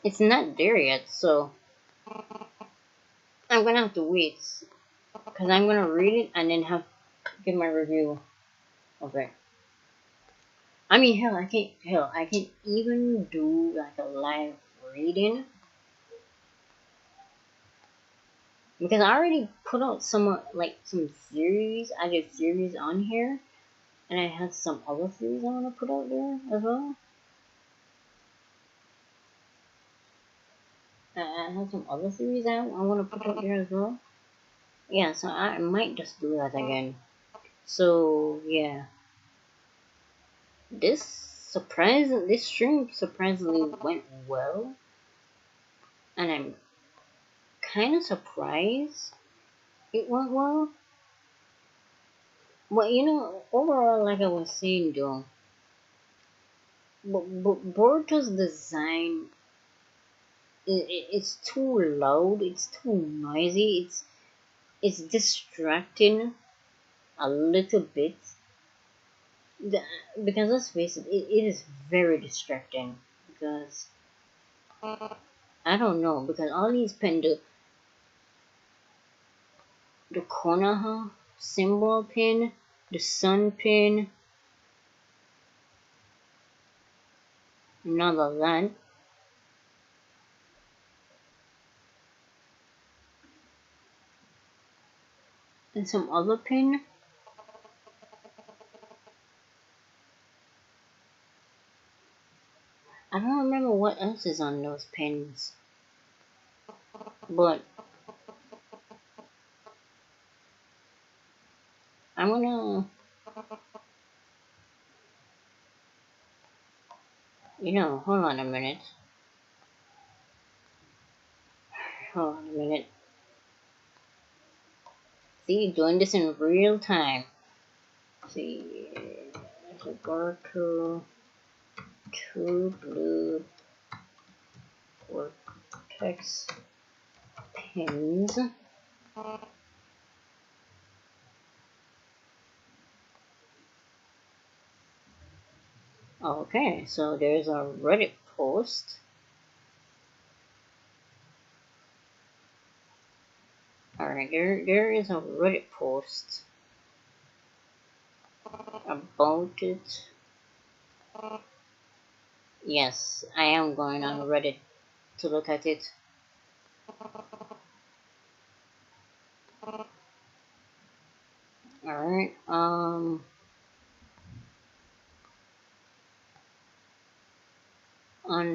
it's not there yet, so I'm gonna have to wait because I'm gonna read it and then have give my review of it. I mean, hell, I can even do like a live reading because I already put out some like some theories. I did theories on here, and I have some other theories I want to put out there as well. I have some other theories I want to put out there as well. Yeah, so I might just do that again. So yeah, this stream surprisingly went well, and I'm kind of surprised it went well. But you know, overall, like I was saying though, Boruto's design it's too loud, it's too noisy, it's distracting a little bit. Because let's face it, it is very distracting because I don't know because all these the Konoha symbol pin, the sun pin, none of that. And some other pin. I don't remember what else is on those pins. But I'm gonna, hold on a minute. Hold on a minute. See, doing this in real time. See, there's a Boruto Two Blue Vortex pins. Okay, so there's a Reddit post. Alright, there is a Reddit post about it. Yes, I am going on Reddit to look at it. Alright, on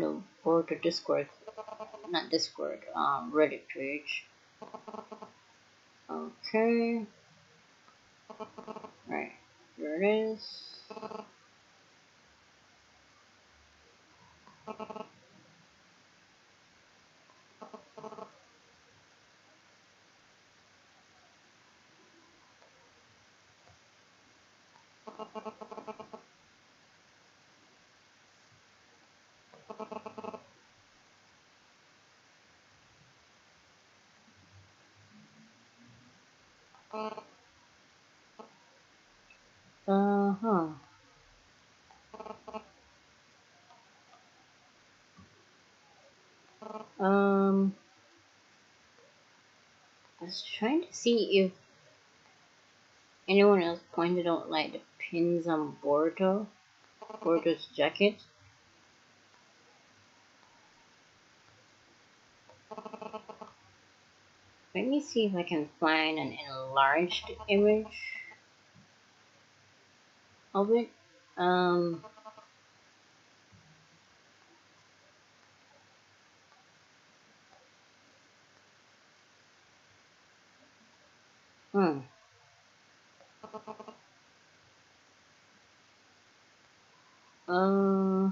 the Boruto Discord, not Discord, Reddit page. Okay, right, there it is. Uh-huh. I was trying to see if anyone else pointed out like the pins on Boruto's jacket. Let me see if I can find an enlarged image of it. Um, hmm. Uh,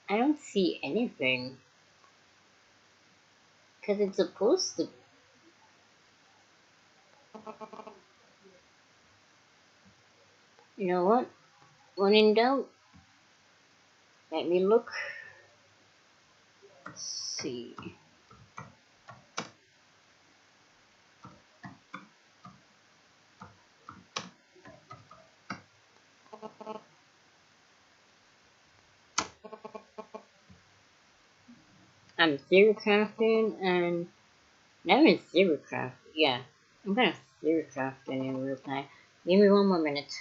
I don't see anything. Because it's supposed to. You know what? When in doubt, let me look. Let's see. I'm zero crafting and. Now I'm zero craft. Yeah. I'm gonna zero craft in real time. Give me one more minute.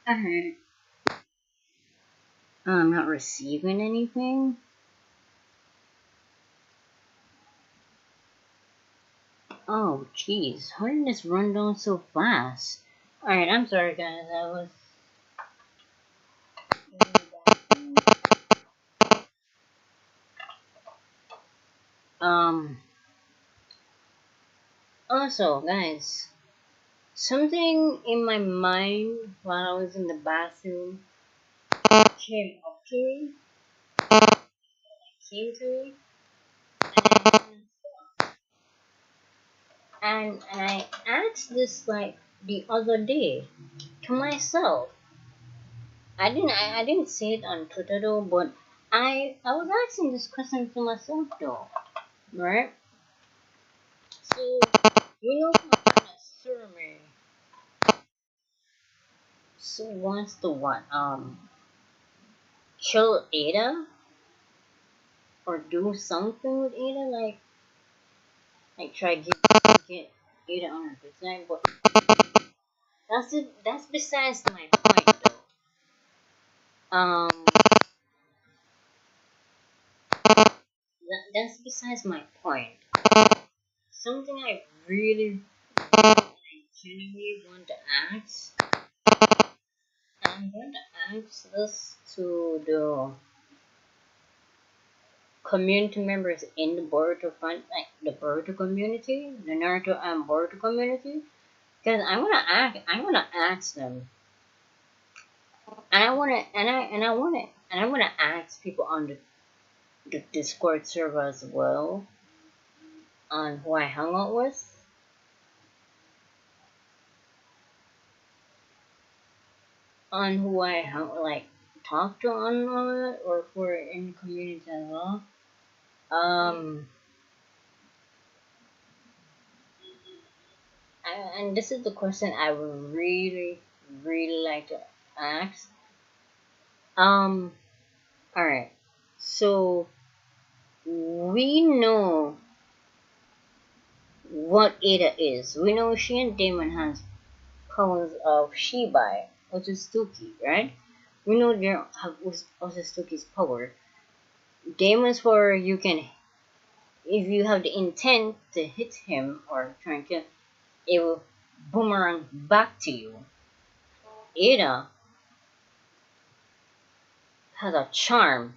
Alright. I'm not receiving anything. Oh, jeez. How did this run down so fast? Alright, I'm sorry, guys. I was. Um. Also, guys, something in my mind while I was in the bathroom came up to me, came to me, and I asked this like the other day to myself. I didn't say it on Twitter though, but I was asking this question to myself though, right? So you know how Survey so wants to what kill Ada or do something with Ada, like try get Ada on her good side, but that's besides my point though. That's besides my point. Something I really genuinely want to ask. I'm going to ask this to the community members in the Boruto front, like the Boruto community, the Naruto and Boruto community, because I wanna ask them, and I wanna ask people on the Discord server as well, on who I hung out with, on who I talked to on or who are in the community as well. Um, and this is the question I would really, really like to ask. Um, alright. So, we know what Ada is. We know she and Damon has powers of Shibai, which is Stuki, right? We know there also Stuki's power. Damon's power, you can, if you have the intent to hit him or try and kill, it will boomerang back to you. Ada has a charm.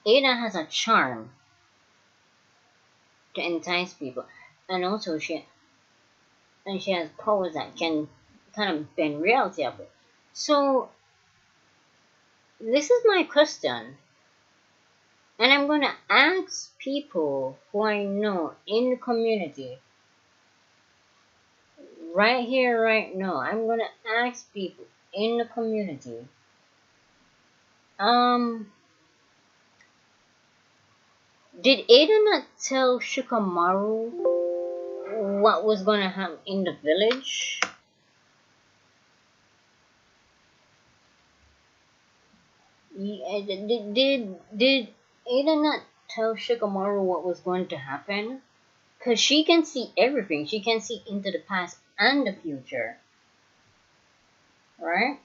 Ada has a charm to entice people, and also she has powers that can kind of bend reality up. So this is my question, and I'm gonna ask people who I know in the community right here, right now. I'm gonna ask people in the community. Did Ada not tell Shikamaru what was gonna happen in the village? Did Ada not tell Shikamaru what was going to happen? Because she can see everything. She can see into the past and the future. Right?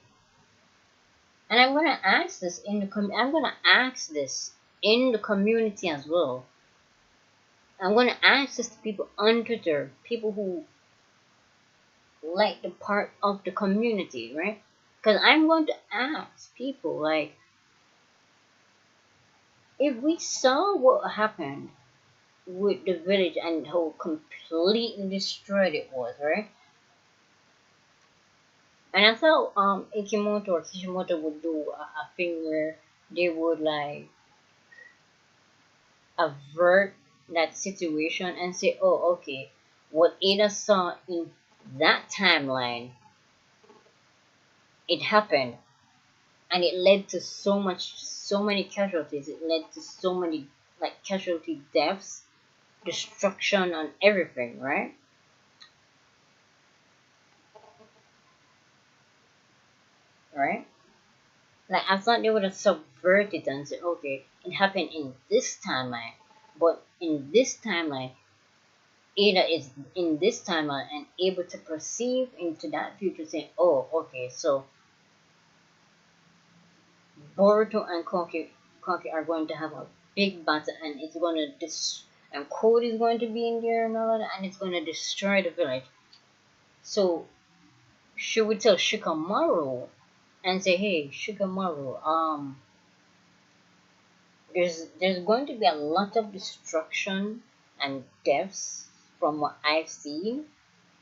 And I'm gonna ask this in the I'm gonna ask this in the community as well. I'm gonna ask this to people on Twitter, people who like the part of the community, right? Because I'm going to ask people like, if we saw what happened with the village and how completely destroyed it was, right? And I thought Ikimoto or Kishimoto would do a thing where they would like avert that situation and say, oh, okay, what Ada saw in that timeline, it happened, and it led to so many casualties. It led to so many like casualty deaths, destruction, on everything, right? Right? Like I thought they would have subverted and said, okay, it happened in this timeline, but in this timeline, Ada is in this timeline and able to perceive into that future, saying, oh, okay, so Boruto and Koki are going to have a big battle, and it's going to and Code is going to be in there and all of that, and it's going to destroy the village. So she would tell Shikamaru and say, hey, Shikamaru, there's going to be a lot of destruction and deaths from what I've seen.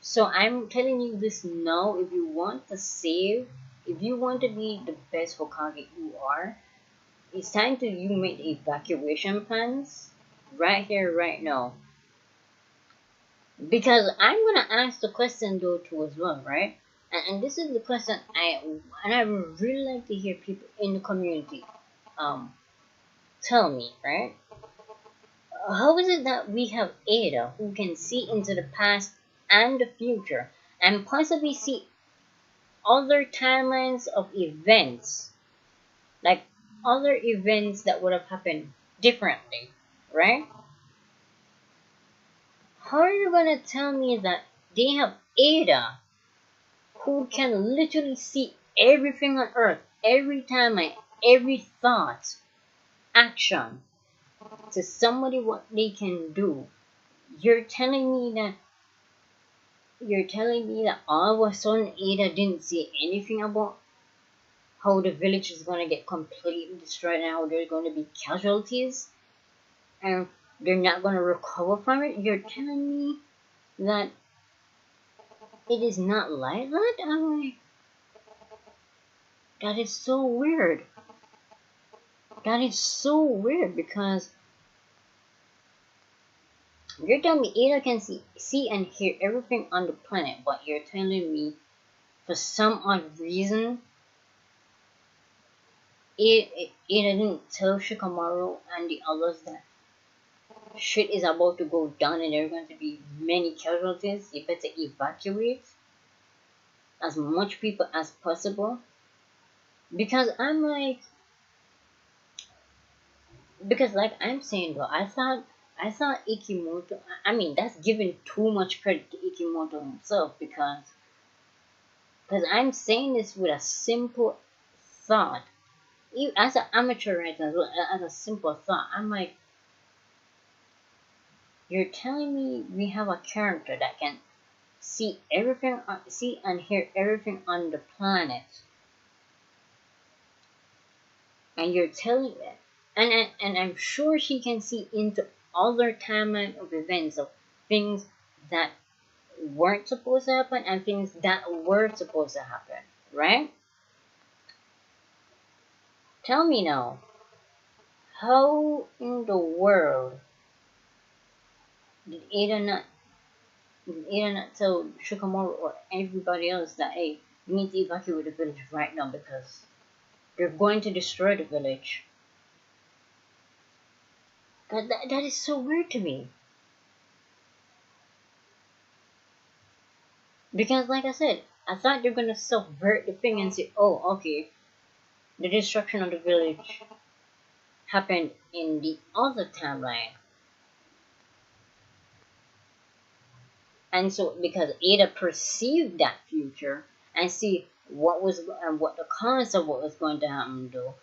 So I'm telling you this now. If you want to save, if you want to be the best Hokage you are, it's time to you make evacuation plans right here, right now. Because I'm gonna ask the question though too as well, right? And this is the question I would really like to hear people in the community tell me, right? How is it that we have Ada who can see into the past and the future and possibly see other timelines of events, like other events that would have happened differently, right? How are you gonna tell me that they have Ada who can literally see everything on earth, every timeline, every thought, action, to somebody what they can do? You're telling me that all of a sudden Ada didn't see anything about how the village is gonna get completely destroyed and how there's gonna be casualties and they're not gonna recover from it? You're telling me that it is not like that? I'm like, that is so weird. That is so weird because you're telling me Ada can see and hear everything on the planet, but you're telling me for some odd reason Ada didn't tell Shikamaru and the others that shit is about to go down and there are going to be many casualties. You better evacuate as much people as possible. Because I'm like, because like I'm saying though, I thought Ikimoto. I mean, that's giving too much credit to Ikimoto himself because I'm saying this with a simple thought. As an amateur writer, as well, as a simple thought, I'm like, you're telling me we have a character that can see everything, see and hear everything on the planet, and you're telling me, and I'm sure she can see into other timeline of events of things that weren't supposed to happen and things that were supposed to happen, right? Tell me now, how in the world did Ada not tell Shikamaru or everybody else that hey, you need to evacuate the village right now because they're going to destroy the village? That is so weird to me. Because like I said, I thought they're gonna subvert the thing and say, oh, okay, the destruction of the village happened in the other timeline. And so because Ada perceived that future and see what was and what the cause of what was going to happen though,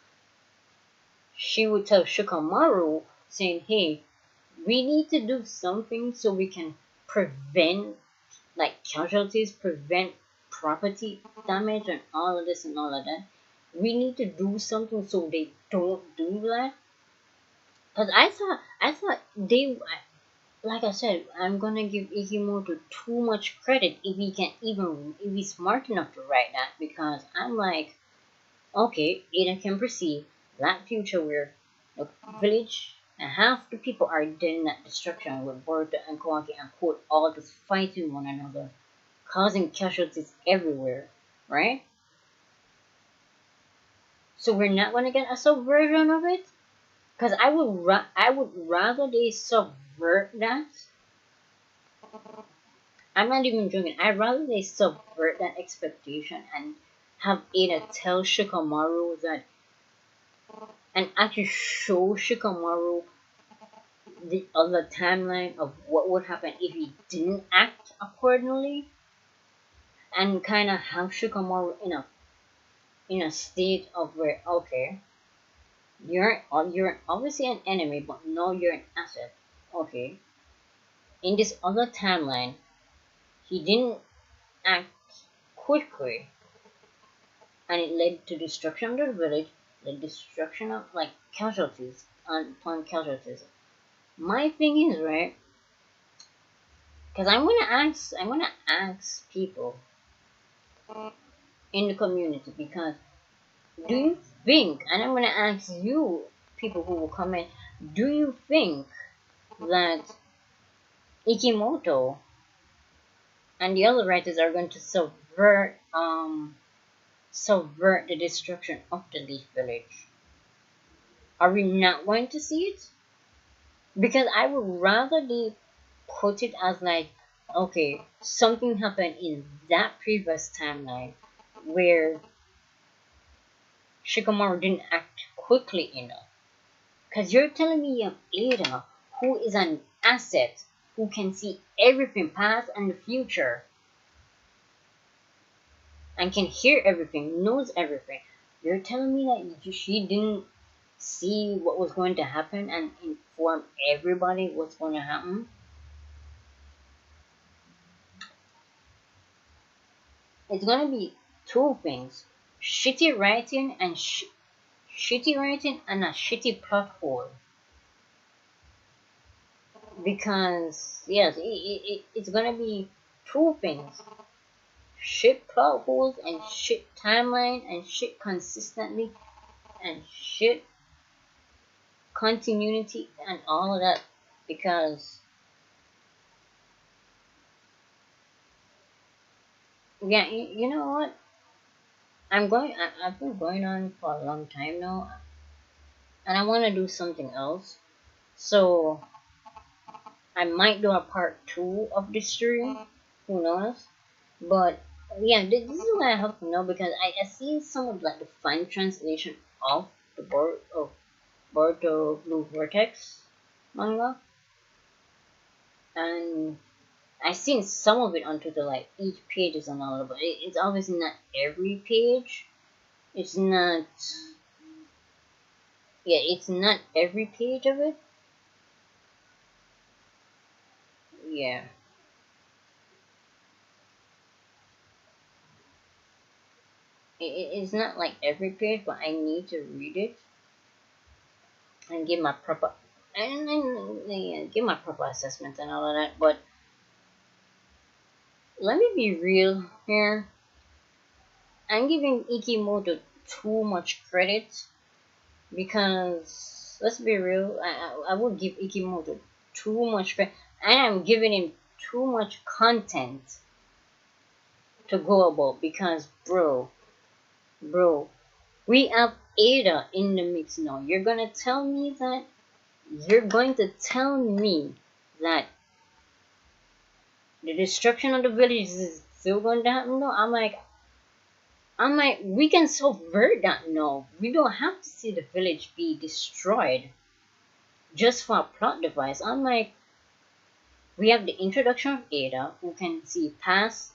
she would tell Shikamaru saying, hey, we need to do something so we can prevent like casualties, prevent property damage and all of this and all of that. We need to do something so they don't do that. Cause I thought they like I said, I'm gonna give Ikimoto too much credit if he's smart enough to write that, because I'm like, okay, Ada can perceive that future where the village and half the people are dead in that destruction with Boruto and Kawaki and Quote all just fighting one another, causing casualties everywhere, right? So we're not gonna get a subversion of it, because I would rather they subvert that. I'm not even joking. I'd rather they subvert that expectation and have Ada tell Shikamaru that, and actually show Shikamaru the other timeline of what would happen if he didn't act accordingly, and kind of have Shikamaru in a state of where, okay, you're obviously an enemy, but no, you're an asset. Okay, in this other timeline, he didn't act quickly, and it led to destruction of the village, the destruction of like casualties upon casualties. My thing is, right, because I'm gonna ask people in the community, because do you think, and I'm gonna ask you people who will comment, do you think that Ikimoto and the other writers are going to subvert the destruction of the Leaf Village? Are we not going to see it? Because I would rather they put it as like, okay, something happened in that previous timeline where Shikamaru didn't act quickly enough. Because you're telling me you have Ada, who is an asset, who can see everything past and the future, and can hear everything, knows everything. You're telling me that she didn't see what was going to happen and inform everybody what's going to happen? It's going to be two things: shitty writing and shitty writing and a shitty plot hole. Because yes, it's going to be two things: shit plot holes and shit timeline and shit consistently and shit continuity and all of that. Because yeah, you know what, I've been going on for a long time now, and I want to do something else, so I might do a part 2 of this series, who knows. But yeah, this is what I have to know, because I see some of like the fine translation of the Boruto Blue Vortex manga, and I've seen some of it on Twitter, like each page is another, but it's obviously not every page. It's not, yeah, it's not every page of it. Yeah, it's not like every page, but I need to read it and give my proper and give my proper assessment and all of that. But let me be real here. I'm giving Ikimoto too much credit, because let's be real, I would give Ikimoto too much credit, and I'm giving him too much content to go about, because bro, we have Ada in the mix now. You're going to tell me that the destruction of the village is still going to happen? No, I'm like, we can subvert that now. We don't have to see the village be destroyed just for a plot device. I'm like, we have the introduction of Ada, who can see past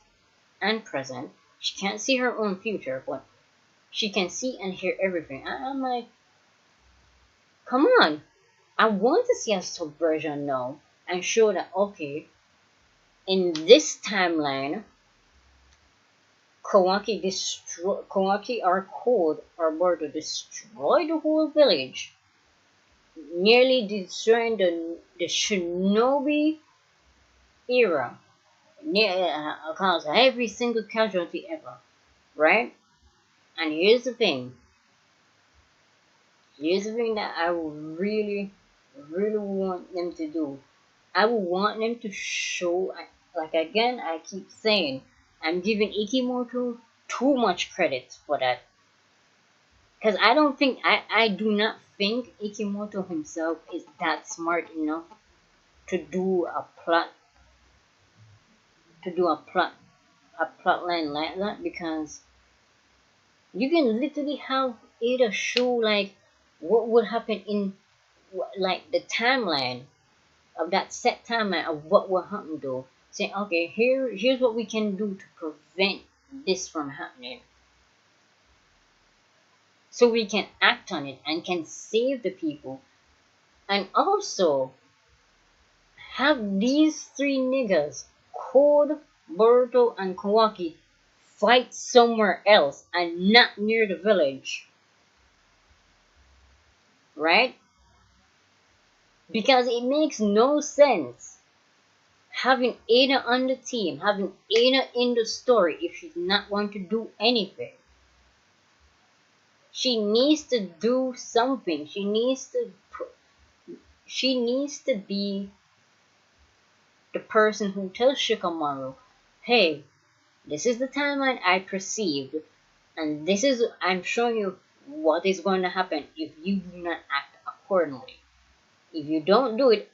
and present. She can't see her own future, but she can see and hear everything. I'm like, come on. I want to see a subversion now and show that, okay, in this timeline, Kawaki or Code or Boruto destroyed the whole village. nearly destroying the shinobi era, near cause every single casualty ever, right? And here's the thing that I would really want them to do. I would want them to show, like again, I keep saying, I'm giving Ikimoto too much credit for that. Because I do not think Ikimoto himself is that smart enough to do a to do a plot line like that, because you can literally have Ada show like what would happen in like the timeline of that set timeline of what will happen though. Saying, okay, here's what we can do to prevent this from happening. So we can act on it and can save the people. And also have these three niggas, Code, Boruto, and Kawaki, fight somewhere else and not near the village. Right? Because it makes no sense having Ada on the team, having Ada in the story if she's not going to do anything. She needs to do something. She needs to be the person who tells Shikamaru, hey, this is the timeline I perceived, and this is I'm showing you what is going to happen if you do not act accordingly. If you don't do it,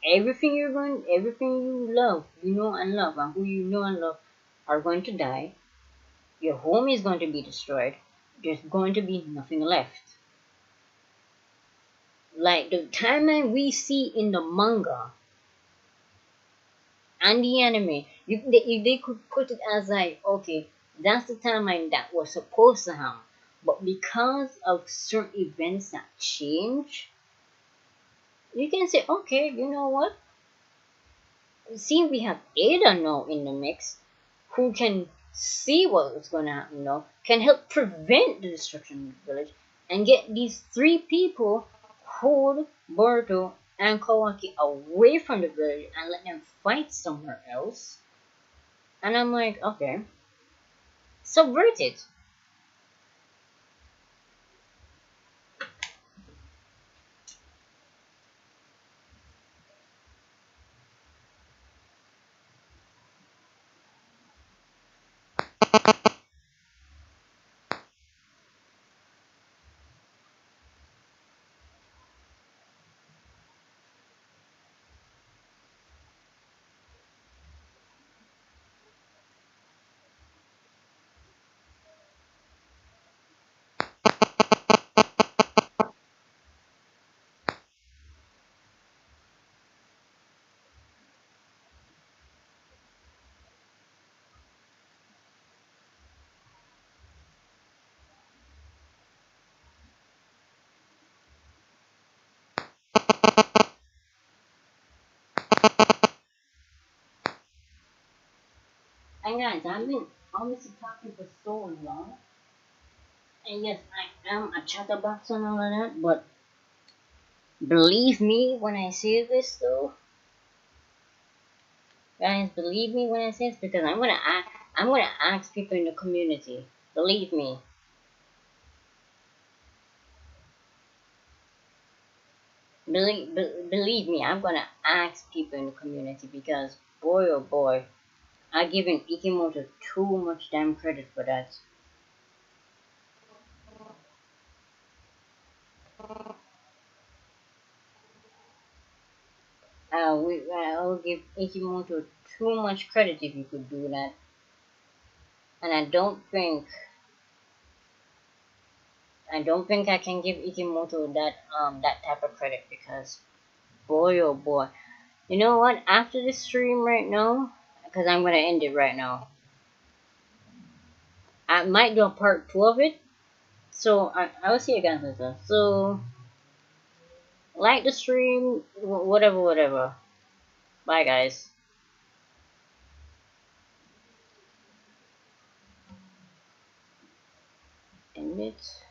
everything you love, you know and love, and who you know and love are going to die. Your home is going to be destroyed. There's going to be nothing left. Like the timeline we see in the manga and the anime, if they could put it as like, okay, that's the timeline that was supposed to happen, but because of certain events that change, you can say, okay, you know what? See, we have Ada now in the mix, who can see what's going to happen now, can help prevent the destruction of the village, and get these three people, Hold, Boruto, and Kawaki, away from the village and let them fight somewhere else. And I'm like, okay, subvert it. And guys, I've been honestly talking for so long. And yes, I am a chatterbox and all of that, but believe me when I say this though. Guys, believe me when I say this, because I'm gonna ask people in the community. Believe me. Believe me, I'm gonna ask people in the community, because boy oh boy, I'm giving Ikimoto too much damn credit for that. I'll give Ikimoto too much credit if you could do that. And I don't think I can give Ikimoto that type of credit, because boy oh boy. You know what? After this stream right now, because I'm gonna end it right now. I might do a part 2 of it. So I will see you guys later. So like the stream, whatever. Bye guys. End it.